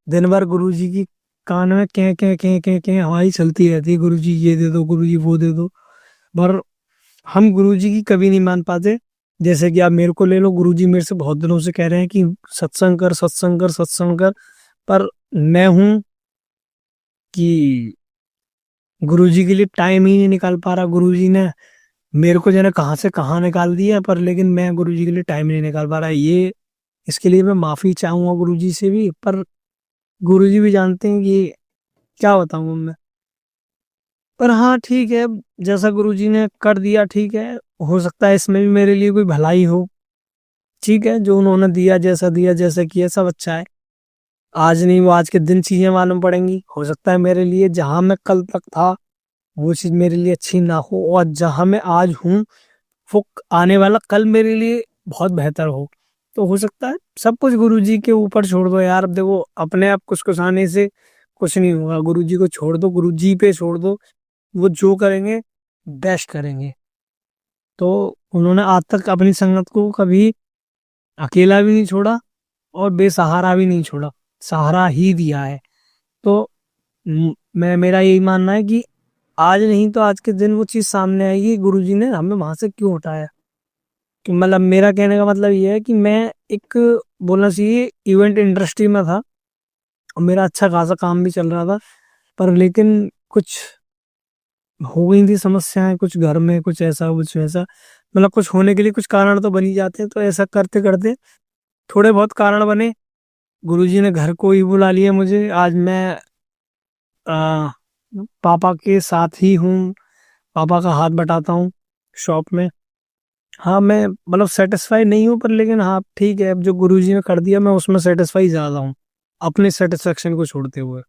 Speaker 7: दिन भर गुरुजी की कान में कह कह कह कह कह हमारी चलती रहती है, गुरुजी ये दे दो, गुरुजी वो दे दो। पर हम गुरुजी की कभी नहीं मान पाते। जैसे कि आप मेरे को ले लो, गुरुजी मेरे से बहुत दिनों से कह रहे हैं कि सत्संग कर, सत्संग कर, सत्संग कर, पर मैं हूं कि गुरुजी के लिए टाइम ही नहीं निकाल पा रहा। गुरुजी ने मेरे को जाने कहाँ से कहाँ निकाल दिया, पर लेकिन मैं गुरुजी के लिए टाइम नहीं निकाल पा रहा। ये इसके लिए मैं माफी चाहूंगा गुरुजी से भी, पर गुरुजी भी जानते हैं कि क्या बताऊं मैं। पर हाँ ठीक है, जैसा गुरुजी ने कर दिया ठीक है, हो सकता है इसमें भी मेरे लिए कोई भलाई हो। ठीक है, जो उन्होंने दिया, जैसा किया, सब अच्छा है। आज नहीं, वो आज के दिन चीजें मालूम पड़ेंगी। हो सकता है मेरे लिए जहां मैं कल तक था वो चीज मेरे लिए अच्छी ना हो, और जहां मैं आज हूँ वो आने वाला कल मेरे लिए बहुत बेहतर हो। तो हो सकता है सब कुछ गुरुजी के ऊपर छोड़ दो यार। अब देखो, अपने आप कुछ आने से कुछ नहीं होगा, गुरुजी को छोड़ दो, गुरुजी पे छोड़ दो, वो जो करेंगे बेस्ट करेंगे। तो उन्होंने आज तक अपनी संगत को कभी अकेला भी नहीं छोड़ा और बेसहारा भी नहीं छोड़ा, सहारा ही दिया है। तो मेरा यही मानना है कि आज नहीं तो आज के दिन वो चीज सामने आएगी, गुरुजी ने हमें वहां से क्यों हटाया। कि मेरा कहने का मतलब ये है कि मैं एक, बोलना चाहिए, इवेंट इंडस्ट्री में था और मेरा अच्छा खासा काम भी चल रहा था, पर लेकिन कुछ हो गई थी समस्याएं, कुछ घर में, कुछ ऐसा कुछ वैसा। कुछ होने के लिए कुछ कारण तो बन ही जाते हैं। तो ऐसा करते करते थोड़े बहुत कारण बने, गुरुजी ने घर को ही बुला लिया मुझे। आज मैं आ, पापा के साथ ही हूँ, पापा का हाथ बटाता हूँ शॉप में। हाँ, मैं सेटिस्फाई नहीं हूँ, पर लेकिन हाँ ठीक है, अब जो गुरुजी ने कर दिया मैं उसमें सेटिस्फाई ज्यादा हूँ। अपने सेटिस्फेक्शन को छोड़ते हुए।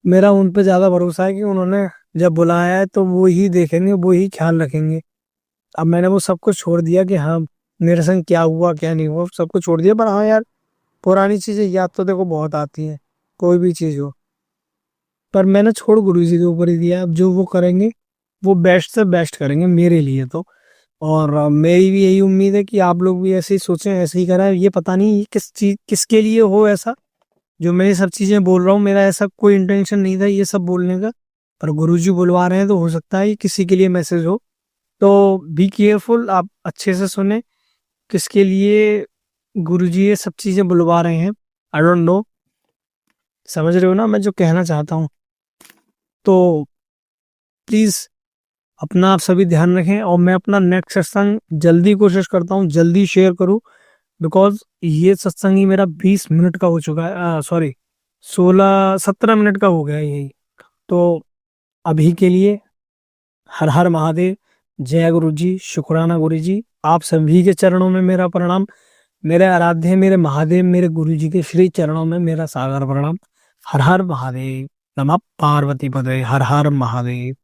Speaker 7: मेरा उन पे ज़्यादा भरोसा है कि उन्होंने जब बुलाया है तो वो ही देखेंगे, वो ही ख्याल रखेंगे। अब मैंने वो सब कुछ छोड़ दिया कि हाँ, मेरे संग क्या हुआ, क्या नहीं हुआ, सब कुछ छोड़ दिया। पर हाँ यार, पुरानी चीज़ें याद तो देखो बहुत आती हैं, कोई भी चीज़ हो। पर मैंने छोड़ गुरुजी के ऊपर ही दिया। अब जो वो करेंगे, वो बेस्ट से बेस्ट करेंगे मेरे लिए तो। और मेरी भी यही उम्मीद है कि आप लोग भी ऐसे ही सोचें, ऐसे ही करें। ये पता नहीं किसके लिए हो ऐसा, जो मैं ये सब चीज़ें बोल रहा हूँ। मेरा ऐसा कोई इंटेंशन नहीं था ये सब बोलने का, पर गुरुजी बुलवा रहे हैं तो हो सकता है ये किसी के लिए मैसेज हो। तो बी केयरफुल, आप अच्छे से सुने किसके लिए गुरुजी ये सब चीज़ें बुलवा रहे हैं। आई डोंट नो, समझ रहे हो ना मैं जो कहना चाहता हूँ। तो प्लीज़ अपना आप सभी ध्यान रखें। और मैं अपना नेक्स्ट सत्संग जल्दी कोशिश करता हूँ, जल्दी शेयर करूँ, बिकॉज ये सत्संग ही मेरा 20 मिनट का हो चुका है। सॉरी, 16-17 मिनट का हो गया है यही। तो अभी के लिए हर हर महादेव, जय गुरु जी, शुक्राना गुरु जी। आप सभी के चरणों में मेरा प्रणाम। मेरे आराध्य, मेरे महादेव, मेरे गुरु जी के श्री चरणों में मेरा सागर प्रणाम। हर हर महादेव, नमः पार्वती पदे, हर हर महादेव।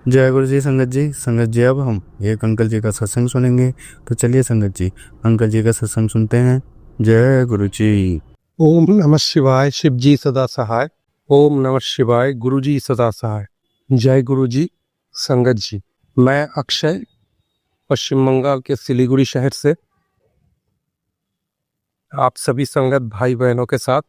Speaker 1: जय गुरु जी। संगत जी अब हम एक अंकल जी का सत्संग सुनेंगे। तो चलिए संगत जी, अंकल जी का सत्संग सुनते हैं। जय गुरु जी।
Speaker 8: ओम नमः शिवाय, शिव जी सदा सहाय। ओम नमः शिवाय, गुरु जी सदा सहाय। जय गुरु जी। संगत जी, मैं अक्षय पश्चिम बंगाल के सिलीगुड़ी शहर से आप सभी संगत भाई बहनों के साथ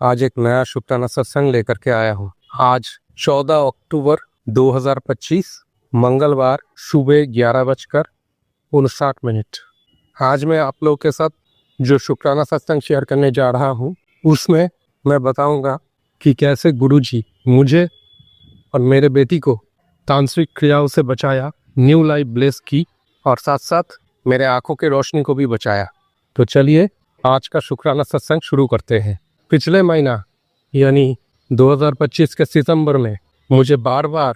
Speaker 8: आज एक नया शुक्राना सत्संग लेकर के आया हूँ। आज 14 अक्टूबर 2025 मंगलवार सुबह 11:59। आज मैं आप लोगों के साथ जो शुक्राना सत्संग शेयर करने जा रहा हूँ, उसमें मैं बताऊंगा कि कैसे गुरुजी मुझे और मेरे बेटी को तांत्रिक क्रियाओं से बचाया, न्यू लाइफ ब्लेस की, और साथ साथ मेरे आंखों की रोशनी को भी बचाया। तो चलिए आज का शुक्राना सत्संग शुरू करते हैं। पिछले महीना यानी 2025 के सितंबर में मुझे बार बार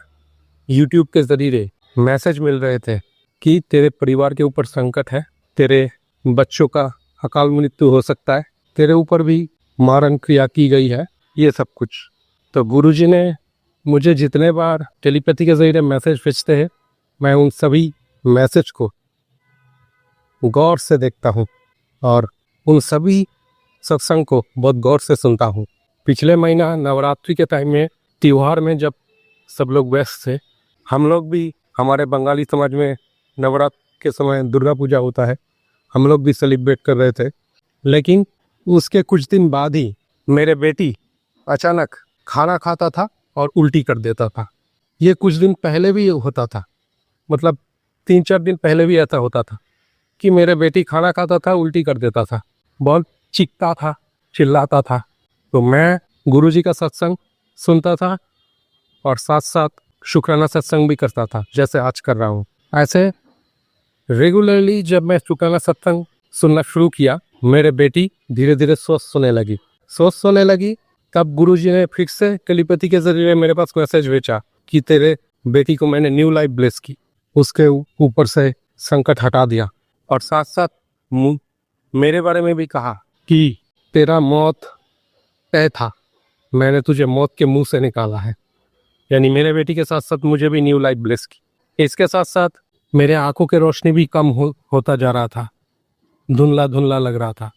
Speaker 8: YouTube के जरिए मैसेज मिल रहे थे कि तेरे परिवार के ऊपर संकट है, तेरे बच्चों का अकाल मृत्यु हो सकता है, तेरे ऊपर भी मारण क्रिया की गई है, ये सब कुछ। तो गुरुजी ने मुझे जितने बार टेलीपैथी के जरिए मैसेज भेजते हैं, मैं उन सभी मैसेज को गौर से देखता हूँ और उन सभी सत्संग को बहुत गौर से सुनता हूँ। पिछले महीना नवरात्रि के टाइम में, त्योहार में, जब सब लोग व्यस्त थे, हम लोग भी, हमारे बंगाली समाज में नवरात्र के समय दुर्गा पूजा होता है, हम लोग भी सेलिब्रेट कर रहे थे। लेकिन उसके कुछ दिन बाद ही मेरे बेटी अचानक खाना खाता था और उल्टी कर देता था। ये कुछ दिन पहले भी होता था, मतलब 3-4 दिन पहले भी ऐसा होता था कि मेरे बेटी खाना खाता था, उल्टी कर देता था, बहुत चीखता था, चिल्लाता था। तो मैं गुरुजी का सत्संग सुनता था और साथ साथ शुक्राना सत्संग भी करता था, जैसे आज कर रहा हूँ। ऐसे रेगुलरली जब मैं शुक्राना सत्संग सुनना शुरू किया, मेरे बेटी धीरे धीरे स्वस्थ होने लगी। तब गुरुजी ने फिर से टेलीपैथी के जरिए मेरे पास मैसेज भेजा कि तेरे बेटी को मैंने न्यू लाइफ ब्लेस की, उसके ऊपर से संकट हटा दिया, और साथ साथ मेरे बारे में भी कहा कि तेरा मौत तय था, मैंने तुझे मौत के मुंह से निकाला है। यानी मेरे बेटी के साथ साथ मुझे भी न्यू लाइफ ब्लेस की। इसके साथ साथ मेरे आंखों की रोशनी भी कम होता जा रहा था, धुंधला लग रहा था।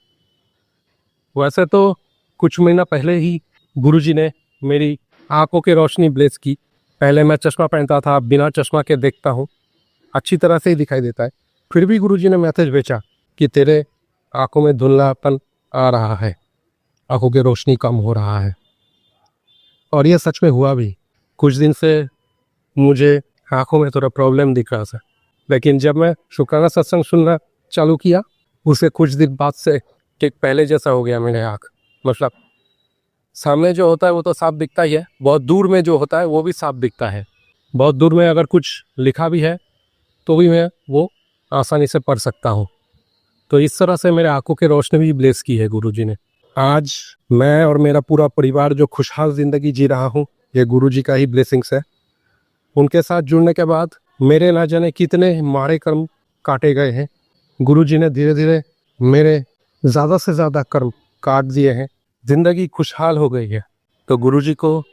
Speaker 8: वैसे तो कुछ महीना पहले ही गुरुजी ने मेरी आंखों की रोशनी ब्लेस की। पहले मैं चश्मा पहनता था, बिना चश्मा के देखता हूँ, अच्छी तरह से ही दिखाई देता है। फिर भी गुरुजी ने मैसेज भेजा कि तेरे आंखों में धुंधलापन आ रहा है, आंखों की रोशनी कम हो रहा है। और ये सच में हुआ भी। कुछ दिन से मुझे आंखों में थोड़ा प्रॉब्लम दिख रहा था, लेकिन जब मैं शुक्राना सत्संग सुनना चालू किया, उसे कुछ दिन बाद से ठीक पहले जैसा हो गया मेरे आँख। मतलब सामने जो होता है वो तो साफ दिखता ही है, बहुत दूर में जो होता है वो भी साफ दिखता है। बहुत दूर में अगर कुछ लिखा भी है तो भी मैं वो आसानी से पढ़ सकता हूँ। तो इस तरह से मेरे आंखों की रोशनी भी ब्लेस की है गुरुजी ने। आज मैं और मेरा पूरा परिवार जो खुशहाल जिंदगी जी रहा हूँ, ये गुरुजी का ही ब्लेसिंग्स है। उनके साथ जुड़ने के बाद मेरे ना जाने कितने माड़े कर्म काटे गए हैं। गुरुजी ने धीरे धीरे मेरे ज़्यादा से ज़्यादा कर्म काट दिए हैं, जिंदगी खुशहाल हो गई है। तो गुरुजी को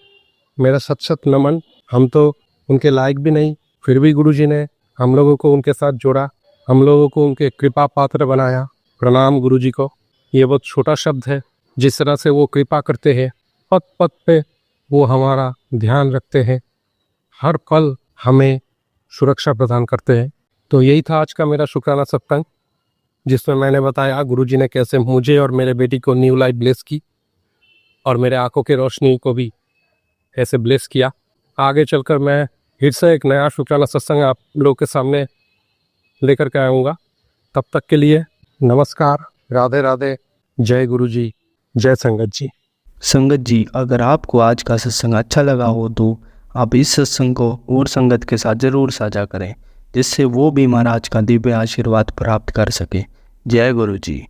Speaker 8: मेरा सत सत नमन। हम तो उनके लायक भी नहीं, फिर भी गुरुजी ने हम लोगों को उनके साथ जोड़ा, हम लोगों को उनके कृपा पात्र बनाया। प्रणाम गुरुजी को। ये बहुत छोटा शब्द है, जिस तरह से वो कृपा करते हैं, पग पग पे वो हमारा ध्यान रखते हैं, हर पल हमें सुरक्षा प्रदान करते हैं। तो यही था आज का मेरा शुक्राना सत्संग, जिसमें मैंने बताया गुरुजी ने कैसे मुझे और मेरे बेटी को न्यू लाइफ ब्लेस की और मेरे आंखों की रोशनी को भी ऐसे ब्लेस किया। आगे चलकर मैं फिर से एक नया शुक्राना सत्संग आप लोगों के सामने लेकर के आऊँगा। तब तक के लिए नमस्कार, राधे राधे, जय गुरुजी, जय संगत जी।
Speaker 1: संगत जी, अगर आपको आज का सत्संग अच्छा लगा हो तो आप इस सत्संग को और संगत के साथ ज़रूर साझा करें, जिससे वो भी महाराज का दिव्य आशीर्वाद प्राप्त कर सके। जय गुरु जी।